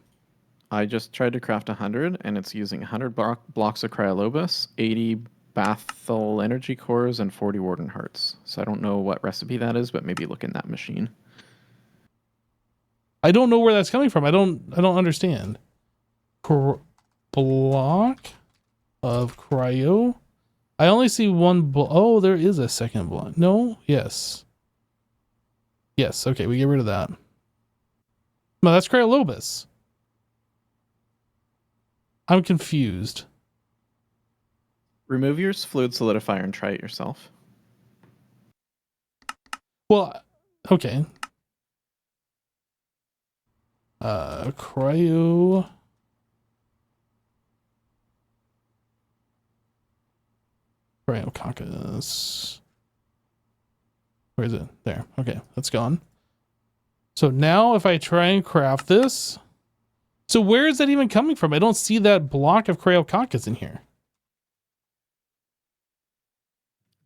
I just tried to craft 100, and it's using 100 blocks of Cryolobus, 80 Bathol energy cores, and 40 Warden Hearts. So I don't know what recipe that is, but maybe look in that machine. I don't know where that's coming from. I don't understand. Block of cryo. I only see one oh, there is a second block. No? Yes. Yes, okay, we get rid of that. No, that's Cryolobus. I'm confused. Remove your fluid solidifier and try it yourself. Well, okay. Cryococcus. Where is it? There. Okay, that's gone. So now if I try and craft this, so where is that even coming from? I don't see that block of Cryococcus in here.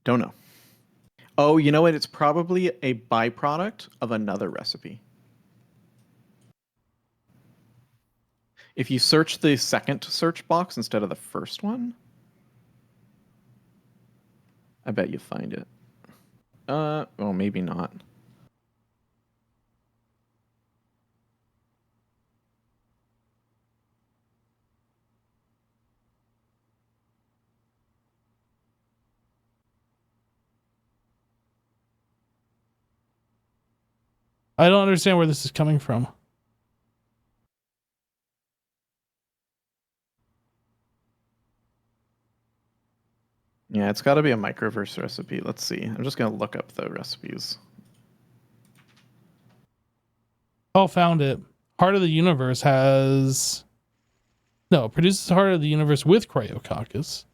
Don't know. Oh, you know what? It's probably a byproduct of another recipe. If you search the second search box instead of the first one, I bet you find it. Well, maybe not. I don't understand where this is coming from. Yeah, it's got to be a microverse recipe. Let's see. I'm just going to look up the recipes. Oh, found it. Heart of the Universe has... No, produces Heart of the Universe with Cryococcus.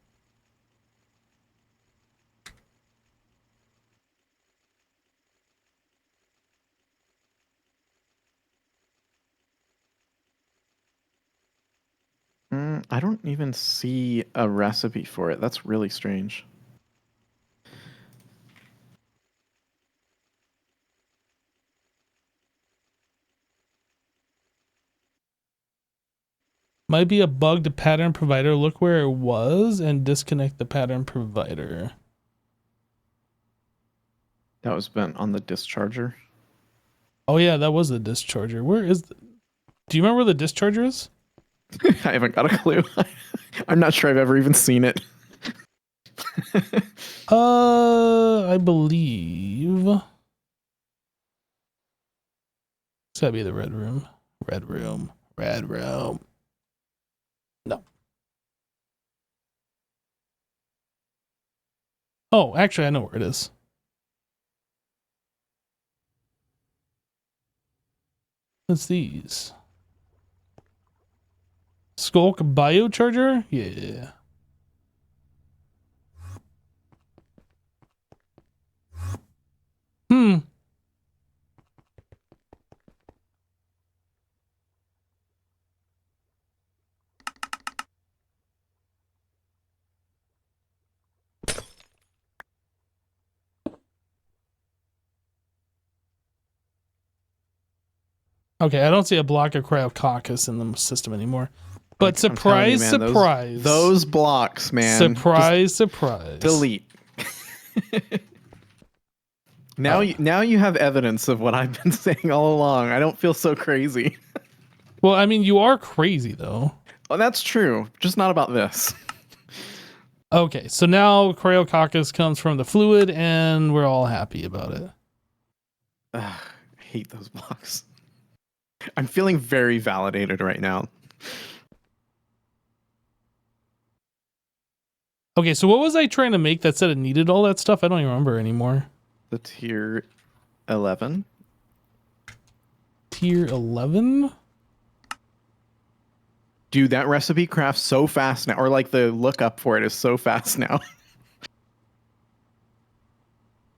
I don't even see a recipe for it. That's really strange. Might be a bugged pattern provider. Look where it was and disconnect the pattern provider. That was bent on the discharger. Oh yeah, that was the discharger. Where is the... Do you remember where the discharger is? I haven't got a clue. I'm not sure I've ever even seen it. I believe it's gotta be the red room. Red room. Red room. No. Oh, actually, I know where it is. What's these? Skulk biocharger? Yeah. Hmm. Okay, I don't see a block of cryococcus in the system anymore. But I'm telling you, surprise, man, surprise. Those blocks, man. Surprise, surprise. Delete. Now, now you have evidence of what I've been saying all along. I don't feel so crazy. Well, I mean, you are crazy, though. Well, that's true. Just not about this. Okay, so now cryococcus comes from the fluid, and we're all happy about it. I hate those blocks. I'm feeling very validated right now. Okay, so what was I trying to make that said it needed all that stuff? I don't even remember anymore. The tier 11. Tier 11? Dude, that recipe crafts so fast now, or like the lookup for it is so fast now.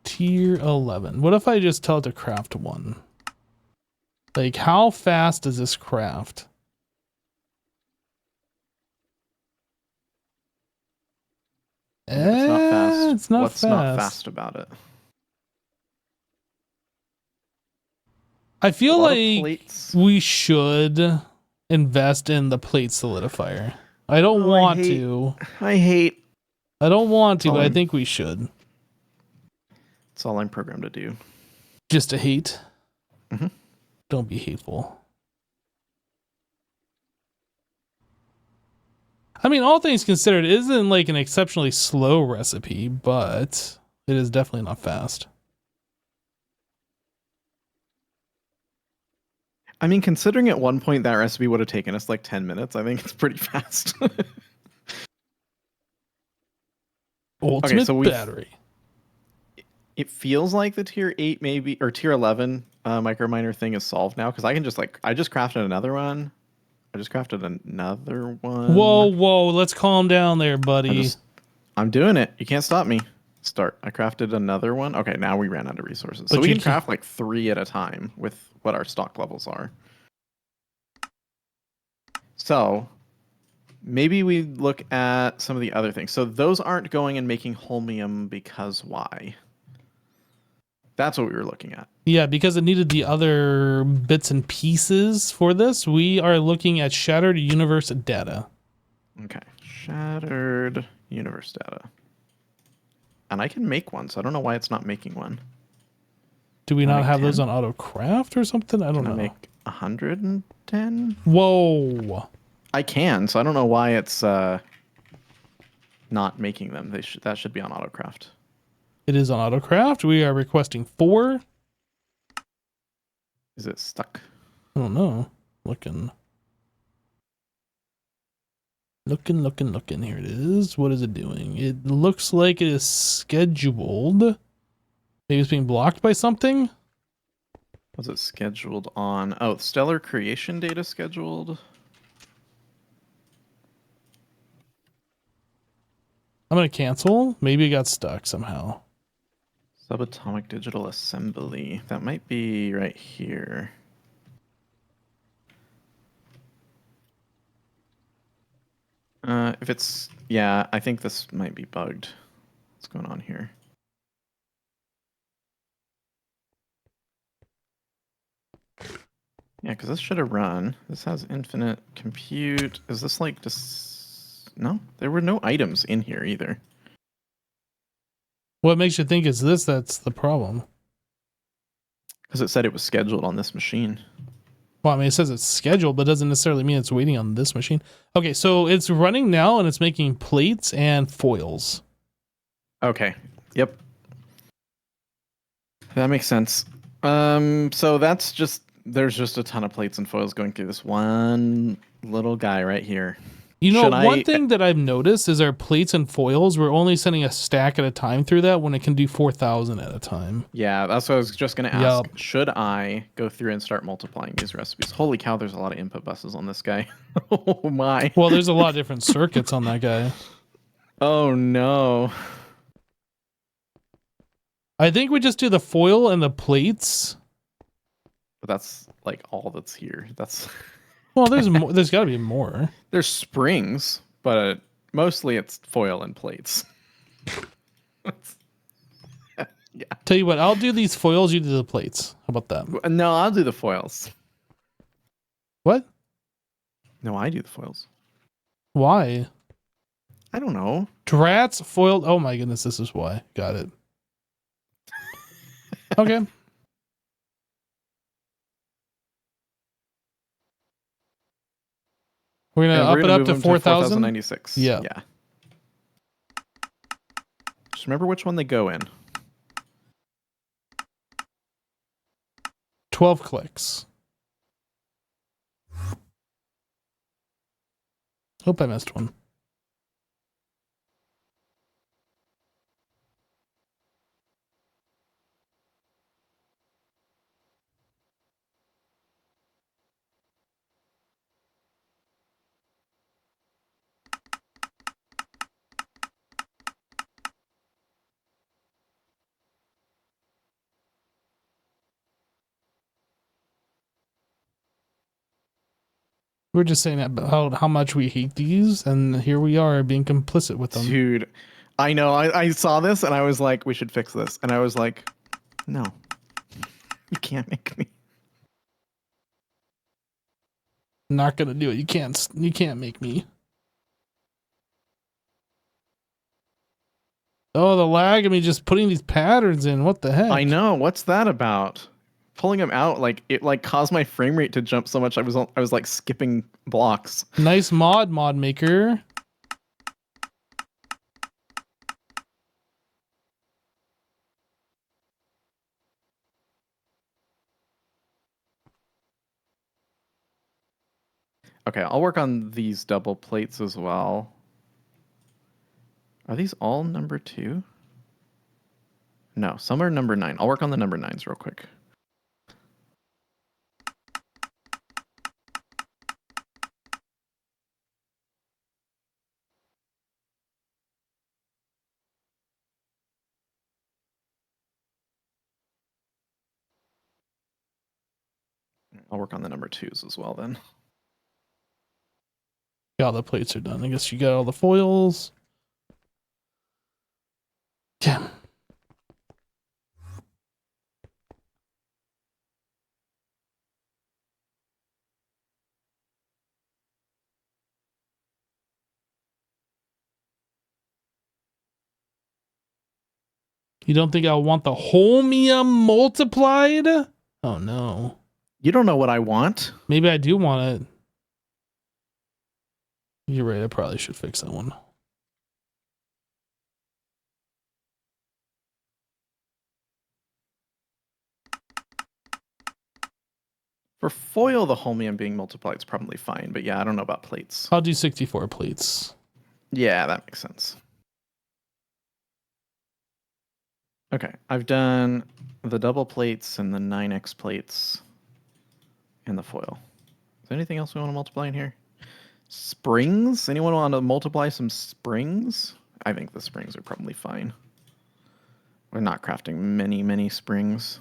Tier 11. What if I just tell it to craft one? Like, how fast does this craft? It's not fast. It's not What's fast. not fast about it? I feel like plates. we should invest in the plate solidifier. I don't want to. I don't want to, but I think we should. That's all I'm programmed to do. Just to hate? Mm-hmm. Don't be hateful. I mean, all things considered, it isn't like an exceptionally slow recipe, but it is definitely not fast. I mean, considering at one point that recipe would have taken us like 10 minutes, I think it's pretty fast. Ultimate battery. It feels like the tier 8 maybe, or tier 11 microminer thing is solved now, because I can just like, I just crafted another one. Whoa, let's calm down there, buddy. I'm doing it. You can't stop me. Start. I crafted another one. Okay, now we ran out of resources. So we can craft like 3 at a time with what our stock levels are. So maybe we look at some of the other things. So those aren't going and making holmium because why? That's what we were looking at. Yeah, because it needed the other bits and pieces for this. We are looking at Shattered Universe data. Okay, Shattered Universe data. And I can make one, so I don't know why it's not making one. Do we not have 10? Those on AutoCraft or something? I don't know. Can I make 110? Whoa. I can, so I don't know why it's not making them. That should be on AutoCraft. It is on AutoCraft. We are requesting 4. Is it stuck? I don't know. Looking. Here it is. What is it doing? It looks like it is scheduled. Maybe it's being blocked by something? Was it scheduled on? Oh, Stellar Creation data scheduled. I'm going to cancel. Maybe it got stuck somehow. Subatomic digital assembly. That might be right here. If it's, yeah, I think this might be bugged. What's going on here? Yeah, because this should have run. This has infinite compute. Is this like just... No, there were no items in here either. What makes you think it's this that's the problem? Because it said it was scheduled on this machine. Well, I mean, it says it's scheduled, but doesn't necessarily mean it's waiting on this machine. Okay, so it's running now, and it's making plates and foils. Okay. Yep. That makes sense. So that's just there's just a ton of plates and foils going through this one little guy right here. You know, Should one I? thing that I've noticed is our plates and foils, we're only sending a stack at a time through that when it can do 4,000 at a time. Yeah, that's what I was just gonna ask. Yup. Should I go through and start multiplying these recipes? Holy cow, there's a lot of input buses on this guy. Oh my. Well, there's a lot of different circuits on that guy. Oh no. I think we just do the foil and the plates. But that's like all that's here. That's Well, there's more, there's got to be more. there's springs, but mostly it's foil and plates. Yeah. Tell you what, I'll do these foils, you do the plates. How about that? No, I'll do the foils. What? No, I do the foils. Why? I don't know. Drats foiled. Oh my goodness, this is why. Got it. Okay. We're gonna And up we're it gonna up move to them 4,000. 4,096. Yeah. Yeah. Just remember which one they go in. 12 clicks. Hope I missed one. We're just saying about how much we hate these, and here we are being complicit with them. Dude, I know. I saw this and I was like, we should fix this. And I was like, no, you can't make me. Not gonna do it. You can't make me. Oh, the lag of me just putting these patterns in. What the heck? I know. What's that about? Pulling them out, like it like caused my frame rate to jump so much. I was like skipping blocks. Nice mod maker. Okay, I'll work on these double plates as well. Are these all number 2? No, some are number 9. I'll work on the number 9s real quick. I'll work on the number 2s as well then. Yeah, all the plates are done. I guess you got all the foils. Yeah. You don't think I'll want the holmium multiplied? Oh no. You don't know what I want. Maybe I do want it. You're right, I probably should fix that one. For foil, the holmium being multiplied is probably fine, but yeah, I don't know about plates. I'll do 64 plates. Yeah, that makes sense. Okay, I've done the double plates and the 9x plates and the foil. Is there anything else we want to multiply in here? Springs? Anyone want to multiply some springs? I think the springs are probably fine. We're not crafting many springs.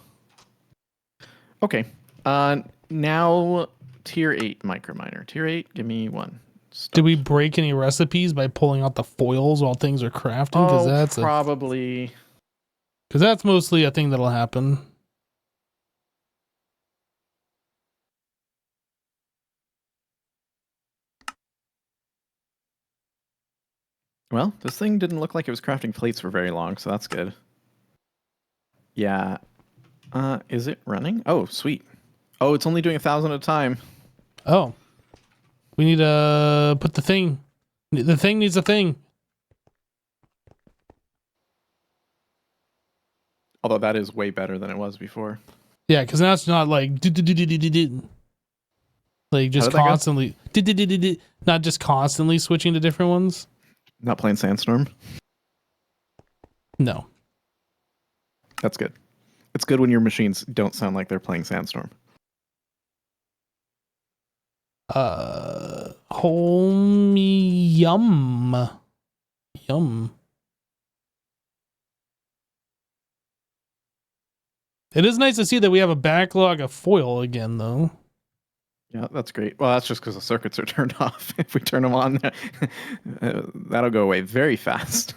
Okay. Now tier 8 microminer. Tier 8, give me one. Stop. Did we break any recipes by pulling out the foils while things are crafting? Oh, that's probably. Because that's mostly a thing that'll happen. Well, this thing didn't look like it was crafting plates for very long, so that's good. Yeah. Is it running? Oh, sweet. Oh, it's only doing 1,000 at a time. Oh. We need to put the thing. The thing needs a thing. Although that is way better than it was before. Yeah, because now it's not like like just How did that go? constantly not just constantly switching to different ones. Not playing Sandstorm. No. That's good. It's good when your machines don't sound like they're playing Sandstorm. Homie yum. Yum. It is nice to see that we have a backlog of foil again, though. Yeah, that's great. Well, that's just because the circuits are turned off. If we turn them on, that'll go away very fast.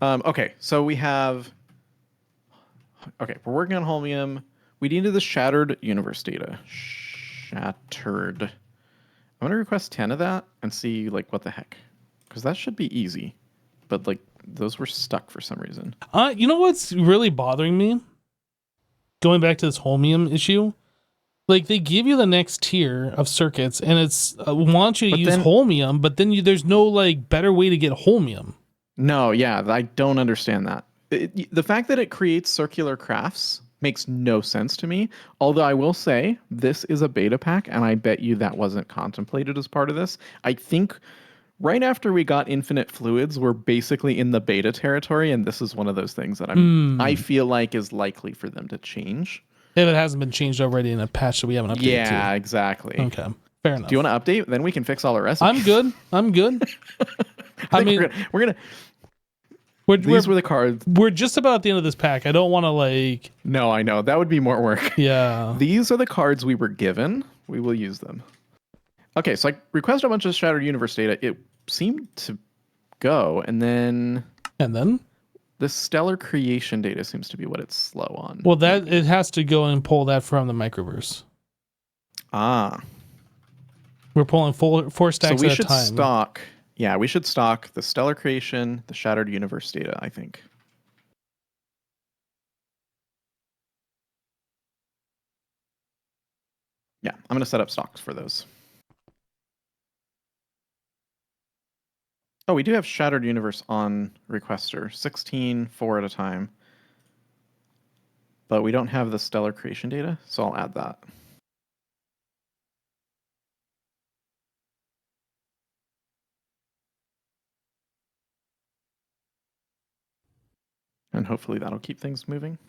Okay, so we have... Okay, we're working on Holmium. We needed the Shattered Universe data. Shattered. I'm going to request 10 of that and see, like, what the heck. Because that should be easy. But, like, those were stuck for some reason. You know what's really bothering me? Going back to this Holmium issue. Like, they give you the next tier of circuits, and it's wants you to use Holmium, but then there's no, like, better way to get Holmium. No, yeah, I don't understand that. The fact that it creates circular crafts makes no sense to me. Although I will say, this is a beta pack, and I bet you that wasn't contemplated as part of this. I think right after we got infinite fluids, we're basically in the beta territory, and this is one of those things that I feel like is likely for them to change. If it hasn't been changed already in a patch that we haven't updated to. Yeah, exactly. Okay, fair enough. Do you want to update? Then we can fix all the rest. I'm good. I mean, these were the cards. We're just about at the end of this pack. I don't want to like... No, I know. That would be more work. Yeah. These are the cards we were given. We will use them. Okay, so I requested a bunch of Shattered Universe data. It seemed to go, and then... The Stellar Creation data seems to be what it's slow on. Well, that it has to go and pull that from the microverse. Ah. We're pulling four stacks at a time. So we should stock... Yeah, we should stock the Stellar Creation, the Shattered Universe data, I think. Yeah, I'm going to set up stocks for those. Oh, we do have Shattered Universe on Requester. 16, 4 at a time. But we don't have the Stellar Creation data, so I'll add that. And hopefully that'll keep things moving.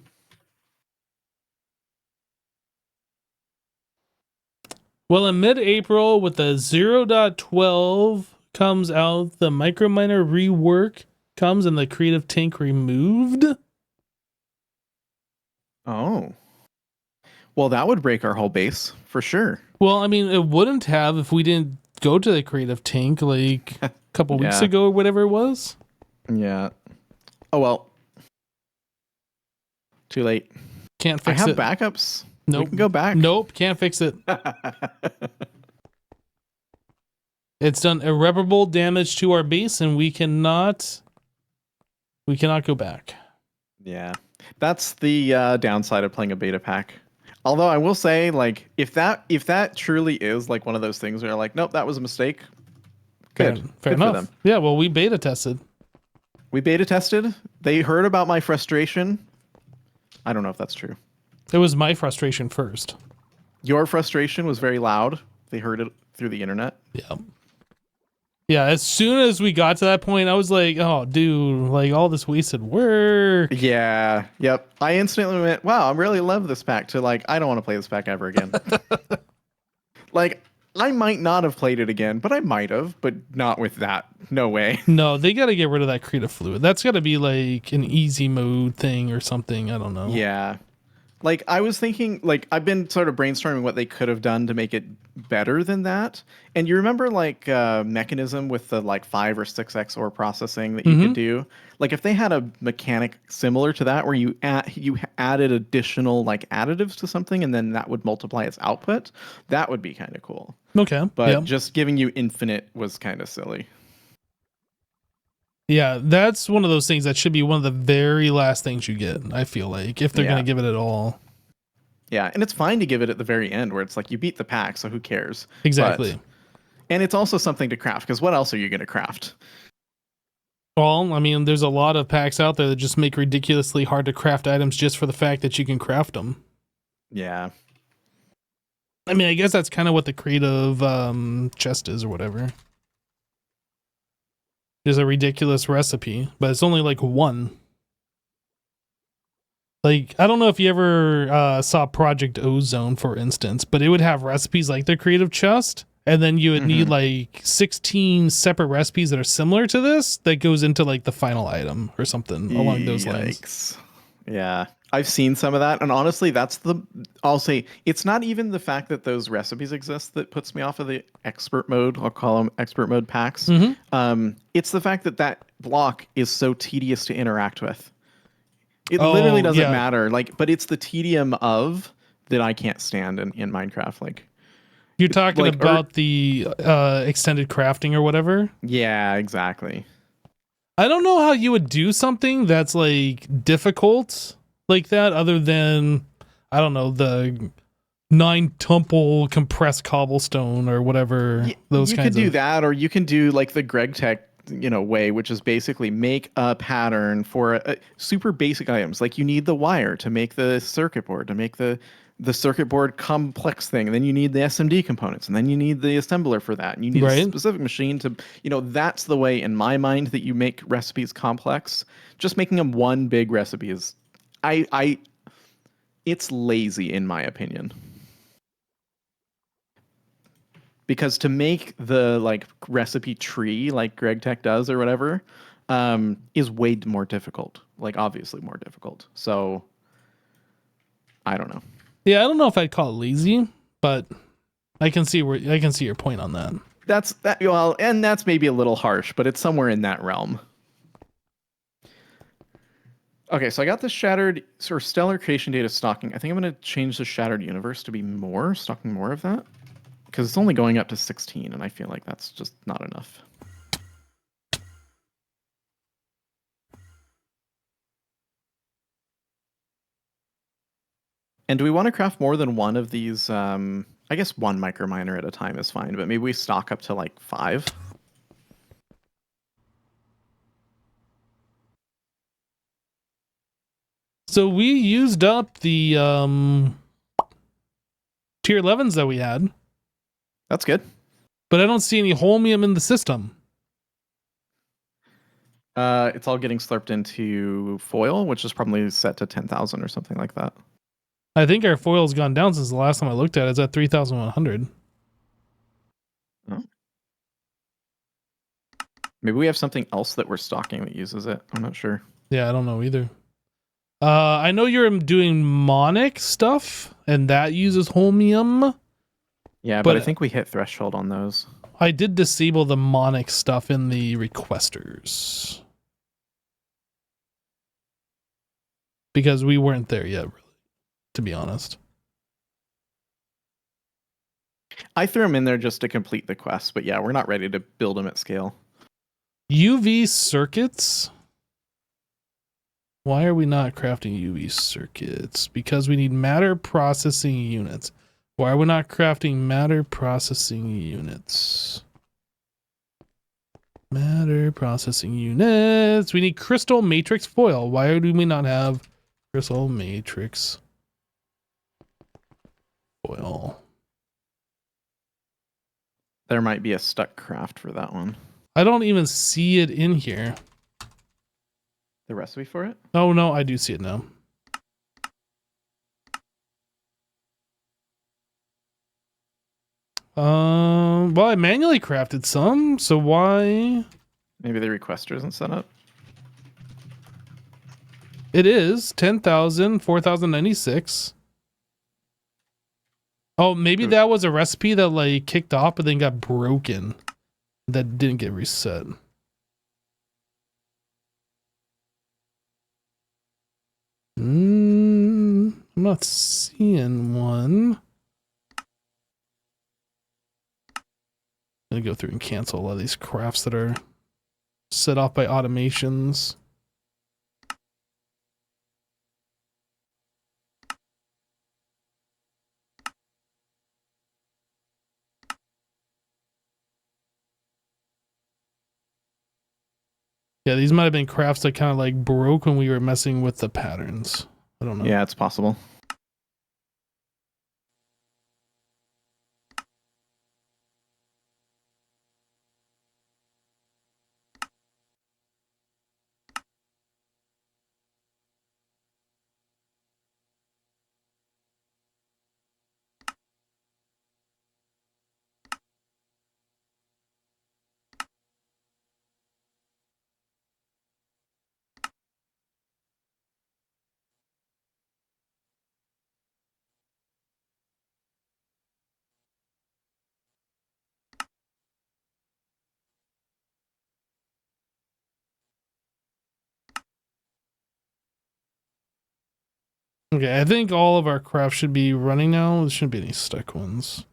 Well, in mid-April, with the 0.12 comes out, the Microminer rework comes and the Creative Tank removed. Oh. Well, that would break our whole base, for sure. Well, I mean, it wouldn't have if we didn't go to the Creative Tank like a couple weeks ago or whatever it was. Yeah. Oh, well. Too late. Can't fix it. I have backups. Nope. We can go back. Nope, can't fix it. It's done irreparable damage to our base, and we cannot go back. Yeah. That's the downside of playing a beta pack. Although I will say, like, if that truly is like one of those things where you're like, nope, that was a mistake. Good. Fair enough. For them. Yeah, well, we beta tested. We beta tested. They heard about my frustration. I don't know if that's true. It was my frustration first. Your frustration was very loud. They heard it through the internet. Yeah. Yeah, as soon as we got to that point, I was like, oh, dude, like all this wasted work. Yeah. Yep. I instantly went, wow, I really love this pack, to like, I don't want to play this pack ever again. Like, I might not have played it again, but I might have, but not with that. No way. No, they got to get rid of that creative fluid. That's got to be like an easy mode thing or something. I don't know. Yeah. Like, I was thinking, like, I've been sort of brainstorming what they could have done to make it better than that. And you remember, like, Mechanism with the, like, 5 or 6 XOR processing that you could do? Like, if they had a mechanic similar to that where you added additional, like, additives to something and then that would multiply its output, that would be kind of cool. Okay. But just giving you infinite was kind of silly. Yeah, that's one of those things that should be one of the very last things you get, I feel like, if they're going to give it at all. Yeah, and it's fine to give it at the very end where it's like you beat the pack, so who cares? Exactly. And it's also something to craft, because what else are you going to craft? Well, I mean, there's a lot of packs out there that just make ridiculously hard to craft items just for the fact that you can craft them. Yeah. I mean, I guess that's kind of what the creative chest is or whatever. There's a ridiculous recipe, but it's only like one. Like, I don't know if you ever saw Project Ozone, for instance, but it would have recipes like the creative chest, and then you would need like 16 separate recipes that are similar to this that goes into like the final item or something along those lines. Yeah. I've seen some of that, and honestly, I'll say it's not even the fact that those recipes exist that puts me off of the expert mode. I'll call them expert mode packs. It's the fact that that block is so tedious to interact with. It literally doesn't matter, like, but it's the tedium of that I can't stand in Minecraft. Like, you're talking about the extended crafting or whatever. Yeah, exactly. I don't know how you would do something that's like difficult like that, other than, I don't know, the 9 tumple compressed cobblestone or whatever. You could do that, or you can do like the Greg Tech way, which is basically make a pattern for super basic items. Like you need the wire to make the circuit board, to make the circuit board complex thing, and then you need the SMD components, and then you need the assembler for that, and you need a specific machine to, that's the way in my mind that you make recipes complex. Just making them one big recipe is, it's lazy in my opinion. Because to make the like recipe tree like Greg Tech does or whatever is way more difficult, like obviously more difficult. So I don't know. Yeah, I don't know if I'd call it lazy, but I can see your point on that. And that's maybe a little harsh, but it's somewhere in that realm. Okay, so I got the Shattered or Stellar Creation Data stocking. I think I'm going to change the Shattered Universe to be stocking more of that. Because it's only going up to 16, and I feel like that's just not enough. And do we want to craft more than one of these? I guess one micro miner at a time is fine, but maybe we stock up to like 5. So we used up the tier 11s that we had. That's good. But I don't see any holmium in the system. It's all getting slurped into foil, which is probably set to 10,000 or something like that. I think our foil's gone down since the last time I looked at it. It's at 3,100. Oh. Maybe we have something else that we're stocking that uses it. I'm not sure. Yeah, I don't know either. I know you're doing Monic stuff, and that uses holmium. Yeah, but I think we hit threshold on those. I did disable the Monic stuff in the requesters. Because we weren't there yet, really, to be honest. I threw them in there just to complete the quest, but yeah, we're not ready to build them at scale. UV circuits? Why are we not crafting UV circuits? Because we need matter processing units. Why are we not crafting matter processing units? Matter processing units. We need crystal matrix foil. Why do we not have crystal matrix foil? There might be a stuck craft for that one. I don't even see it in here. The recipe for it? Oh no, I do see it now. Well, I manually crafted some, so why? Maybe the requester isn't set up. It is 10,000, 4,096. Oh, maybe that was a recipe that like kicked off but then got broken. That didn't get reset. I'm not seeing one. I'm gonna go through and cancel a lot of these crafts that are set off by automations. Yeah, these might have been crafts that kind of like broke when we were messing with the patterns. I don't know. Yeah, it's possible. Okay, I think all of our crafts should be running now. There shouldn't be any stuck ones.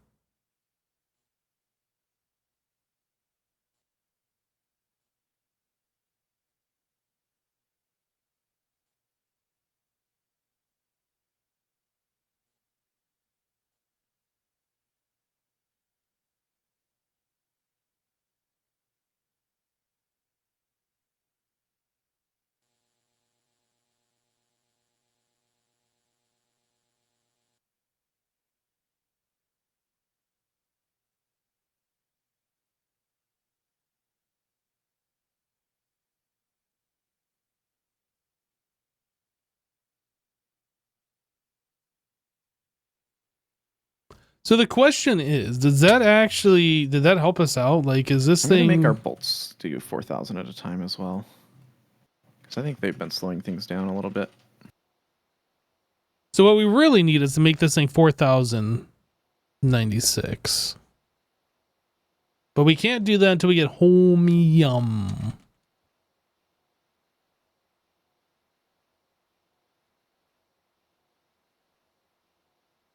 So the question is, did that help us out? Like, is this I'm thing gonna make our bolts do 4,000 at a time as well, because I think they've been slowing things down a little bit. So what we really need is to make this thing 4,096. But we can't do that until we get homium.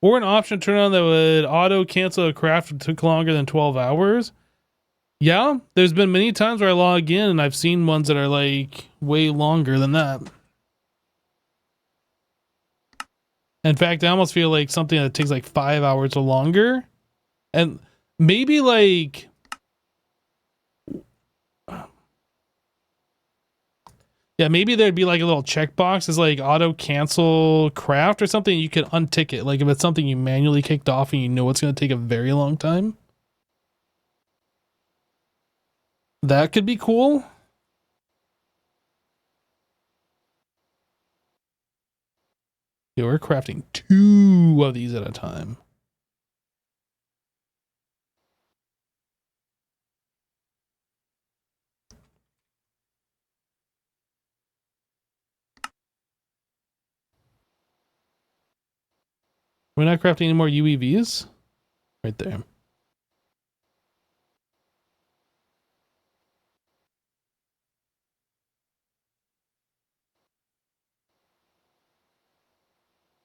Or an option turn on that would auto cancel a craft that took longer than 12 hours. Yeah, there's been many times where I log in and I've seen ones that are like way longer than that. In fact, I almost feel like something that takes like 5 hours or longer. And maybe like, yeah, maybe there'd be like a little checkbox as like auto cancel craft or something. You could untick it. Like if it's something you manually kicked off and you know it's going to take a very long time. That could be cool. Yeah, we're crafting 2 of these at a time. We're not crafting any more UEVs? Right there.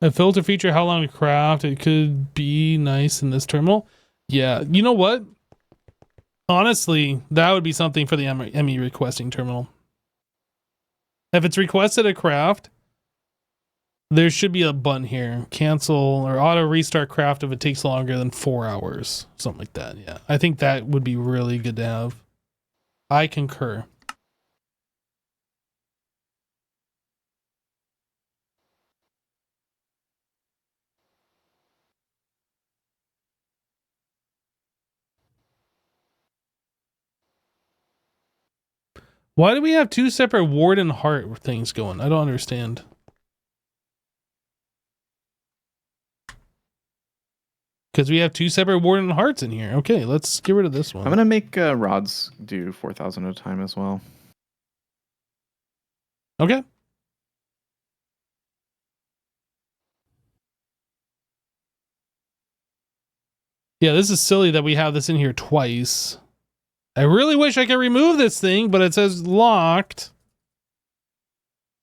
A filter feature, how long to craft? It could be nice in this terminal. Yeah, you know what? Honestly, that would be something for the ME requesting terminal. If it's requested a craft, there should be a button here. Cancel or auto restart craft if it takes longer than 4 hours. Something like that, yeah. I think that would be really good to have. I concur. Why do we have 2 separate ward and heart things going? I don't understand. Because we have 2 separate ward and hearts in here. Okay, let's get rid of this one. I'm gonna make rods do 4,000 at a time as well. Okay. Yeah, this is silly that we have this in here twice. I really wish I could remove this thing, but it says locked.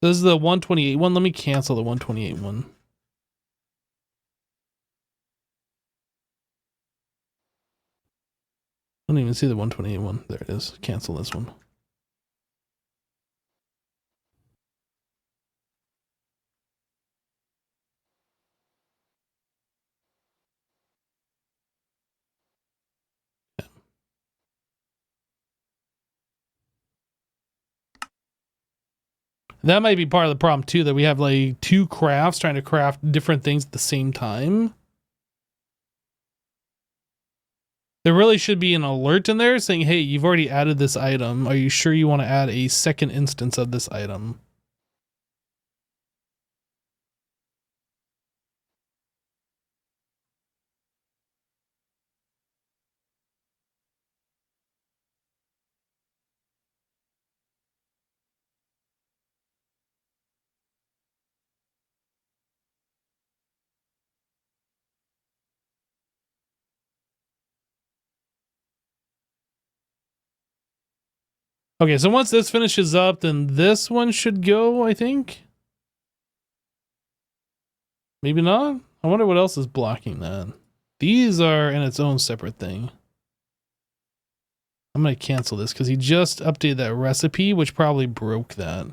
This is the 128 one. Let me cancel the 128 one. I don't even see the 128 one. There it is. Cancel this one. That might be part of the problem too, that we have like two crafts trying to craft different things at the same time. There really should be an alert in there saying, hey, you've already added this item. Are you sure you want to add a second instance of this item? Okay, so once this finishes up, then this one should go, I think. Maybe not? I wonder what else is blocking that. These are in its own separate thing. I'm going to cancel this because he just updated that recipe, which probably broke that.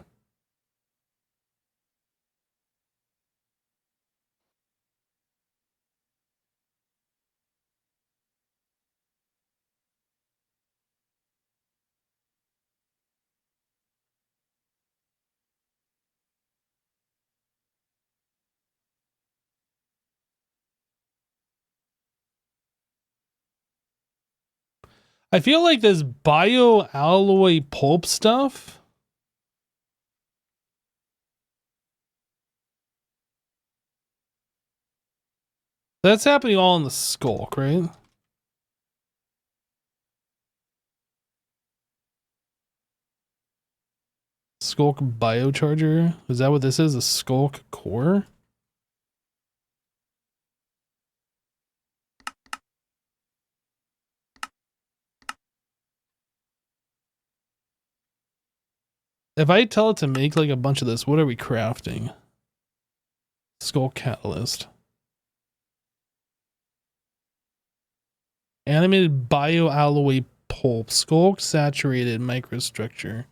I feel like this bioalloy pulp stuff. That's happening all in the skulk, right? Skulk biocharger. Is that what this is? A skulk core? If I tell it to make like a bunch of this, what are we crafting? Skull catalyst. Animated bioalloy pulp. Skulk saturated microstructure.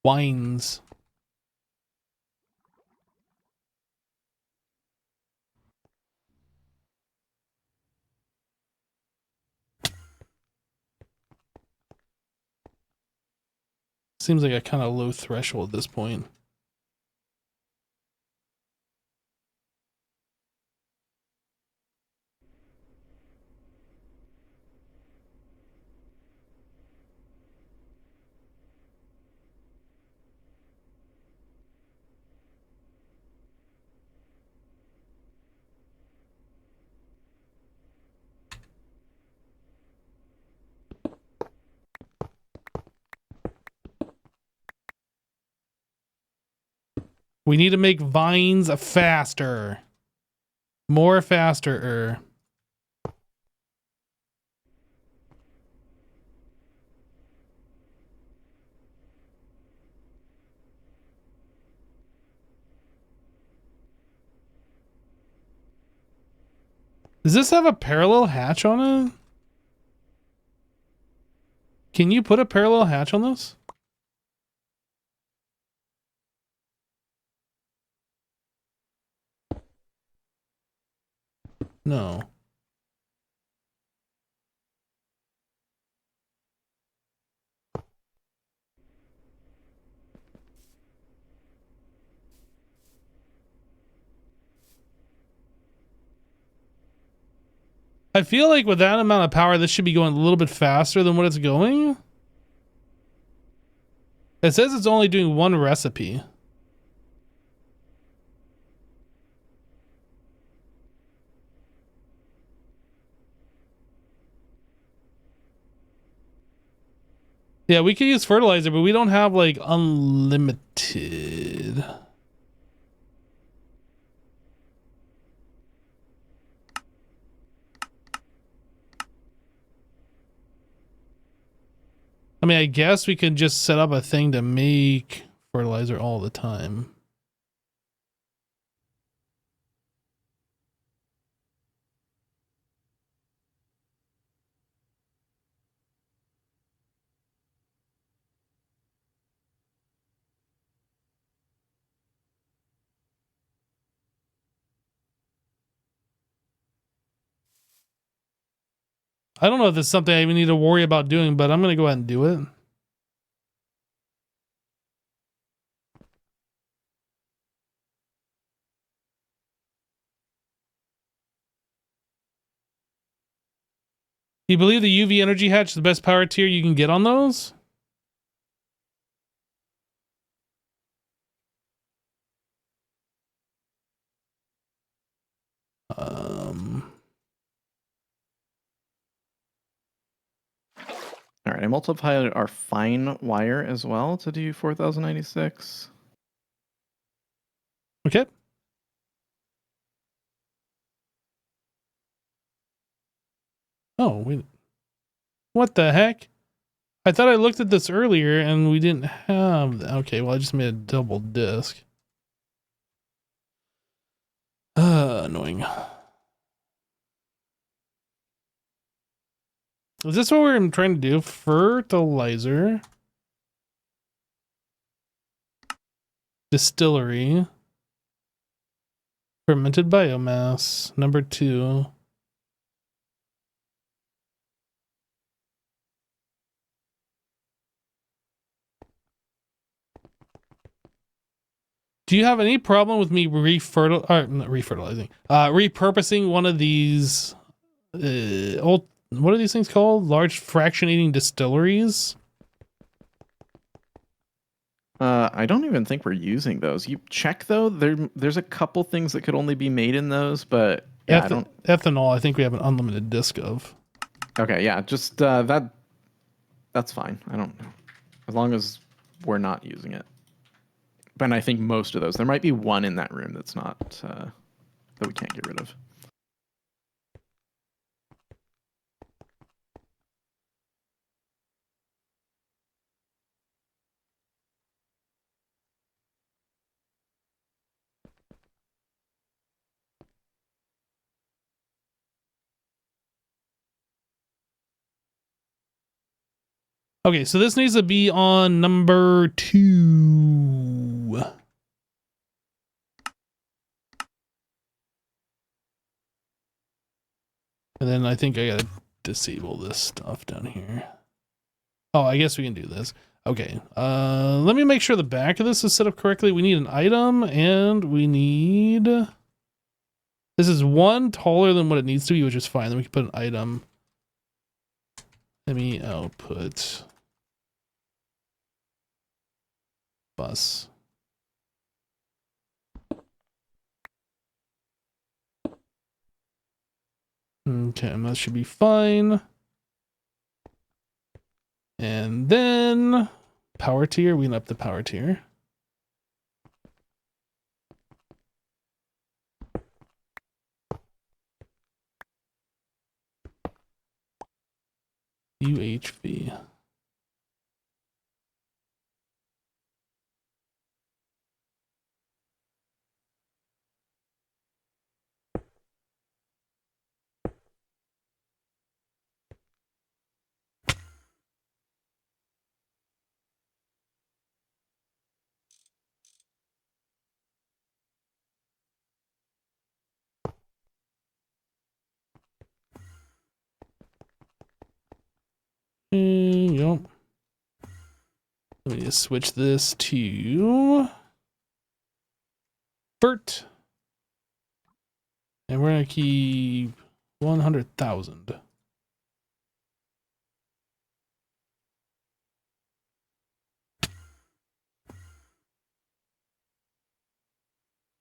Wines. Seems like a kind of low threshold at this point. We need to make vines faster. More faster. Does this have a parallel hatch on it? Can you put a parallel hatch on this? No. I feel like with that amount of power, this should be going a little bit faster than what it's going. It says it's only doing one recipe. Yeah, we could use fertilizer, but we don't have like unlimited. I mean, I guess we could just set up a thing to make fertilizer all the time. I don't know if this is something I even need to worry about doing, but I'm going to go ahead and do it. Do you believe the UV energy hatch is the best power tier you can get on those? All right, I multiplied our fine wire as well to do 4096. Okay. Oh, wait. What the heck? I thought I looked at this earlier and we didn't have... Okay, well, I just made a double disc. Annoying. Is this what we're trying to do? Fertilizer. Distillery. Fermented biomass. Number 2. Do you have any problem with me repurposing one of these old, what are these things called? Large fractionating distilleries? I don't even think we're using those. You check though. There's a couple things that could only be made in those, but yeah, I don't. Ethanol, I think we have an unlimited disc of. Okay, yeah, just that's fine. I don't know. As long as we're not using it. But I think most of those. There might be one in that room that's not that we can't get rid of. Okay, so this needs to be on number 2. And then I think I gotta disable this stuff down here. Oh, I guess we can do this. Okay, let me make sure the back of this is set up correctly. We need an item, and we need... This is 1 taller than what it needs to be, which is fine. Then we can put an item. Let me output... bus. Okay, and that should be fine. And then power tier, we can up the power tier. UHV. Yep. Let me just switch this to Bert. And we're going to keep 100,000.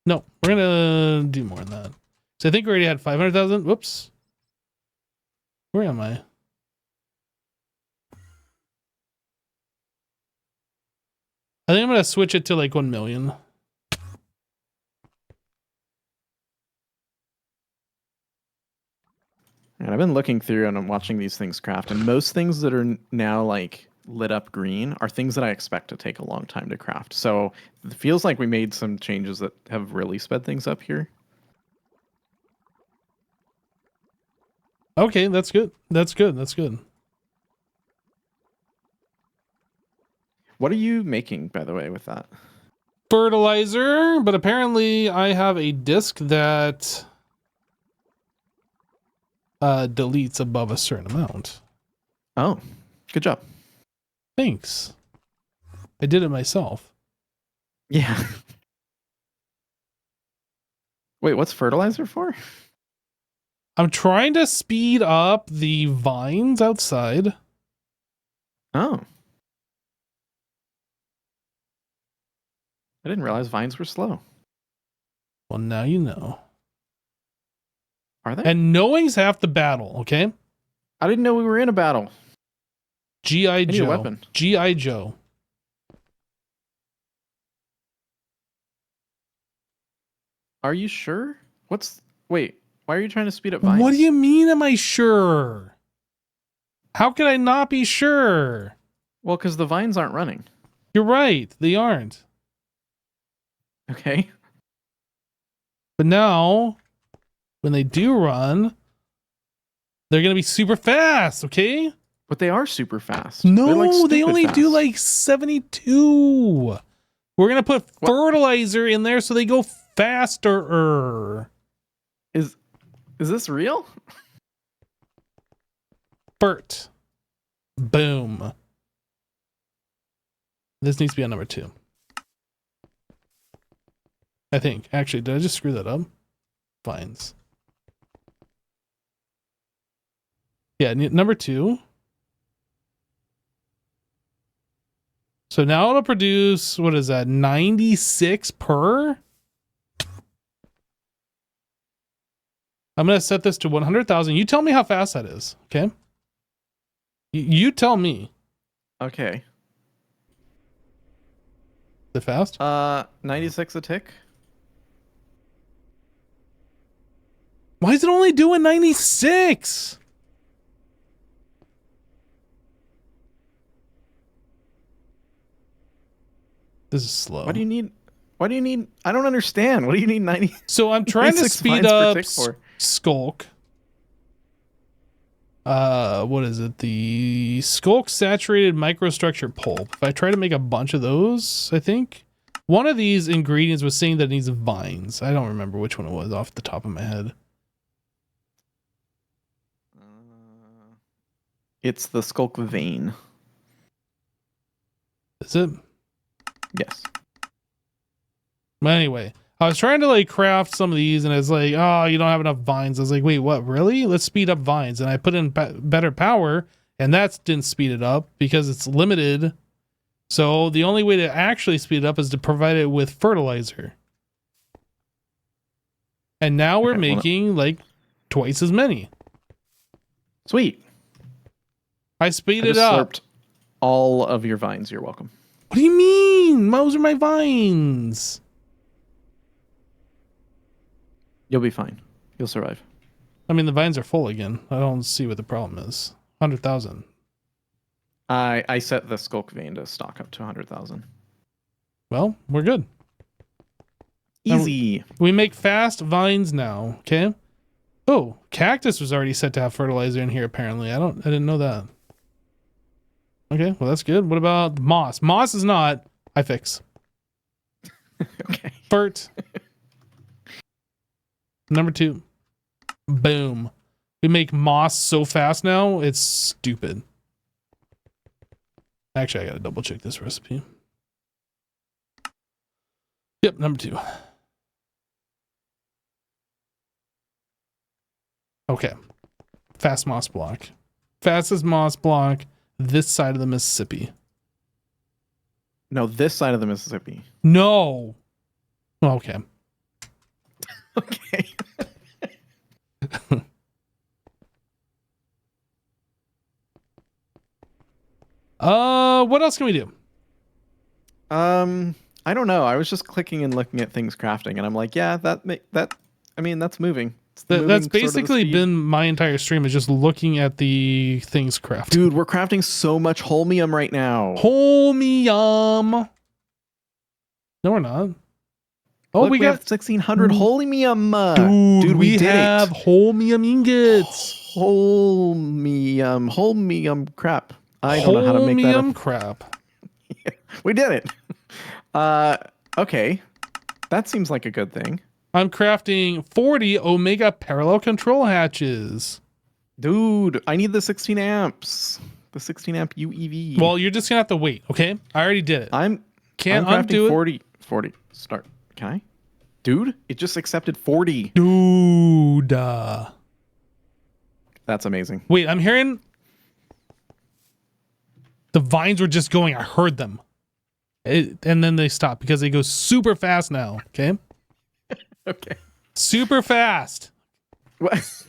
No, we're going to do more than that. So I think we already had 500,000. Whoops. Where am I? I think I'm going to switch it to like 1 million. And I've been looking through and I'm watching these things craft, and most things that are now like lit up green are things that I expect to take a long time to craft. So it feels like we made some changes that have really sped things up here. Okay, that's good. That's good. That's good. What are you making, by the way, with that? Fertilizer, but apparently I have a disc that deletes above a certain amount. Oh, good job. Thanks. I did it myself. Yeah. Wait, what's fertilizer for? I'm trying to speed up the vines outside. Oh. I didn't realize vines were slow. Well, now you know. Are they? And knowing's half the battle, okay? I didn't know we were in a battle. G.I. need a Joe. weapon. G.I. Joe. Are you sure? Wait, why are you trying to speed up vines? What do you mean, am I sure? How could I not be sure? Well, because the vines aren't running. You're right, they aren't. Okay. But now, when they do run, they're going to be super fast, okay? But they are super fast. They're like No, they stupid only do fast. like 72. We're going to put What? fertilizer in there so they go faster. Is this real? Fert. Boom. This needs to be on number 2. I think. Actually, did I just screw that up? Vines. Yeah, number 2. So now it'll produce, what is that, 96 per? I'm going to set this to 100,000. You tell me how fast that is, okay? You tell me. Okay. Is it fast? 96 a tick. Why is it only doing 96? This is slow. What do you need? I don't understand. What do you need 90? So I'm trying to 96 speed vines per up tick for? Skulk. What is it? The Skulk saturated microstructure pulp. If I try to make a bunch of those, I think one of these ingredients was saying that it needs vines. I don't remember which one it was off the top of my head. It's the skulk vein. Is it? Yes. But anyway, I was trying to like craft some of these and it's like, oh, you don't have enough vines. I was like, wait, what? Really? Let's speed up vines. And I put in better power and that didn't speed it up because it's limited. So the only way to actually speed it up is to provide it with fertilizer. And now we're making like twice as many. Sweet. I speeded up. Slurped all of your vines. You're welcome. What do you mean? Those are my vines. You'll be fine. You'll survive. I mean, the vines are full again. I don't see what the problem is. 100,000. I set the skulk vein to stock up to 100,000. Well, we're good. Easy. We make fast vines now. Okay. Oh, cactus was already set to have fertilizer in here. Apparently, I didn't know that. Okay, well that's good. What about moss? Moss is not. I fix. Okay. Fert. Number 2. Boom. We make moss so fast now, it's stupid. Actually, I gotta double check this recipe. Yep, number 2. Okay. Fast moss block. Fastest moss block this side of the Mississippi. No, this side of the Mississippi. No. Okay. Okay. What else can we do? I don't know. I was just clicking and looking at things crafting, and I'm like, yeah, that's moving. That's basically been my entire stream, is just looking at the things crafted. Dude, we're crafting so much holmium right now. Holmium. No, we're not. Oh, Look, we got 1,600 holmium. Dude, we have holmium ingots. Holmium crap. I don't know how to make that up. Holmium crap. Yeah, we did it. Okay. That seems like a good thing. I'm crafting 40 Omega parallel control hatches. Dude, I need the 16 amps. The 16 amp UEV. Well, you're just gonna have to wait, okay? I already did it. I'm Can't crafting undo 40. Start. Can I? Dude, it just accepted 40. it. Dude. That's amazing. Wait, I'm hearing the vines were just going. I heard them. And then they stopped because they go super fast now, okay? Okay. Super fast. What?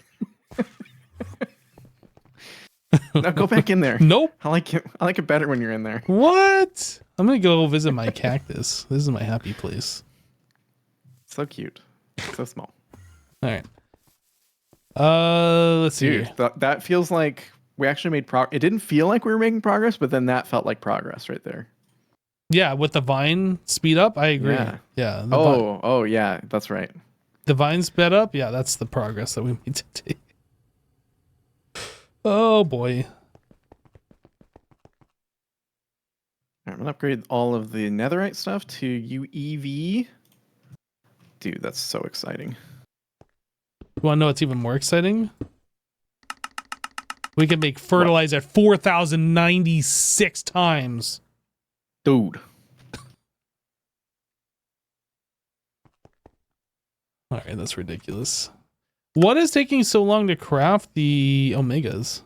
Now go back in there. Nope. I like it. I like it better when you're in there. What? I'm gonna go visit my cactus. This is my happy place. So cute. So small. All right. Let's see. Dude, that feels like we actually made progress. It didn't feel like we were making progress, but then that felt like progress right there. Yeah, with the vine speed up, I agree. Yeah. The Oh, yeah, that's right. the vine sped up. Yeah, that's the progress that we made today. Oh boy. All right, I'm gonna upgrade all of the netherite stuff to UEV. Dude, that's so exciting. You want to know what's even more exciting? We can make fertilizer 4,096 times. Dude. All right, that's ridiculous. What is taking so long to craft the omegas?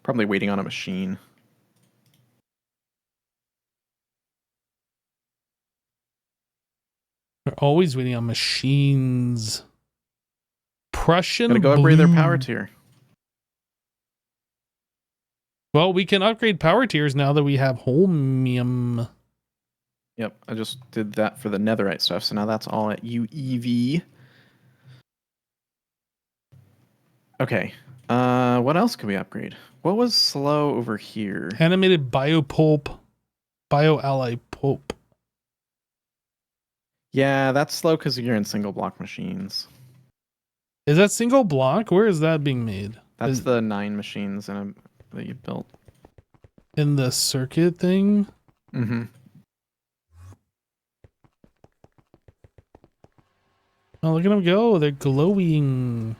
Probably waiting on a machine. They're always waiting on machines. Prussian Gotta go upgrade their blue. power tier. Well, we can upgrade power tiers now that we have holmium. Yep, I just did that for the netherite stuff, so now that's all at UEV. Okay. What else can we upgrade? What was slow over here? Animated biopulp. Bioally pulp. Yeah, that's slow because you're in single block machines. Is that single block? Where is that being made? That's Is- the 9 machines that you built. in the circuit thing? Mm-hmm. Oh, look at them go. They're glowing.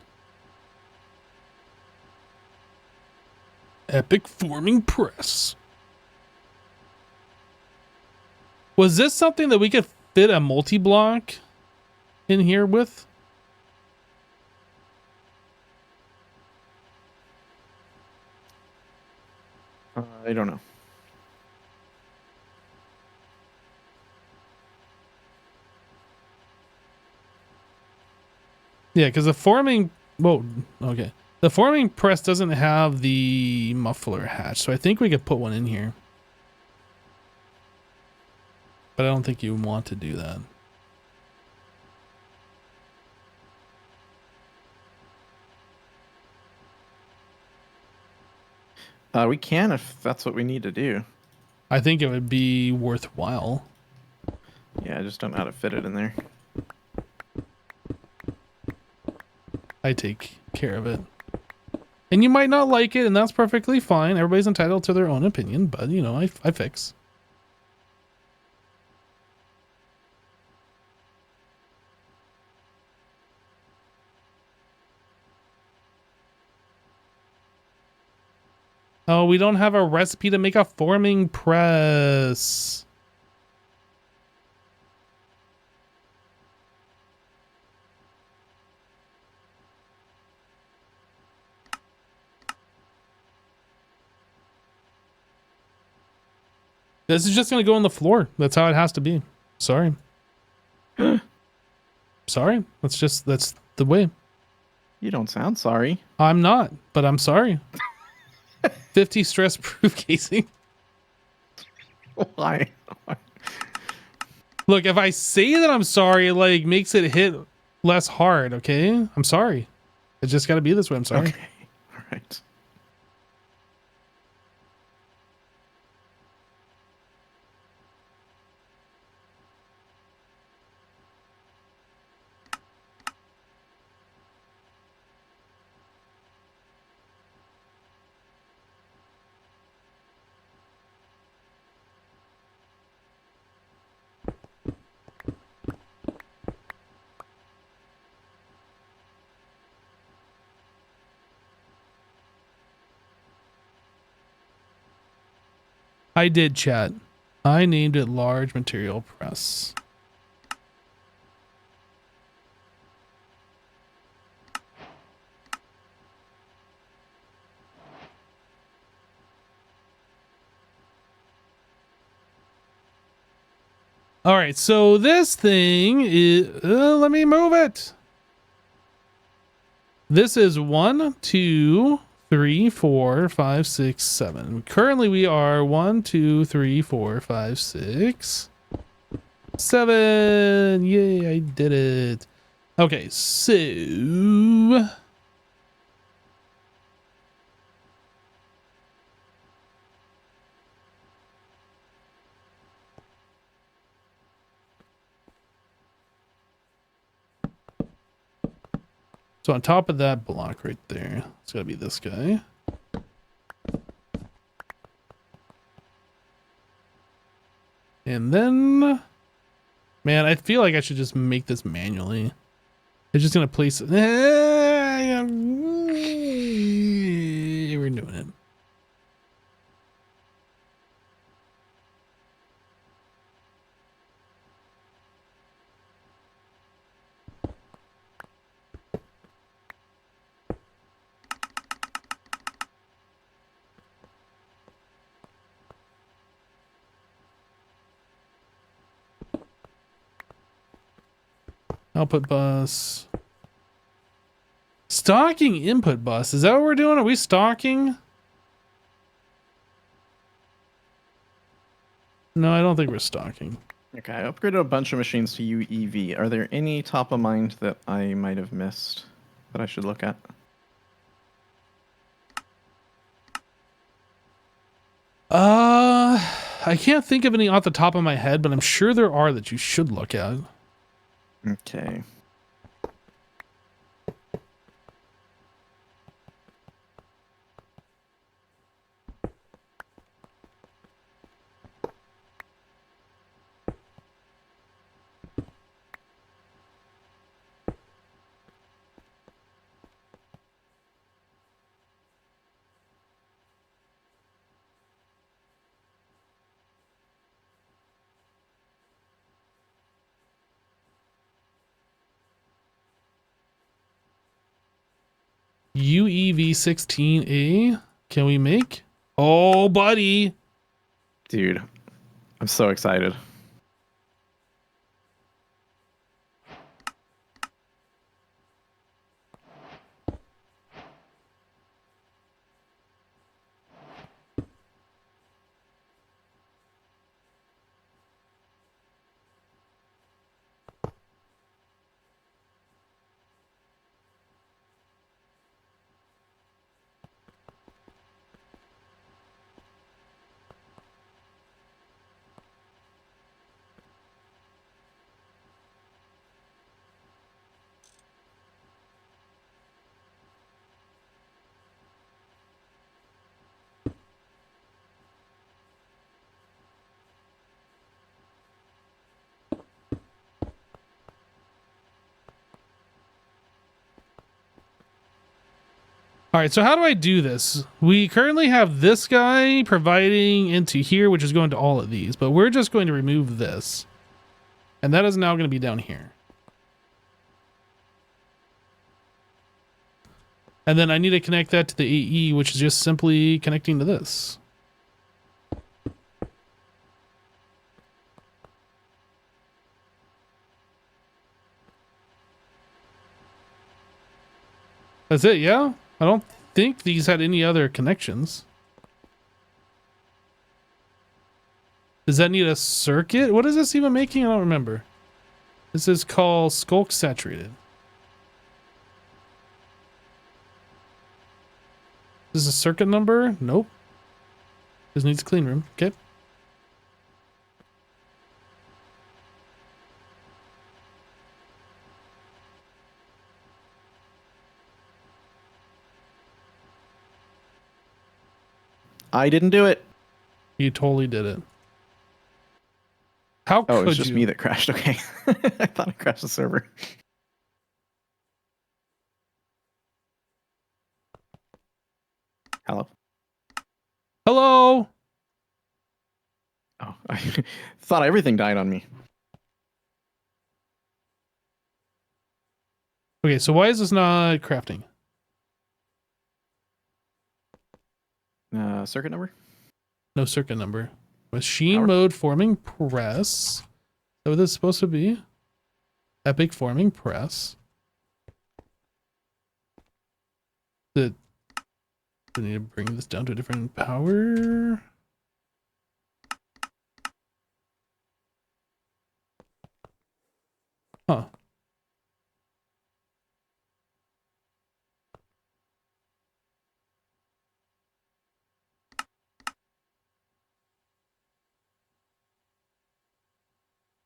Epic forming press. Was this something that we could fit a multi-block in here with? I don't know. Yeah, because the forming... Whoa, okay. The forming press doesn't have the muffler hatch, so I think we could put one in here. But I don't think you want to do that. We can if that's what we need to do. I think it would be worthwhile. Yeah, I just don't know how to fit it in there. I take care of it. And you might not like it, and that's perfectly fine. Everybody's entitled to their own opinion, but, you know, I fix. Oh, we don't have a recipe to make a forming press. This is just going to go on the floor. That's how it has to be. Sorry. Sorry. That's the way. You don't sound sorry. I'm not, but I'm sorry. 50 stress proof casing. Why? Look, if I say that I'm sorry, it like makes it hit less hard, okay? I'm sorry. It just got to be this way. I'm sorry. Okay. All right. I did, chat. I named it large material press. All right, so this thing is, let me move it. This is 1, 2, 3, 4, 5, 6, 7. Currently we are 1, 2, 3, 4, 5, 6, 7. Yay, I did it. Okay, so on top of that block right there, it's gotta be this guy. And then, man, I feel like I should just make this manually. It's just gonna place it. We're doing it. Output bus. Stocking input bus. Is that what we're doing? Are we stocking? No, I don't think we're stocking. Okay, I upgraded a bunch of machines to UEV. Are there any top of mind that I might have missed that I should look at? I can't think of any off the top of my head, but I'm sure there are that you should look at. Okay. UEV16A. Can we make? Oh, buddy. Dude, I'm so excited. All right, so how do I do this? We currently have this guy providing into here, which is going to all of these, but we're just going to remove this. And that is now going to be down here. And then I need to connect that to the AE, which is just simply connecting to this. That's it, yeah? I don't think these had any other connections. Does that need a circuit? What is this even making? I don't remember. This is called Skulk Saturated. This is a circuit number? Nope. This needs a clean room. Okay. I didn't do it. You totally did it. How Oh, could it was just you? me that crashed. Okay. I thought I crashed the server. Hello. Hello? Wow. I thought everything died on me. Okay, so why is this not crafting? Circuit number? No circuit number. Machine Power? mode forming press. Is that what this is supposed to be? Epic forming press. Do we need to bring this down to a different power? Huh.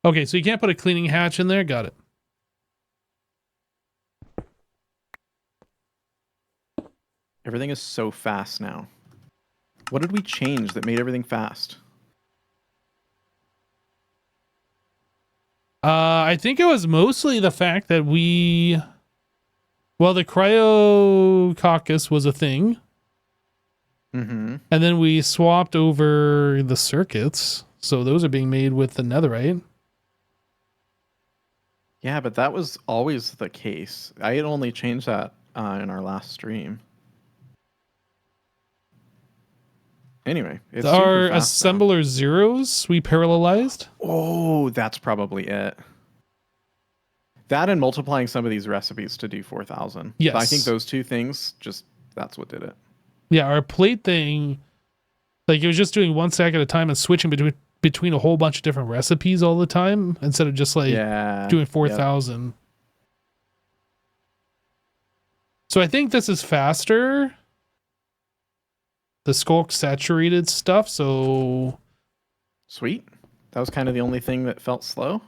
Okay, so you can't put a cleaning hatch in there? Got it. Everything is so fast now. What did we change that made everything fast? I think it was mostly the fact that the cryococcus was a thing. Mm-hmm. And then we swapped over the circuits. So those are being made with the netherite. Yeah, but that was always the case. I had only changed that in our last stream. Anyway, it's Our super fast now. assembler zeros we parallelized. Oh, that's probably it. That and multiplying some of these recipes to do 4,000. Yes. I think those two things, that's what did it. Yeah, our plate thing, like it was just doing one stack at a time and switching between a whole bunch of different recipes all the time instead of just like doing 4,000. Yep. So I think this is faster. The skulk saturated stuff, so sweet. That was kind of the only thing that felt slow.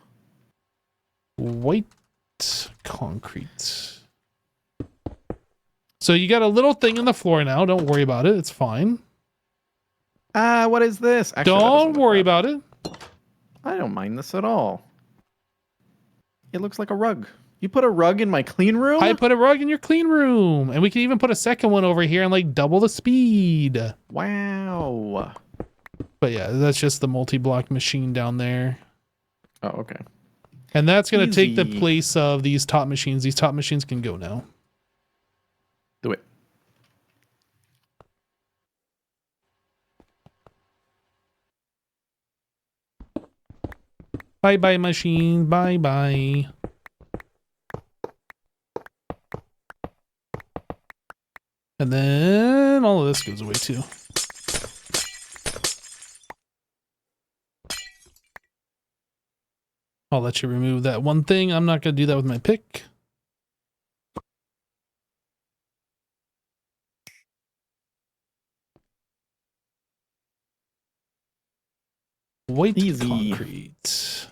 White concrete. So you got a little thing in the floor now. Don't worry about it. It's fine. What is this? Actually, don't worry about it. I don't mind this at all. It looks like a rug. You put a rug in my clean room? I put a rug in your clean room. And we can even put a second one over here and like double the speed. Wow. But yeah, that's just the multi-block machine down there. Oh, okay. And that's going to take the place of these top machines. These top machines can go now. Do it. Bye-bye, machine. Bye-bye. And then all of this goes away too. I'll let you remove that one thing. I'm not going to do that with my pick. White concrete.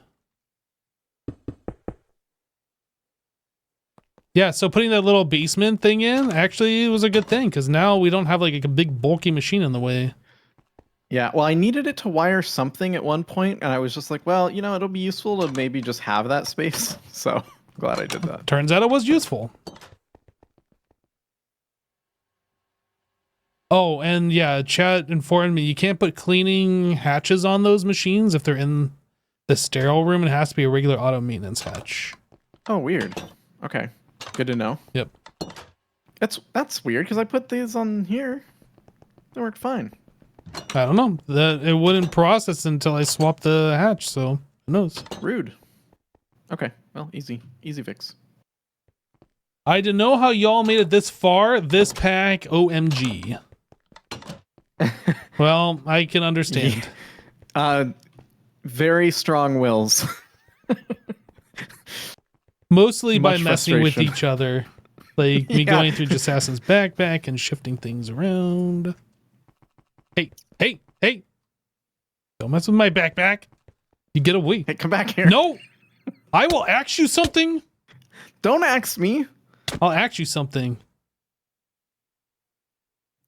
Yeah, so putting that little basement thing in actually was a good thing because now we don't have like a big bulky machine in the way. Yeah, well, I needed it to wire something at one point, and I was just like, well, you know, it'll be useful to maybe just have that space. So I'm glad I did that. Turns out it was useful. Oh, and yeah, chat informed me you can't put cleaning hatches on those machines if they're in the sterile room. It has to be a regular auto maintenance hatch. Oh, weird. Okay. Good to know. Yep. That's weird because I put these on here. They worked fine. I don't know. It wouldn't process until I swapped the hatch, so who knows? Rude. Okay. Well, easy fix. I didn't know how y'all made it this far. This pack, OMG. Well, I can understand. Very strong wills. Mostly by Much messing with frustration. each other. Like me going through Jassassin's backpack and shifting things around. Hey. Don't mess with my backpack. You get away. Hey, come back here. No. I will ask you something. Don't ask me. I'll ask you something.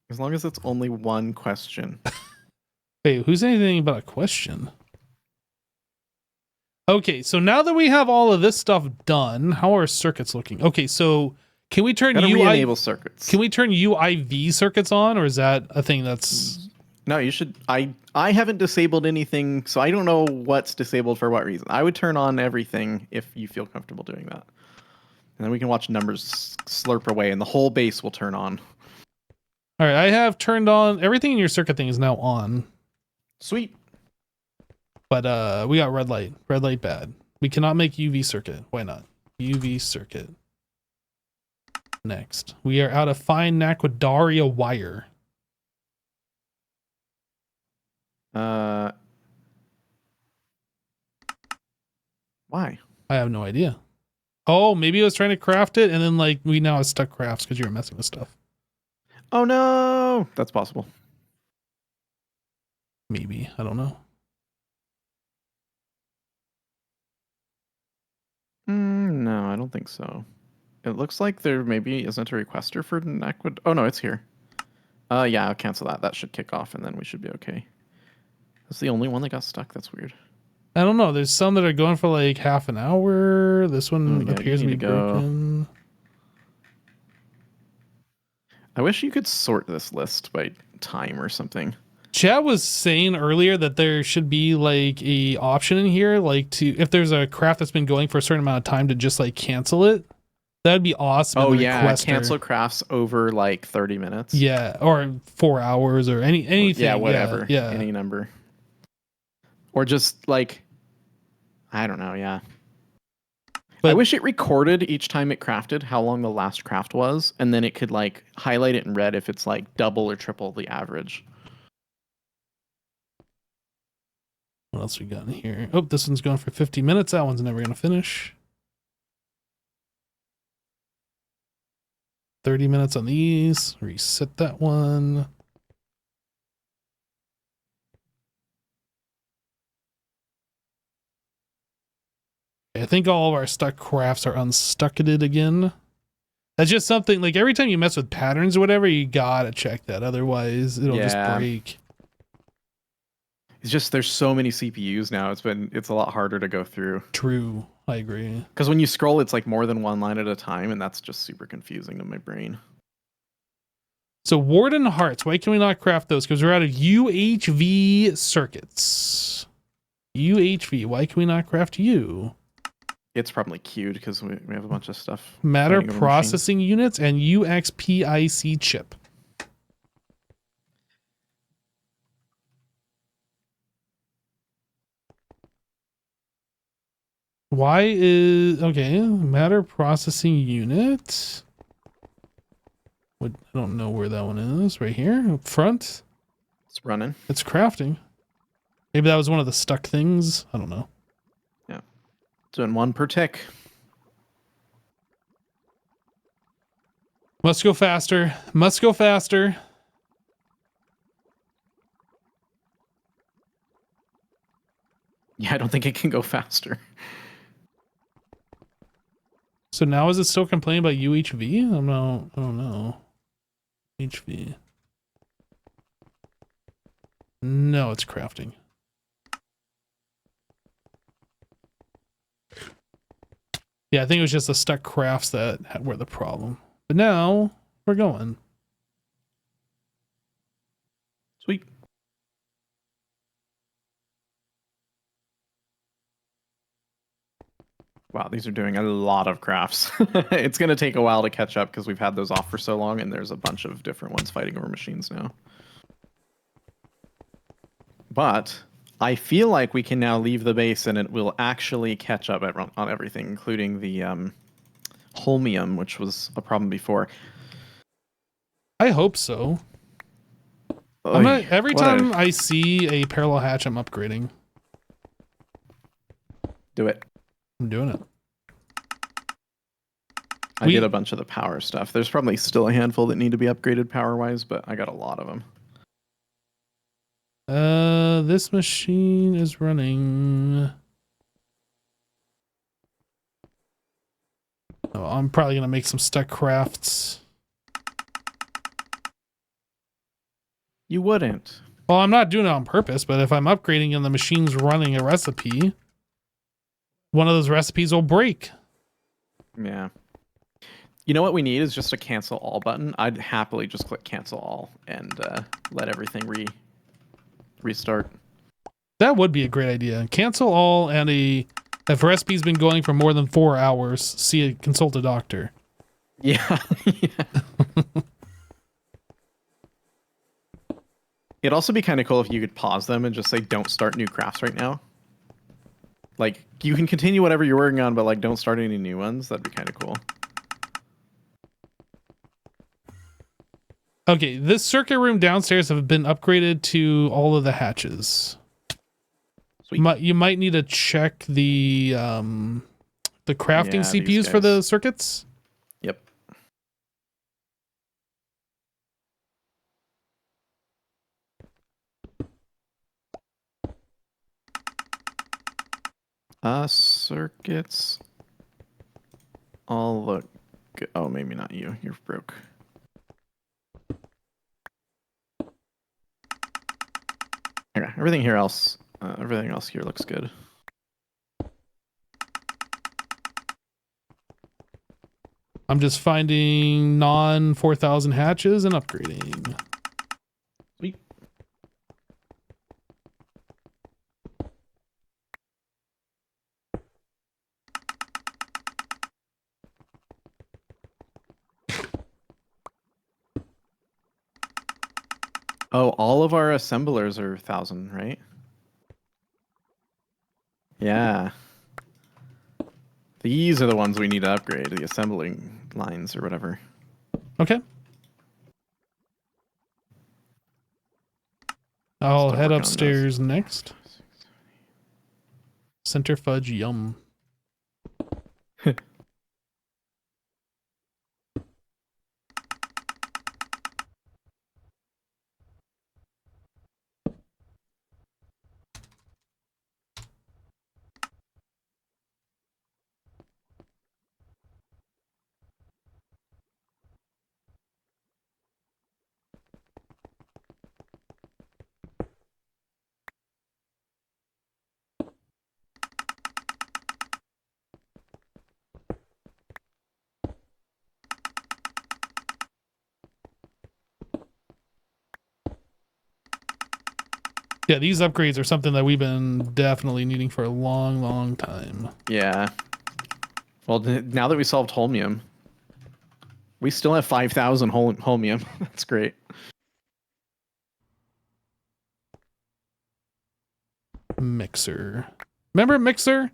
As long as it's only one question. Hey, who's anything about a question? Okay, so now that we have all of this stuff done, how are circuits looking? Okay, so can we turn Gotta re-enable circuits. Can we turn UIV circuits on, or is that a thing that's No, you should. I haven't disabled anything, so I don't know what's disabled for what reason. I would turn on everything if you feel comfortable doing that. And then we can watch numbers slurp away and the whole base will turn on. All right, I have turned on everything in your circuit thing is now on. Sweet. But we got red light. Red light bad. We cannot make UV circuit. Why not? UV circuit. Next. We are out of fine Naquadaria wire. Why? I have no idea. Oh, maybe I was trying to craft it and then like we now have stuck crafts because you were messing with stuff. Oh no, that's possible. Maybe. I don't know. No, I don't think so. It looks like there maybe isn't a requester for Naquad. Oh no, it's here. Yeah, I'll cancel that. That should kick off and then we should be okay. That's the only one that got stuck. That's weird. I don't know. There's some that are going for like half an hour. This one appears to be broken. I wish you could sort this list by time or something. Chad was saying earlier that there should be like a option in here, like to if there's a craft that's been going for a certain amount of time to just like cancel it. That'd be awesome. Oh yeah, cancel crafts over like 30 minutes. Yeah, or 4 hours or anything. Yeah, whatever. Yeah, any number. Or just like, I don't know. Yeah. But I wish it recorded each time it crafted how long the last craft was, and then it could like highlight it in red if it's like double or triple the average. What else we got in here? Oh, this one's going for 50 minutes. That one's never going to finish. 30 minutes on these. Reset that one. I think all of our stuck crafts are unstucketed again. That's just something like every time you mess with patterns or whatever, you gotta check that. Otherwise, it'll just break. It's just there's so many CPUs now. It's a lot harder to go through. True, I agree. Because when you scroll, it's like more than one line at a time, and that's just super confusing to my brain. So Warden Hearts, why can we not craft those? Because we're out of UHV circuits. UHV, why can we not craft you? It's probably queued because we have a bunch of stuff. Matter processing units and UXPIC chip. Why is okay? Matter processing unit. I don't know where that one is. Right here, up front. It's running. It's crafting. Maybe that was one of the stuck things. I don't know. Yeah, doing one per tick. Must go faster. Must go faster. Yeah, I don't think it can go faster. So now is it still complaining about UHV? I don't know. HV. No, it's crafting. Yeah, I think it was just the stuck crafts that were the problem. But now we're going. Sweet. Wow, these are doing a lot of crafts. It's going to take a while to catch up because we've had those off for so long, and there's a bunch of different ones fighting over machines now. But I feel like we can now leave the base, and it will actually catch up on everything, including the holmium, which was a problem before. I hope so. Every time I see a parallel hatch, I'm upgrading. Do it. I'm doing it. I did a bunch of the power stuff. There's probably still a handful that need to be upgraded power-wise, but I got a lot of them. This machine is running. Oh, I'm probably gonna make some stuck crafts. You wouldn't. Well, I'm not doing it on purpose, but if I'm upgrading and the machine's running a recipe, one of those recipes will break. Yeah. You know what we need is just a cancel all button. I'd happily just click cancel all and let everything restart. That would be a great idea. Cancel all and if recipe's been going for more than 4 hours, consult a doctor. Yeah. It'd also be kind of cool if you could pause them and just say, don't start new crafts right now. Like, you can continue whatever you're working on, but like, don't start any new ones. That'd be kind of cool. Okay, this circuit room downstairs have been upgraded to all of the hatches. Sweet. You might need to check the crafting CPUs for the circuits. Yep. Circuits all look good. Oh, maybe not you. You're broke. Okay, everything else here looks good. I'm just finding non 4,000 hatches and upgrading. Sweet. Oh, all of our assemblers are 1,000, right? Yeah. These are the ones we need to upgrade, the assembling lines or whatever. Okay. I'll Start head working on upstairs next. Center fudge, yum. Yeah, these upgrades are something that we've been definitely needing for a long, long time. Yeah. Well, now that we solved holmium, we still have 5,000 holmium. That's great. Mixer. Remember Mixer?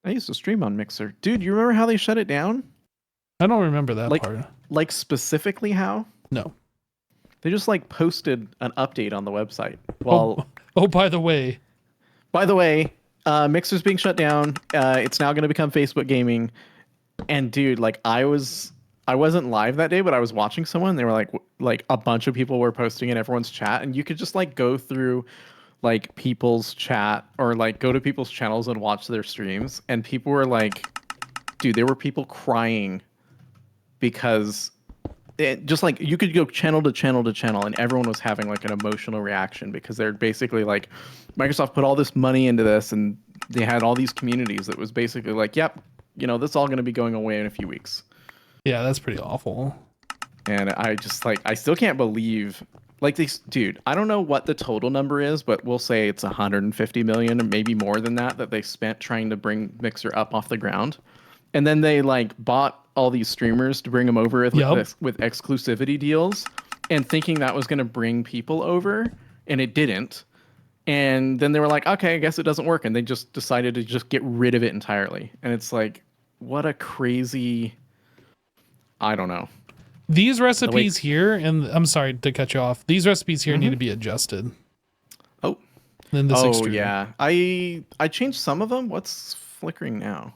I used to stream on Mixer. Dude, you remember how they shut it down? I don't remember that part. Like specifically how? No. They just like posted an update on the website. Well, by the way, Mixer's being shut down. It's now going to become Facebook Gaming. And dude, like I wasn't live that day, but I was watching someone. They were like a bunch of people were posting in everyone's chat, and you could just like go through like people's chat or like go to people's channels and watch their streams. And people were like, dude, there were people crying because just like you could go channel to channel to channel and everyone was having like an emotional reaction because they're basically like Microsoft put all this money into this and they had all these communities that was basically like, yep, you know, this is all going to be going away in a few weeks. Yeah, that's pretty awful. And I just like, I still can't believe like these, dude, I don't know what the total number is, but we'll say it's 150 million or maybe more than that they spent trying to bring Mixer up off the ground. And then they like bought all these streamers to bring them over with exclusivity deals and thinking that was going to bring people over, and it didn't. And then they were like, okay, I guess it doesn't work. And they just decided to just get rid of it entirely. And it's like, what a crazy, I don't know. These recipes here, and I'm sorry to cut you off. These recipes here need to be adjusted. Oh, in this extruder. Yeah. I changed some of them. What's flickering now?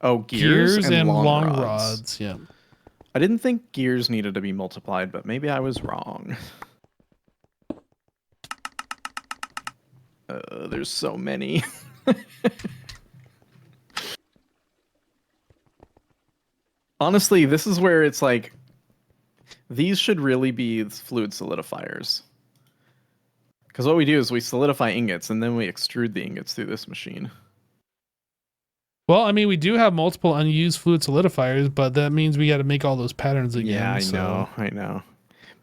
Oh, gears and long rods. Yeah. I didn't think gears needed to be multiplied, but maybe I was wrong. There's so many. Honestly, this is where it's like, these should really be fluid solidifiers. Because what we do is we solidify ingots and then we extrude the ingots through this machine. Well, I mean, we do have multiple unused fluid solidifiers, but that means we got to make all those patterns again. Yeah, I know.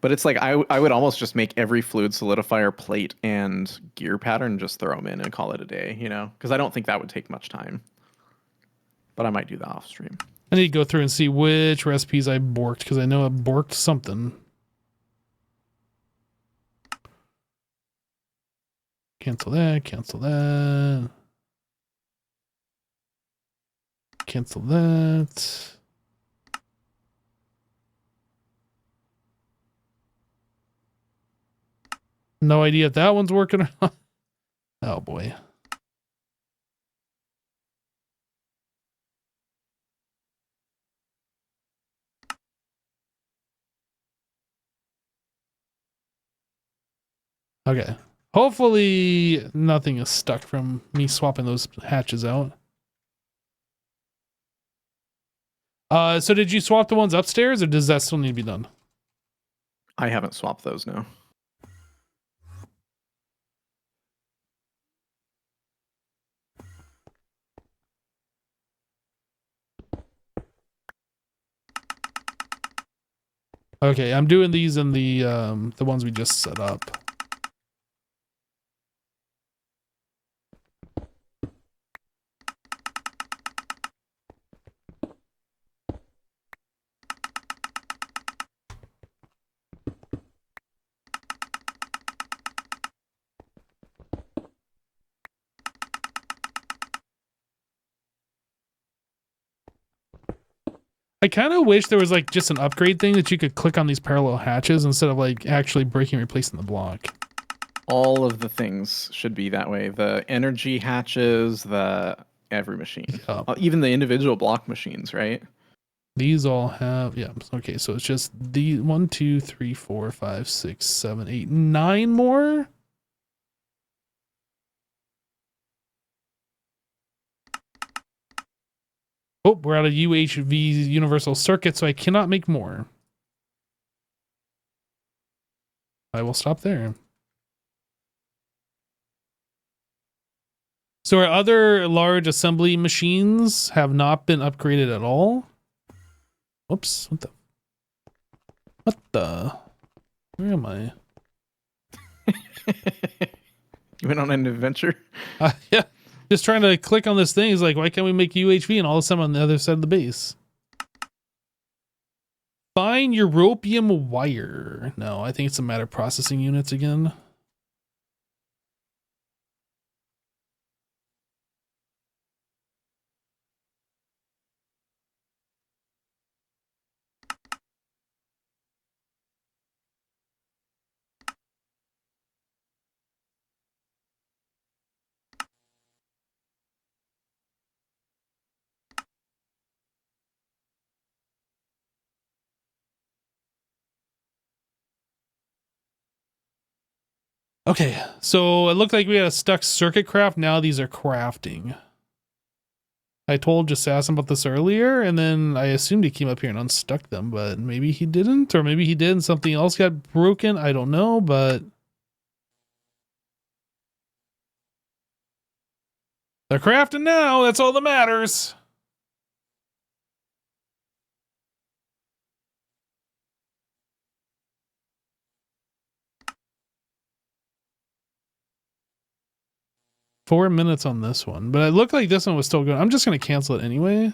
But it's like I would almost just make every fluid solidifier plate and gear pattern, just throw them in and call it a day, you know? Because I don't think that would take much time. But I might do that off stream. I need to go through and see which recipes I borked, because I know I borked something. Cancel that, cancel that. Cancel that. No idea if that one's working or not. Oh boy. Okay. Hopefully nothing is stuck from me swapping those hatches out. So did you swap the ones upstairs, or does that still need to be done? I haven't swapped those, no. Okay, I'm doing these in the ones we just set up. I kind of wish there was like just an upgrade thing that you could click on these parallel hatches instead of like actually breaking and replacing the block. All of the things should be that way. The energy hatches, every machine. Even the individual block machines, right? These all have, yeah. Okay, so it's just the 1, 2, 3, 4, 5, 6, 7, 8, 9 more. Oh, we're out of UHV universal circuit, so I cannot make more. I will stop there. So our other large assembly machines have not been upgraded at all. Whoops, what the, where am I? You went on an adventure? Yeah, just trying to click on this thing. It's like, why can't we make UHV? And all of a sudden on the other side of the base. Fine europium wire. No, I think it's a matter of processing units again. Okay, so it looked like we had a stuck circuit craft. Now these are crafting. I told Jassassin about this earlier, and then I assumed he came up here and unstuck them, but maybe he didn't, or maybe he did and something else got broken. I don't know, but they're crafting now. That's all that matters. $4 minutes on this one, but it looked like this one was still going. I'm just going to cancel it anyway.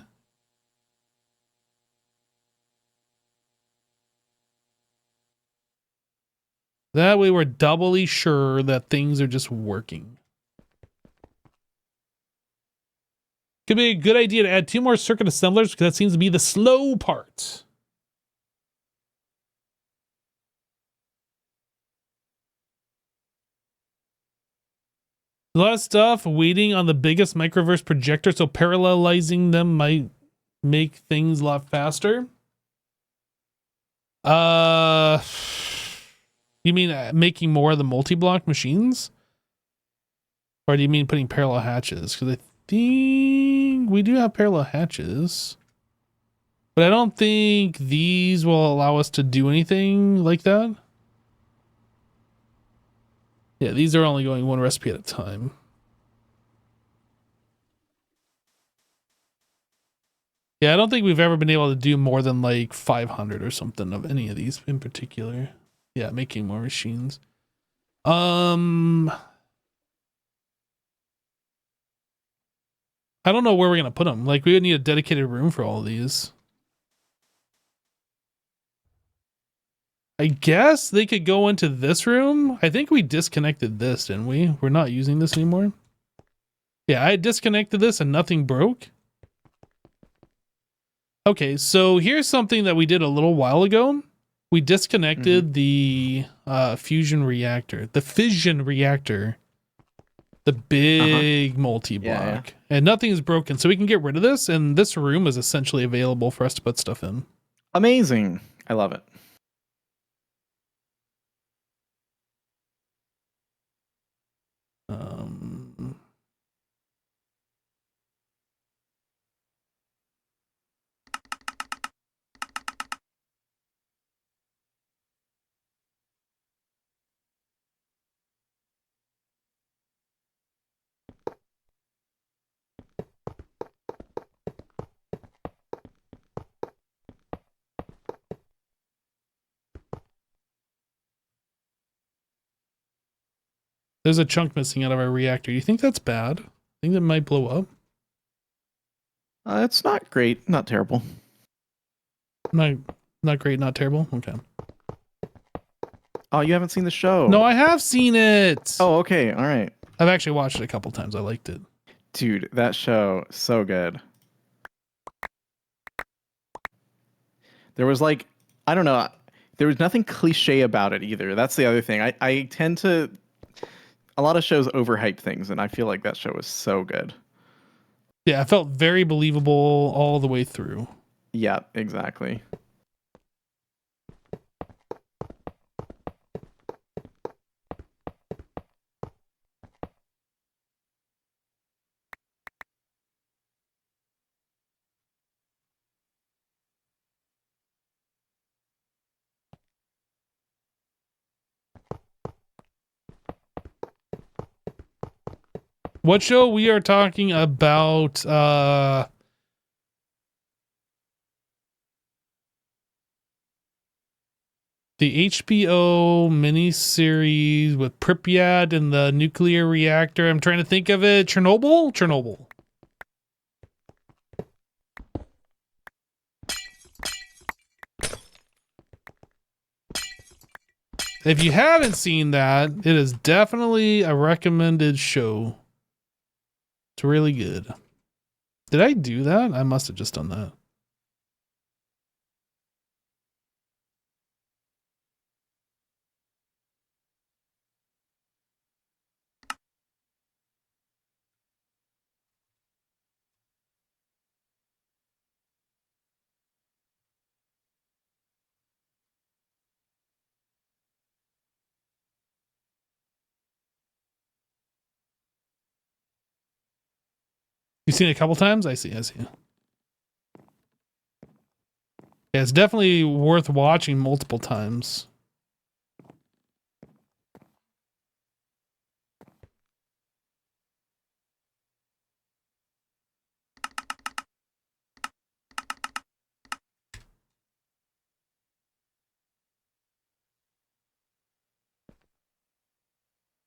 That way we're doubly sure that things are just working. Could be a good idea to add 2 more circuit assemblers because that seems to be the slow part. A lot of stuff waiting on the biggest microverse projector, so parallelizing them might make things a lot faster. You mean making more of the multi-block machines? Or do you mean putting parallel hatches? Because I think we do have parallel hatches. But I don't think these will allow us to do anything like that. Yeah, these are only going 1 recipe at a time. Yeah, I don't think we've ever been able to do more than like 500 or something of any of these in particular. Yeah, making more machines. I don't know where we're gonna put them. Like, we would need a dedicated room for all of these. I guess they could go into this room. I think we disconnected this, didn't we? We're not using this anymore. Yeah, I disconnected this and nothing broke. Okay, so here's something that we did a little while ago. We disconnected the fusion reactor, the fission reactor, the big multi-block, and nothing is broken. So we can get rid of this, and this room is essentially available for us to put stuff in. Amazing. I love it. There's a chunk missing out of our reactor. You think that's bad? Think that might blow up? It's not great, not terrible. Not great, not terrible. Okay. Oh, you haven't seen the show? No, I have seen it. Oh, okay. All right. I've actually watched it a couple times. I liked it. Dude, that show, so good. There was like, I don't know, there was nothing cliche about it either. That's the other thing. I tend to, a lot of shows overhype things, and I feel like that show was so good. Yeah, I felt very believable all the way through. Yeah, exactly. What show we are talking about? The HBO miniseries with Pripyat and the nuclear reactor. I'm trying to think of it. Chernobyl. If you haven't seen that, it is definitely a recommended show. It's really good. Did I do that? I must have just done that. You've seen it a couple times? I see. Yeah, it's definitely worth watching multiple times.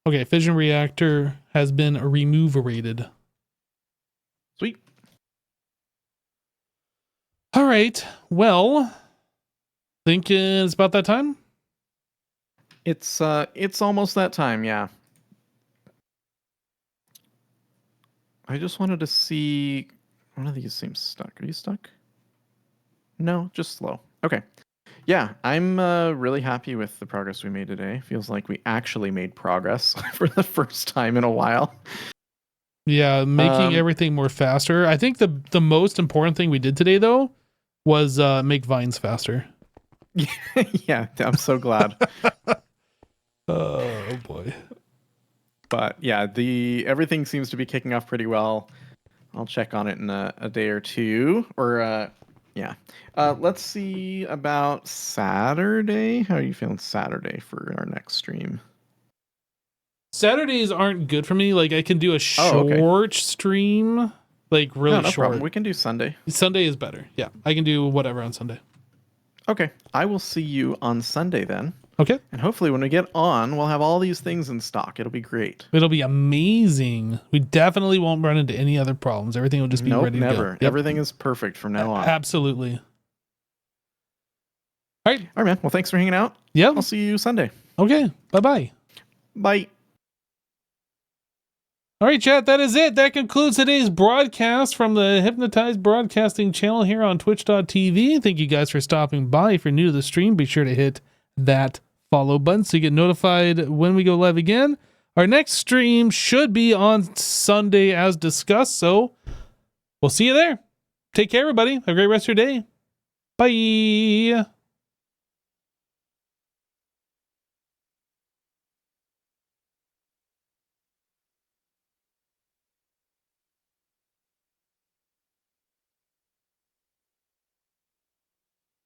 Okay, fission reactor has been removerated. Sweet. All right. Well, think it's about that time. It's almost that time, yeah. I just wanted to see, one of these seems stuck. Are you stuck? No, just slow. Okay. Yeah, I'm really happy with the progress we made today. Feels like we actually made progress for the first time in a while. Yeah, making everything more faster. I think the most important thing we did today, though, was make vines faster. Yeah, I'm so glad. Oh boy. But yeah, everything seems to be kicking off pretty well. I'll check on it in a day or two. Or yeah. Let's see about Saturday. How are you feeling Saturday for our next stream? Saturdays aren't good for me. Like, I can do a short stream, like really no short. problem. We can do Sunday. Sunday is better. Yeah, I can do whatever on Sunday. Okay, I will see you on Sunday then. Okay. And hopefully when we get on, we'll have all these things in stock. It'll be great. It'll be amazing. We definitely won't run into any other problems. Everything will just be Nope, ready to never. go. Yep. Everything is perfect from now on. Absolutely. All right. All right, man. Well, thanks for hanging out. Yep. I'll see you Sunday. Okay. Bye-bye. Bye. All right, chat, that is it. That concludes today's broadcast from the Hypnotized Broadcasting channel here on twitch.tv. Thank you guys for stopping by. If you're new to the stream, be sure to hit that follow button so you get notified when we go live again. Our next stream should be on Sunday as discussed, so we'll see you there. Take care, everybody. Have a great rest of your day. Bye.